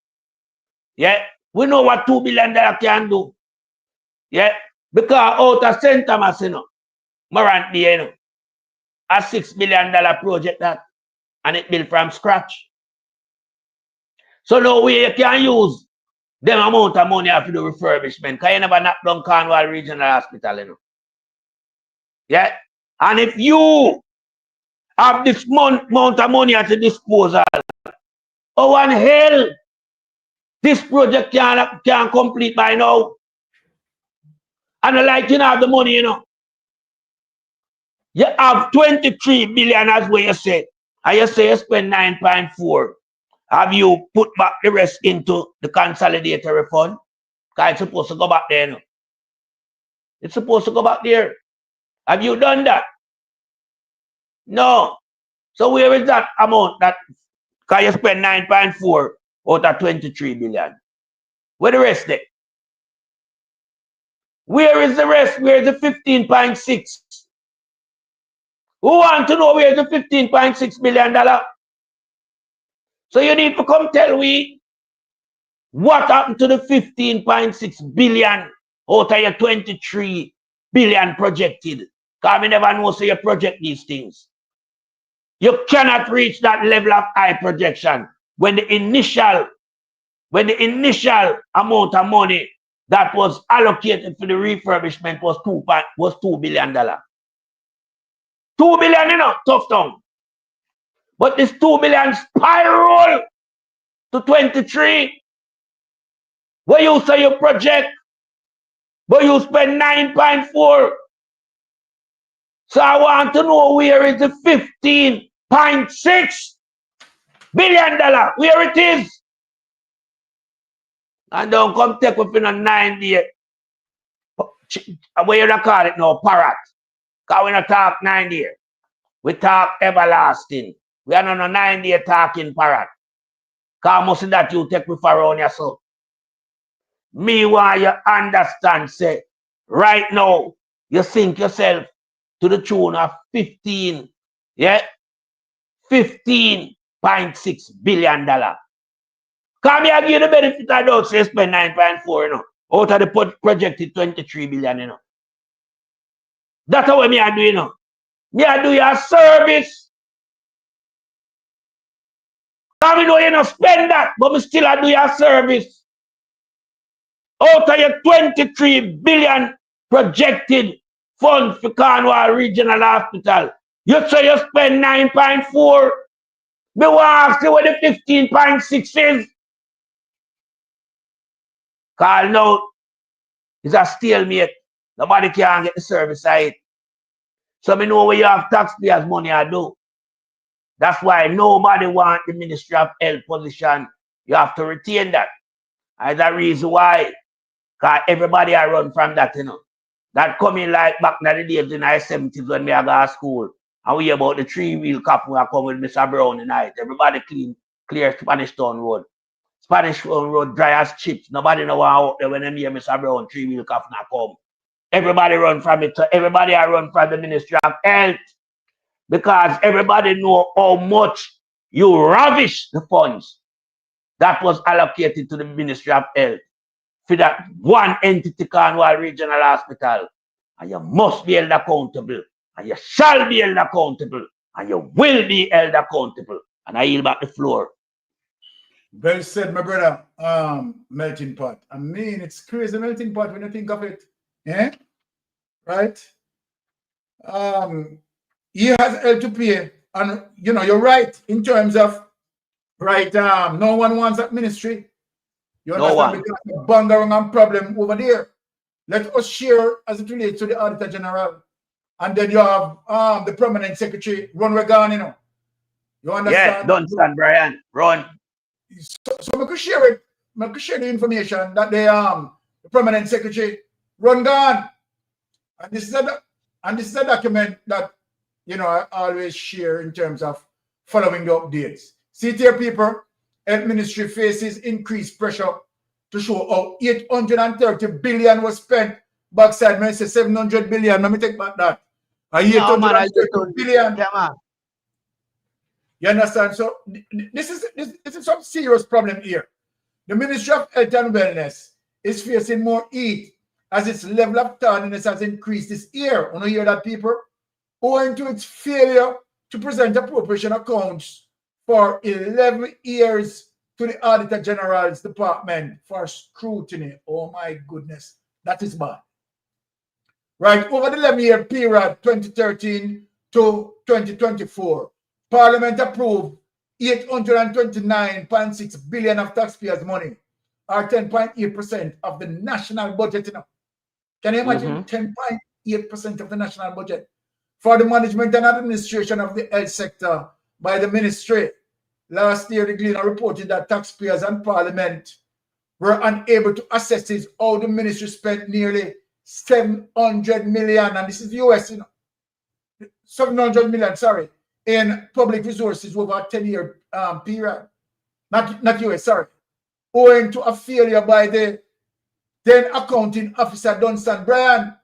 Yeah? We know what $2 billion can do. Yeah? Because out of St. Thomas, you know, Morant, you know, a $6 billion project that, and it built from scratch. So no way you can use them amount of money after the refurbishment, because you never knock down Cornwall Regional Hospital, you know. Yeah? And if you have this amount of money at your disposal, oh, and hell, this project can complete by now. And like you have the money, you know. You have 23 billion as what you said. And you say you spend 9.4. Have you put back the rest into the consolidatory fund? Because it's supposed to go back there, you know. It's supposed to go back there. Have you done that? No. So where is that amount that can you spend 9.4 out of 23 billion? Where the rest there? Where is the rest? Where is the 15.6? Who want to know where is the $15.6 billion? So you need to come tell me what happened to the 15.6 billion out of your 23 billion projected. Because we never know so you project these things. You cannot reach that level of high projection when the initial amount of money that was allocated for the refurbishment was $2 billion. $2 billion, you know, tough tongue. But this $2 billion spiral to 23. Where you say you project, but you spend 9.4. So I want to know where is the $15.6 billion, where it is. And don't come take up in a 9 day, where you call it now, parrot. Because we don't talk 9 day. We talk everlasting. We are not a 9 day talking parrot. Because most of that you take me for around yourself. Me want you understand, say, right now, you sink yourself to the tune of 15, yeah? $15.6 billion. Come here, give you the benefit I don't say spend 9.4, you know, out of the projected 23 billion, you know. That's how me I do, you know. Me I do your service. Come you know you know spend that, but me still I do your service. Out of your 23 billion projected funds for Cornwall Regional Hospital, you say you spend 9.4. Me want to ask you what the 15.6 is. Call now, it's a stalemate. Nobody can get the service side. So me know where you have taxpayers' money I do. That's why nobody want the Ministry of Health position. You have to retain that. That's the reason why. Because everybody I run from that, you know. That coming like back in the days in the 70s when me I go to school. And we hear about the 3-wheel cop who come with Mr. Brown tonight. Everybody clear Spanish Town Road. Spanish Town Road dry as chips. Nobody know out there when they hear Mr. Brown 3-wheel cop now come. Everybody run from it. So everybody I run from the Ministry of Health. Because everybody know how much you ravish the funds that was allocated to the Ministry of Health for that one entity, Cornwall Regional Hospital. And you must be held accountable. And you shall be held accountable. And you will be held accountable. And I yield back the floor. Well said, my brother. Melting pot. I mean, it's crazy melting pot when you think of it. Yeah? Right? He has held to pay. And you know, you're right in terms of right. No one wants that ministry. You understand? No one. Because the bungering and problem over there. Let us share as it relates to the Auditor General. And then you have the permanent secretary, Ron Regan, you know. You understand? Yeah, don't stand, Brian. Run. So I could share it. I could share the information that the permanent secretary, Ron Regan. And this is a document that, you know, I always share in terms of following the updates. See it here, people. Health Ministry faces increased pressure to show how 830 billion was spent. Backside, I say 700 billion. Let me take back that. 830 billion. Yeah, man. You understand? So this is some serious problem here. The Ministry of Health and Wellness is facing more heat as its level of tardiness has increased this year. Want to hear that, people? Owing to its failure to present appropriation accounts for 11 years to the Auditor General's Department for scrutiny. Oh my goodness, that is bad. Right, over the 11-year period, 2013 to 2024, Parliament approved 829.6 billion of taxpayers' money, or 10.8% of the national budget. You know. Can you imagine 10.8% of the national budget for the management and administration of the health sector by the ministry? Last year, the Gleaner reported that taxpayers and Parliament were unable to assess how the ministry spent nearly 700 million, and this is US, you know. 700 million, sorry, in public resources over a 10-year period. Not US, sorry. Owing to a failure by the then accounting officer Dunstan Brian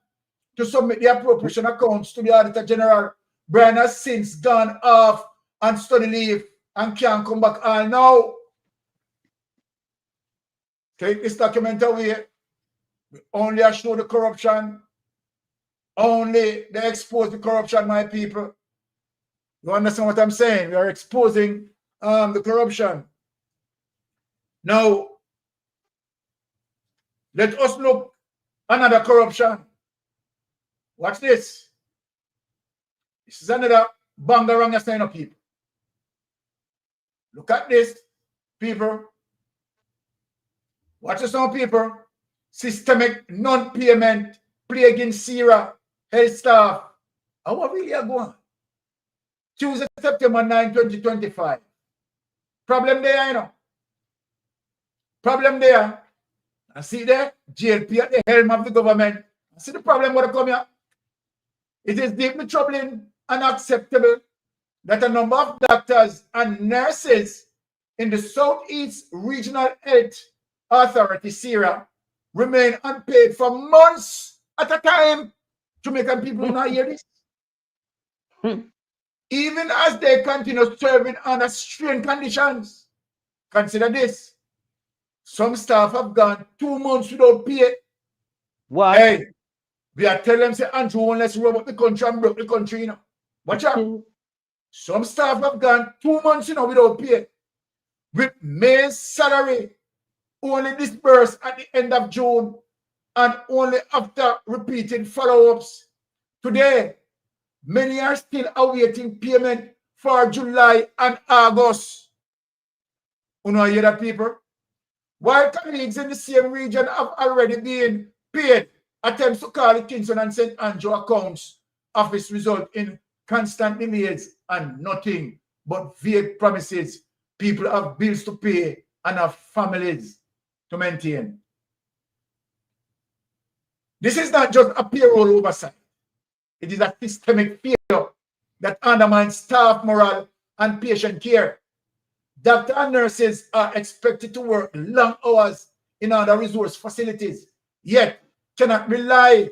to submit the appropriation accounts to the Auditor General. Brian has since gone off on study leave and can't come back all now. Take this document away. We only show the corruption. Only they expose the corruption, my people. You understand what I'm saying? We are exposing the corruption. Now, let us look another corruption. Watch this. This is another bangarang sign of people. Look at this, people. Watch this now, people. Systemic non-payment plaguing Seaga health staff. How are we really going? Tuesday, September 9, 2025. Problem there, you know. Problem there. I see there, GLP at the helm of the government. I see the problem what come here. It is deeply troubling and unacceptable that a number of doctors and nurses in the Southeast Regional Health Authority, Seaga, remain unpaid for months at a time. Jamaican people do not hear this. Even as they continue serving under strange conditions. Consider this. Some staff have gone 2 months without pay. What? Hey, we are telling them, say, Andrew, let's rub up the country and broke the country, you know. Watch out. Some staff have gone 2 months, you know, without pay. With May's salary only disbursed at the end of June and only after repeated follow-ups. Today, many are still awaiting payment for July and August. You know, hear that, people? While colleagues in the same region have already been paid, attempts to call the Kingston and St. Andrew accounts office result in constant delays and nothing but vague promises. People have bills to pay and have families to maintain. This is not just a payroll oversight. It is a systemic failure that undermines staff morale and patient care. Doctors and nurses are expected to work long hours in other resource facilities, yet cannot rely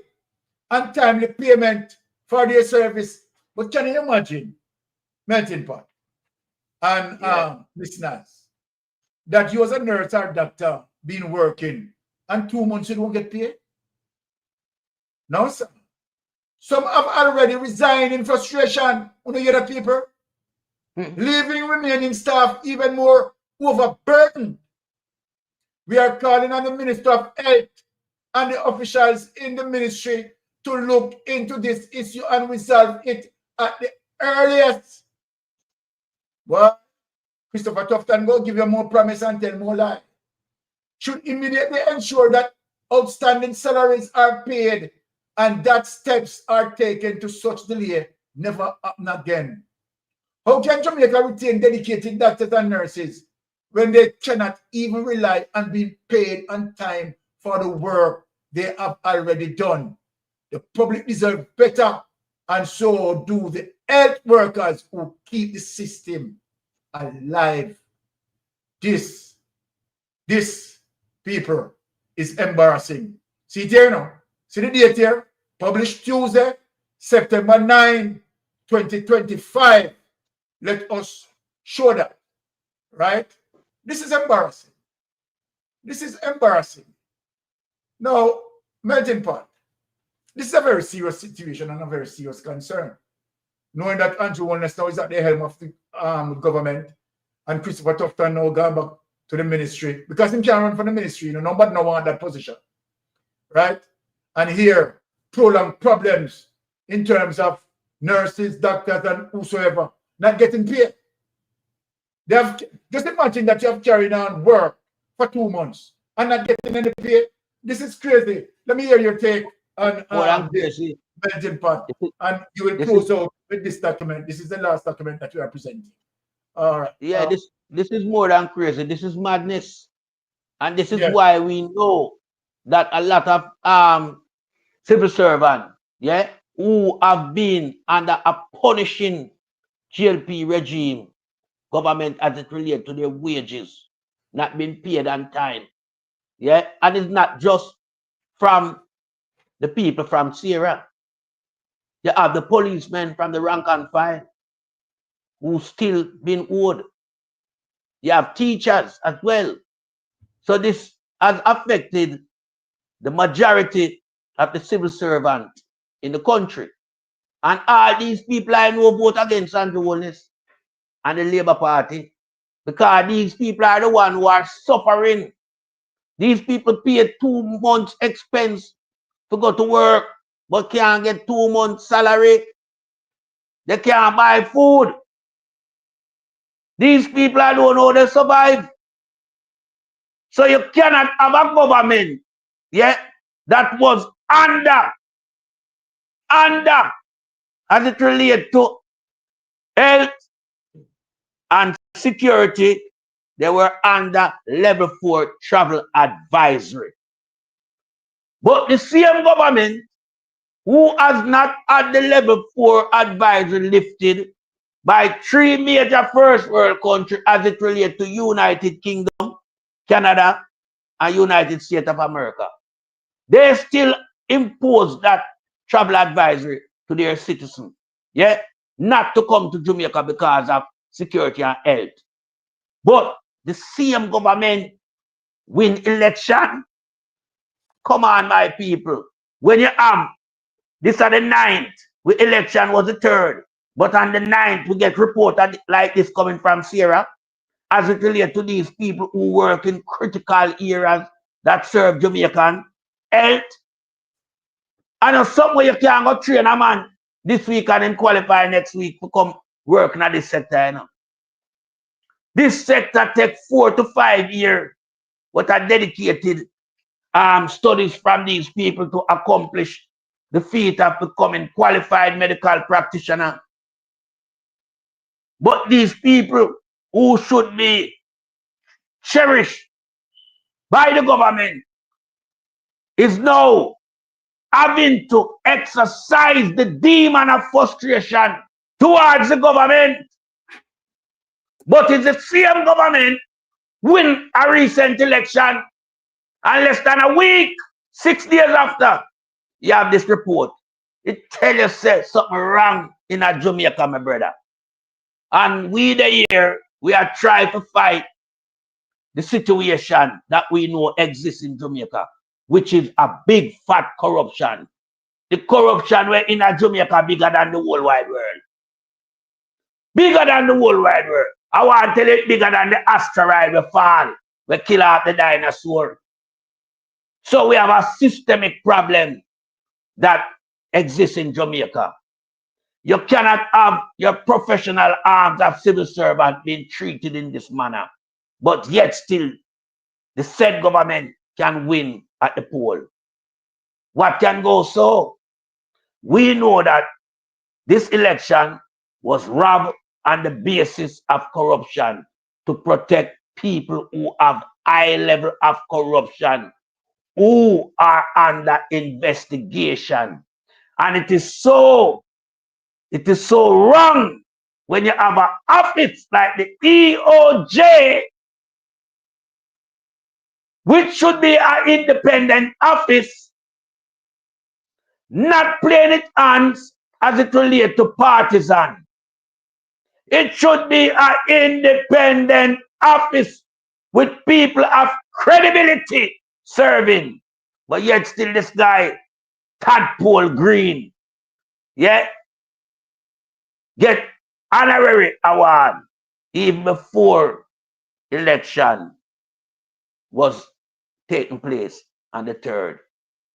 on timely payment for their service. But can you imagine, melting pot and listeners, that you as a nurse or doctor been working and 2 months you don't get paid? No, sir. Some have already resigned in frustration. You know, hear the people? Leaving remaining staff even more overburdened. We are calling on the Minister of Health and the officials in the ministry to look into this issue and resolve it at the earliest. Well, Christopher Tufton will give you more promise and tell more lie. Should immediately ensure that outstanding salaries are paid and that steps are taken to such delay never happen again. How can Jamaica retain dedicated doctors and nurses when they cannot even rely on being paid on time for the work they have already done? The public deserve better, and so do the health workers who keep the system alive. This people is embarrassing. See it here now. See the date here? Published Tuesday, September 9, 2025. Let us show that, right? This is embarrassing. This is embarrassing. Now, melting pot. This is a very serious situation and a very serious concern. Knowing that Andrew Wellness now is at the helm of the government and Christopher Tufton now gone back to the ministry because he can't run for the ministry, you know, nobody no want that position, right? And here, prolonged problems in terms of nurses, doctors, and whosoever not getting paid. They have, just imagine that you have carried on work for 2 months and not getting any pay. This is crazy. Let me hear your take on the Belgian part, and you will close out with this document. This is the last document that you are presenting. All right. Yeah, this is more than crazy. This is madness, and this is why we know that a lot of civil servants, who have been under a punishing GLP regime, government as it relates to their wages, not being paid on time. Yeah, and it's not just from the people from Sierra. You have the policemen from the rank and file who still been owed. You have teachers as well. So this has affected the majority of the civil servant in the country. And all these people I know vote against Andrew Holness and the Labour Party because these people are the ones who are suffering. These people pay 2 months expense to go to work, but can't get 2 months salary. They can't buy food. These people I don't know they survive. So you cannot have a government, yeah, that was under, as it relates to health and security, they were under level 4 travel advisory. But the same government who has not had the level 4 advisory lifted by 3 major first world countries as it relates to United Kingdom, Canada, and United States of America. They still impose that travel advisory to their citizens, yeah, not to come to Jamaica because of security and health. But the same government win election. Come on, my people. When you have this on the 9th, the election was the 3rd, but on the 9th, we get reported like this coming from Sierra as it relates to these people who work in critical areas that serve Jamaican health. I know somewhere you can't go train a man this week and then qualify next week to come work in this sector. You know? This sector takes 4 to 5 years, what are dedicated studies from these people to accomplish the feat of becoming qualified medical practitioner. But these people who should be cherished by the government is now having to exercise the demon of frustration towards the government. But it's the same government win a recent election and less than a week, 6 days after, you have this report. It tells you say something wrong in a Jamaica, my brother. And we here, we are trying to fight the situation that we know exists in Jamaica, which is a big fat corruption. The corruption where in a Jamaica bigger than the whole wide world. Bigger than the whole wide world. I want to tell it bigger than the asteroid we fall, we kill off the dinosaur. So we have a systemic problem that exists in Jamaica. You cannot have your professional arms of civil servant being treated in this manner, but yet still the said government can win at the poll. What can go so? We know that this election was robbed on the basis of corruption to protect people who have high level of corruption, who are under investigation. And it is so wrong when you have an office like the EOJ, which should be an independent office, not playing its hands as it relates to partisan. It should be an independent office with people of credibility serving. But yet still this guy, Tadpole Green, yeah, get honorary award even before election was taking place on the 3rd.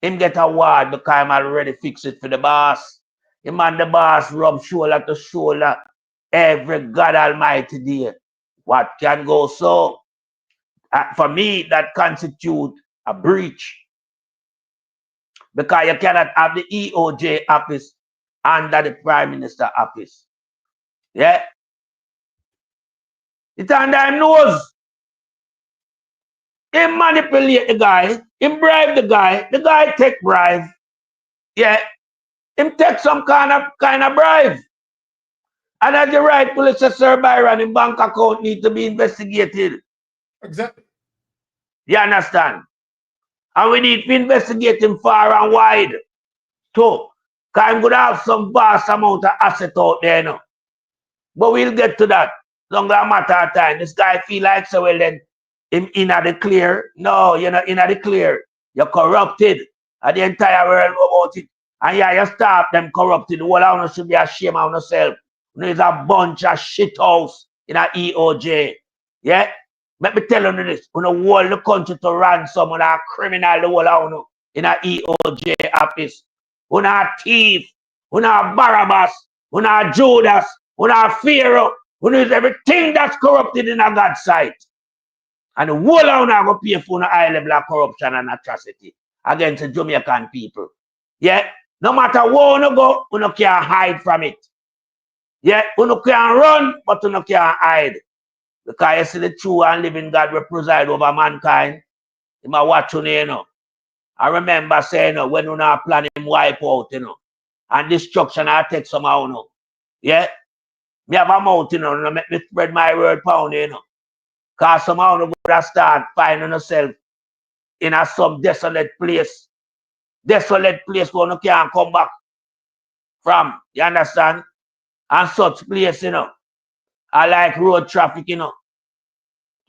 Him get award because I'm already fixed it for the boss. Him and the boss rub shoulder to shoulder every God Almighty day. What can go so? For me, that constitutes a breach. Because you cannot have the EOJ office under the Prime Minister office. Yeah? It's under his nose. He manipulate the guy. He bribe the guy. The guy take bribe. Yeah? him take some kind of bribe. And as the right police say, Sir Byron, in bank account need to be investigated. Exactly. You understand? And we need to investigate him far and wide too. Because I'm going to have some vast amount of asset out there now. But we'll get to that. Longer a matter of time. This guy feel like so well then him in the clear. No, you're not in the clear. You're corrupted. And the entire world know about it. And yeah, you stop them corrupted. The whole of should be ashamed of yourself. There's a bunch of shit house in a EOJ. Yeah? Let me tell you this. When the whole the country to ransom on a criminal the whole of in a EOJ office. When a thief, when a Barabbas, when a Judas, when a Pharaoh, when is everything that's corrupted in a God's sight. And the whole of them go pay for a high level of corruption and atrocity against the Jamaican people. Yeah? No matter where you go, you can't hide from it. Yeah, you can run, but you can't hide. Because you see the true and living God will preside over mankind. He might watch you know. I remember saying, when you not plan him wipe out, you know. And destruction I take somehow, you know. Yeah? Me have a mouth, you know, and make me spread my word pound, you know. Because somehow you gotta start finding yourself in some desolate place. Desolate place where you can't come back from. You understand? And such place, you know. I like road traffic, you know.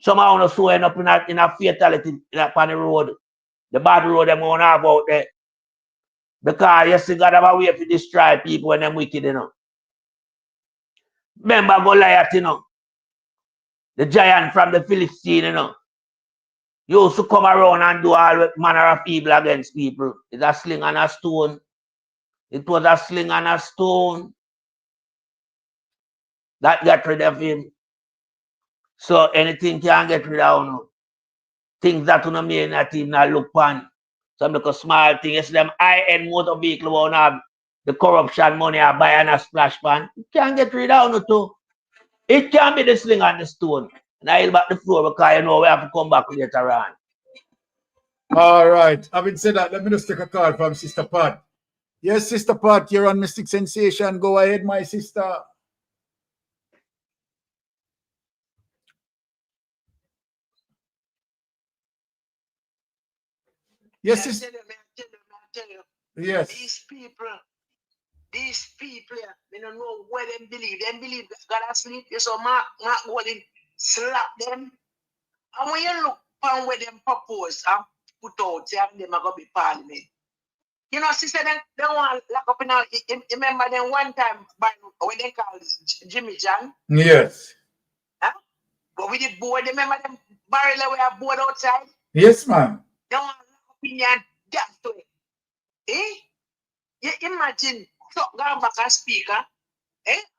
Somehow you so end up in a fatality upon the road. The bad road them won't have out there. Because you see God have a way to destroy people when them wicked, you know. Remember Goliath, you know. The giant from the Philistine, you know. He used to come around and do all manner of evil against people. It's a sling and a stone. It was a sling and a stone that got rid of him. So anything can get rid of him. Things that you may not even look on. Some little small thing. You see them high-end motor vehicle won't have the corruption money I buy and a splash pan. You can't get rid of it too. It can be the sling and the stone. And I'll back the floor because you know we have to come back later on. All right. Having said that, let me just take a call from Sister Pat. Yes, Sister Pat, you're on Mystic Sensation. Go ahead, my sister. Yes, sister. I tell you. Yes. These people, they don't know where they believe. They believe God asleep. So Mark Golden slap them. And when you look on where them propose and put out, say them are going to be parliament. You know, sister, they want to lock up in our, remember them one time when they called Jimmy John? Yes. Huh? But with the board, remember them barrel away a board outside? Yes, ma'am. They want to lock up in your gas to it. Eh? You imagine truck going back as speaker,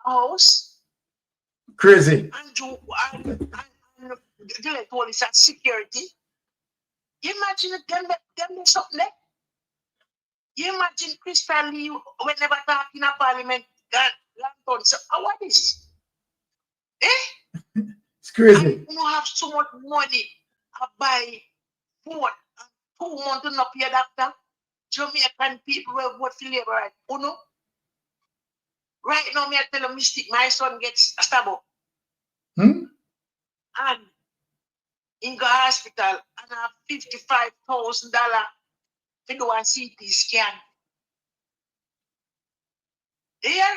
house. Crazy. And the electoral is at security. Imagine them something there. You imagine Crystal Lee whenever talking in a parliament, landlord say, what is? It's crazy. You have so much money to buy food and 2 months to not pay doctor. Jamaican people will vote for Labour, right? You know? Right now, me I tell you, Mystic, my son gets stabbed up. And in the hospital, and I have $55,000 to do a CT scan. Yeah?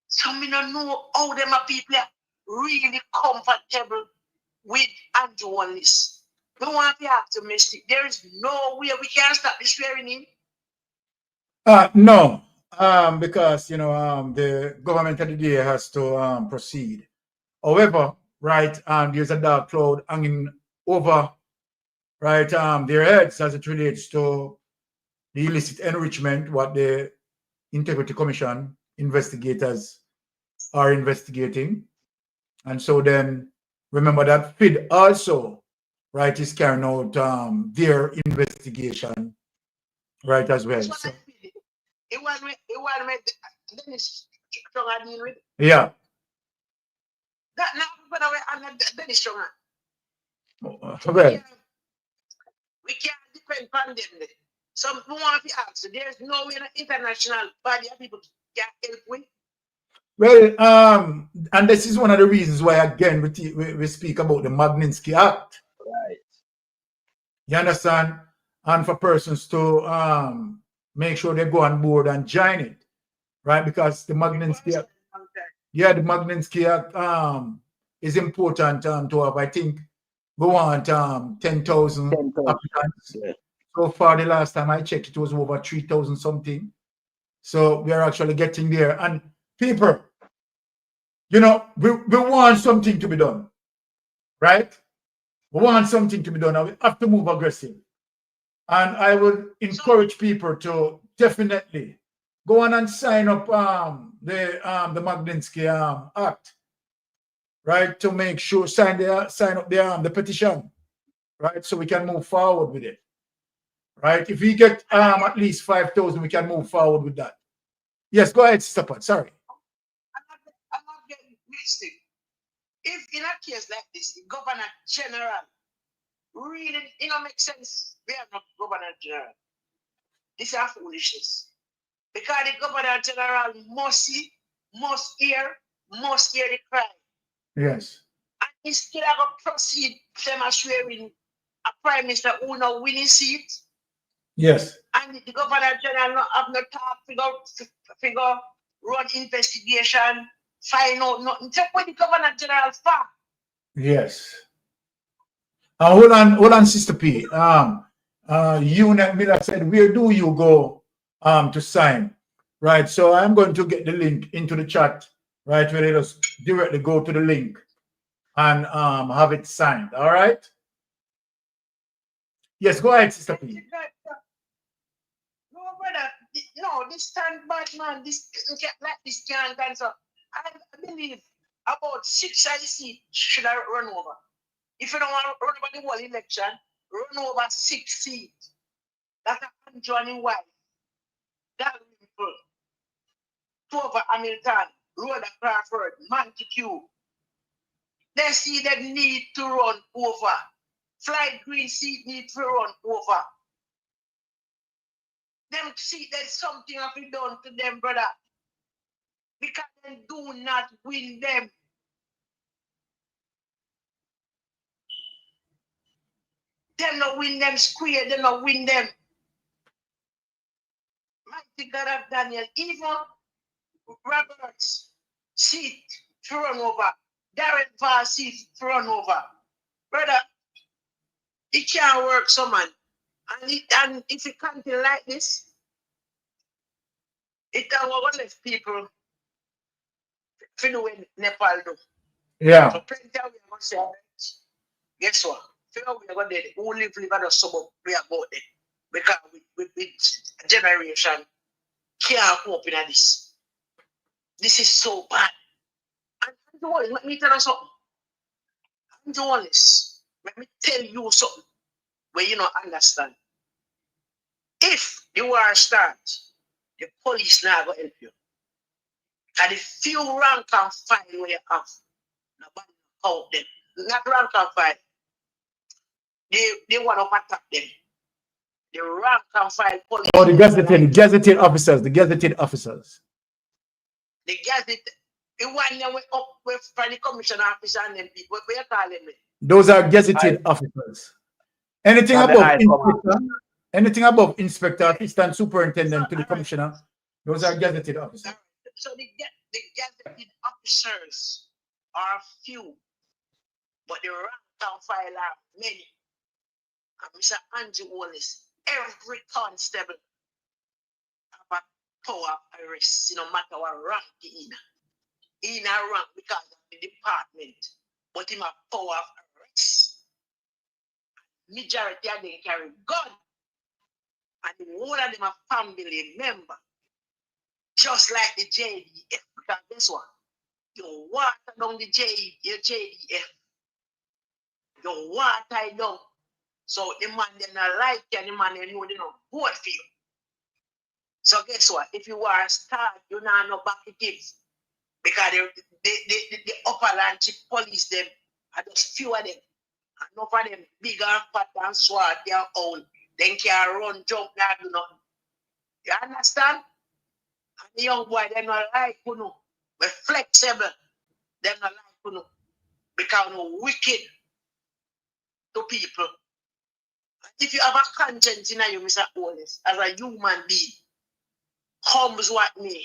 So me don't know how them people are really comfortable with Andrew Wallace. We want to be optimistic. There is no way we can stop this swearing in. No. Because you know the government of the day has to proceed. However, right, there's a dark cloud hanging over, right, their heads as it relates to the illicit enrichment, what the Integrity Commission investigators are investigating. And so then remember that FID also, right, is carrying out their investigation, right, as well. So, it was Dennis deal with. Yeah. That now Dennis Strong. Well, We can't depend on them. Some people want to ask, there's no way an international body of people can help with. Well, and this is one of the reasons why, again, we speak about the Magnitsky Act. Right. You understand? And for persons to make sure they go on board and join it, right? Because the Magnitsky Act, yeah, the Magnitsky Act is important to have. I think we want 10,000 applicants. Yeah. So far, the last time I checked, it was over 3,000 something. So we are actually getting there. And people, you know, we want something to be done, right? We want something to be done. And we have to move aggressive. And I would encourage people to definitely go on and sign up the Magnitsky Act, right? To make sure sign up the petition, right? So we can move forward with it, right? If we get at least 5,000, we can move forward with that. Yes, go ahead, Sister Pat. Sorry. I'm not getting mixed. If in a case like this, the Governor General really, it don't make sense. We are not Governor General. This is foolishness. Because the Governor General must see, must hear the cry. Yes. And he still have to proceed them as swearing a Prime Minister who no winning seat. Yes. And the Governor General not have no talk, figure run investigation, find out nothing. Take what the Governor General for. Yes. Hold on, Sister P. Unit Miller said, where do you go to sign? Right. So I'm going to get the link into the chat, right? Where let us directly go to the link and have it signed. All right. Yes, go ahead, Sister P. No, brother, no, this stand bad man, this like this can't answer. I believe about 6 IC should I run over. If you don't want to run over the whole election, run over 6 seats. That's a Johnny White. That people. 2 over Hamilton, Rhoda Crawford, Markie G. They see that need to run over. Flight Green seat need to run over. Them see there's something have been done to them, brother. Because they do not win them. Them not win them square, them not win them. Mighty God of Daniel, even Roberts seat thrown over, Darren Farr seat thrown over. Brother, it can't work, so man. And if you continue like this, it can go left people for the way Nepal do. Yeah. So plenty of we are going to say, guess what? We are going to who live at the suburb, we are going there. Because with generation can't cope in this. This is so bad. And let me tell you something. I'm doing this. Let me tell you something where you don't understand. If the war starts, the police now go help you. And the few rank and file where you have, nobody out them. Not rank and file. They want to attack them. The rank and file police. Oh, the gazetted officers, the gazetted officers. The gazetted, the one that went up with the commissioner officer and them people, what you call them? Those are gazetted officers. Anything above inspector, anything above inspector, assistant superintendent to the commissioner, those are gazetted officers. So the gazetted officers are few, but the rank and file are many. And Mr. Andrew Wallace, every constable have a power of arrest, no matter what rank he in a rank because of the department, but him a power of arrest. Majority of them carry gun, and one of them a family member, just like the JDF. Because guess what? You water down the JDF. You water it down. So the man they not like you, and the man they know they don't vote for you. So guess what? If you are a star, you now know back it is. Because the upper land chief police them, are just few of them. And enough of them bigger and fat and swart their own. Then can run, jump, now do nothing. You understand? And the young boy, they're not like you know. We're flexible. They're not like you know. Because we're wicked to people. And if you have a conscience in you, Mr. Olis, as a human being, comes what may.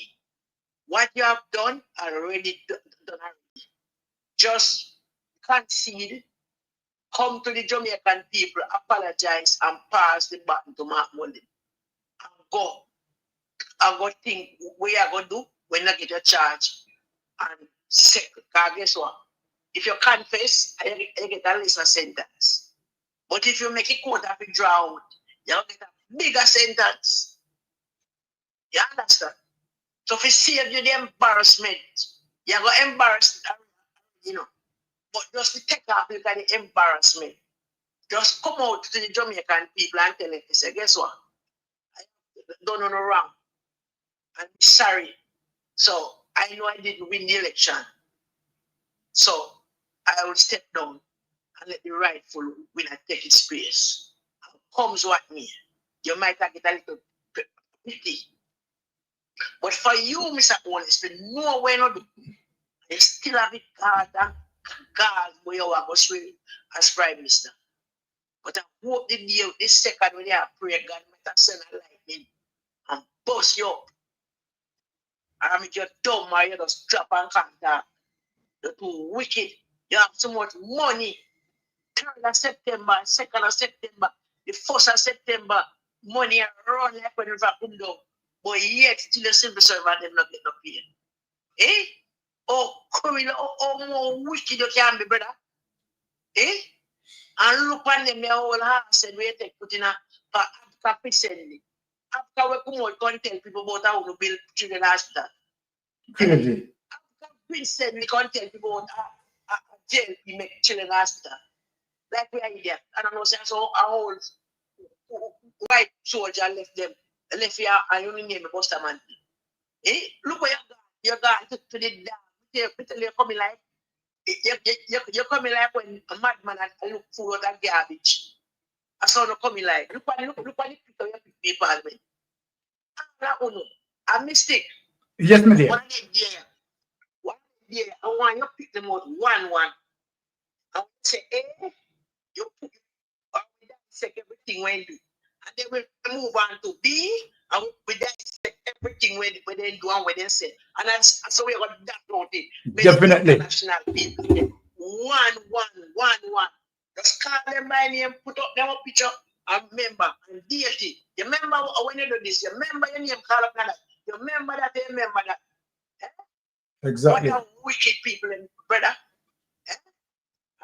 What you have done already done already. Just concede, come to the Jamaican people, apologize, and pass the baton to Mark Golding. And go. And go think what you are going to do when you get your charge. And second, because guess what? If you confess, you get a lesser sentence. But if you make it court of a draw out, you get a bigger sentence. You understand? So if you save you the embarrassment, you're going to embarrass, you know. But just to take off look at the embarrassment. Just come out to the Jamaican people and tell them, say, guess what? I don't know no wrong. I'm sorry. So I know I didn't win the election. So I will step down and let the rightful winner take its place. Comes what me. You might get a little pity. But for you, Mr. Owens, to know where not do, you still have it hard and God where you are going as Prime Minister. But I hope the day, this second when you are praying, God might send a lightning and bust you up. And make you dumb or you just drop and contact. You're too wicked. You have so much money. 3rd of September, 2nd of September, the 1st of September, money run like when you come down. But yet still a civil servant them not get no pay. Eh? Oh, criminal, oh, more wicked you can be, brother. Eh? And look on them, their whole house and we take put in a percently. After we come out, can tell people about how to build children hospital. Crazy. After percently, can tell people about a jail we make children hospital. Like we are here. I don't know, so a whole white soldier left them. Left here and you name a Buster man. Eh? Look where you got to the dam. You're coming like you're coming like when a madman and look for that garbage. I saw no coming like look at the people you pick people man. A mistake. Yes, my dear. One day, I want you pick them out one. I want to say, you put everything when you do. And then we move on to B, and we dissect everything when they do and when they say. And so we got that note it. Definitely. National people. One. Just call them by name, put up their picture, and remember, and date it. You remember when you do this, you remember your name, call up that. You remember that, Eh? Exactly. What a wicked people, brother. Eh?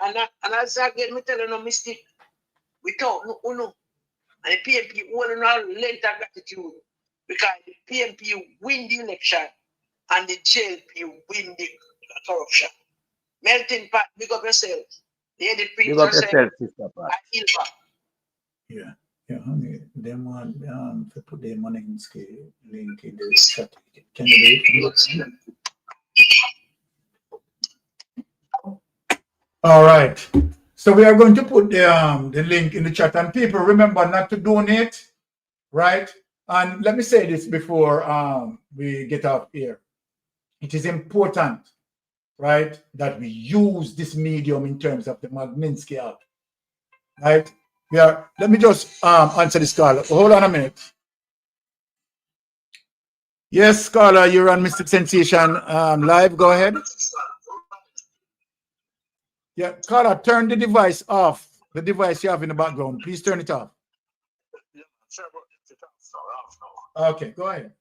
And as again, me tell you no mistake. We talk, no. And the PNP will not lend that gratitude because the PNP win the election and the JLP win the corruption. Melting pot, big up yourself. The Big up yourself, Sister Pat. Yeah. Honey, them want to put their money in scale link in the chat. Can you do it? All right. So we are going to put the link in the chat, and people remember not to donate, right? And let me say this before we get off here. It is important, right, that we use this medium in terms of the Magnitsky Act, right? Let me just answer this call. Hold on a minute. Yes, Carla, you're on Mystic Sensation live. Go ahead. Yeah, Carla, turn the device off. The device you have in the background. Please turn it off. Yeah, sure, it's off now. Okay, go ahead.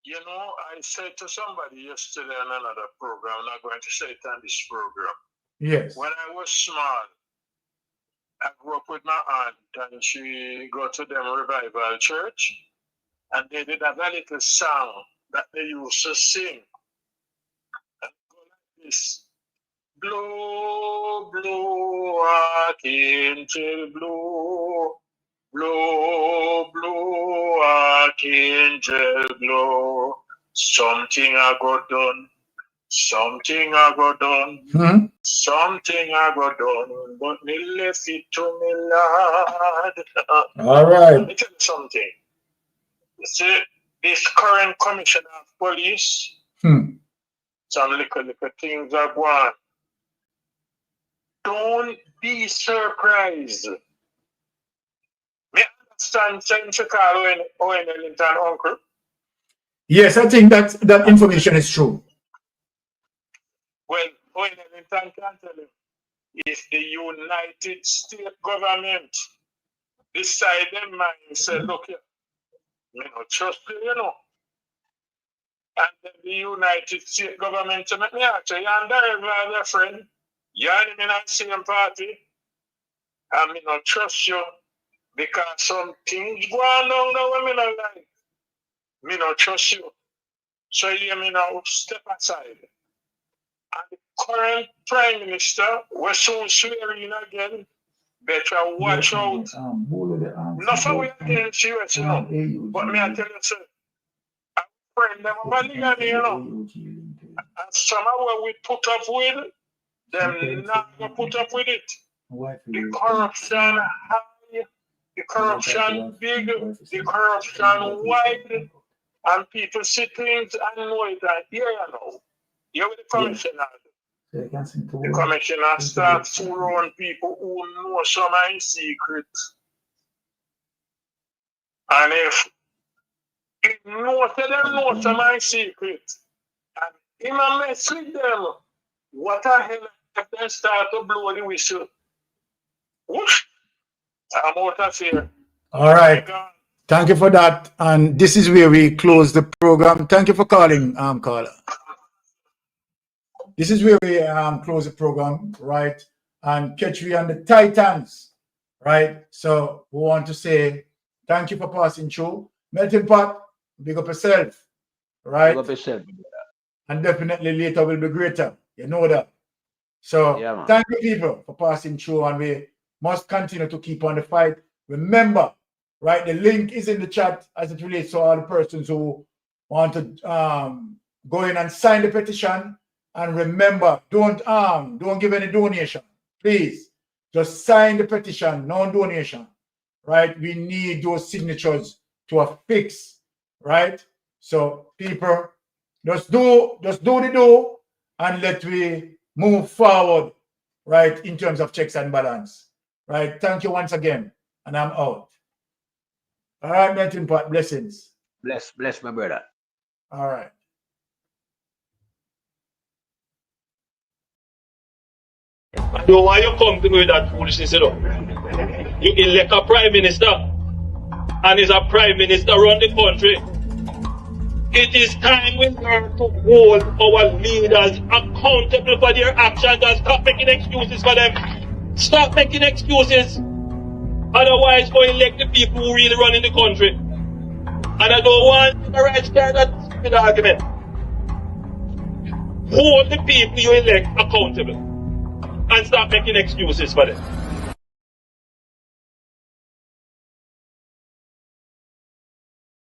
You know, I said to somebody yesterday on another program, I'm not going to say it on this program. Yes. When I was small, I grew up with my aunt, and she go to them revival church, and they did have a little song that they used to sing. And go like this. Blow, blow, archangel, blow. Blow, blow, archangel, blow. Something I got done. Something I go done. Hmm? Something I go done. But me left it to me, Lord. All right. Let me tell you something. You see, this current commissioner of police, some little things are going. Don't be surprised. Me understand saying to call Owen Ellington uncle. Yes, I think that information is true. Well, Owen Ellington can tell him, if the United States government decide their mind, say, look here, me no trust you, you know. And then the United States government say, me actually, you're a friend. You're in the same party. And me not trust you because some things go on down there where me not like. Me not trust you. So you me now step aside. And the current Prime Minister, we're soon swearing again, better watch out. Not for we against US, you know. But me I tell you, sir, a friend them over Ligan, you know. And somehow we put up with, them not gonna put up with it. The corruption high, the corruption big, the corruption wide, and people see things and know it and hear you know. You're with the commissioner. The commissioner starts to run people who know some in secret. And if he knows them know some in secret, and he might mess with them, what the hell if they start to blow the whistle? Whoosh! I'm out of here. All right. Thank you for that. And this is where we close the program. Thank you for calling, caller. This is where we close the program, right? And catch we on the Titans, right? So we want to say thank you for passing through. Melting Pot, big up yourself, right? Big up yourself. And definitely later will be greater. You know that. So Yeah, thank you, people, for passing through, and we must continue to keep on the fight. Remember, right? The link is in the chat as it relates to all the persons who want to go in and sign the petition. And remember, don't give any donation. Please, just sign the petition, no donation, right? We need those signatures to a fix, right? So people, just do the do, and let we move forward, right, in terms of checks and balance, right? Thank you once again, and I'm out. All right, Melting Pot, blessings. Bless my brother. All right. I don't want you to come to me with that foolishness, you know. You elect a prime minister, and is a prime minister run the country. It is time we learn to hold our leaders accountable for their actions and stop making excuses for them. Stop making excuses. Otherwise, go elect the people who really run in the country. And I don't want the right stand that stupid argument. Hold the people you elect accountable and stop making excuses for them.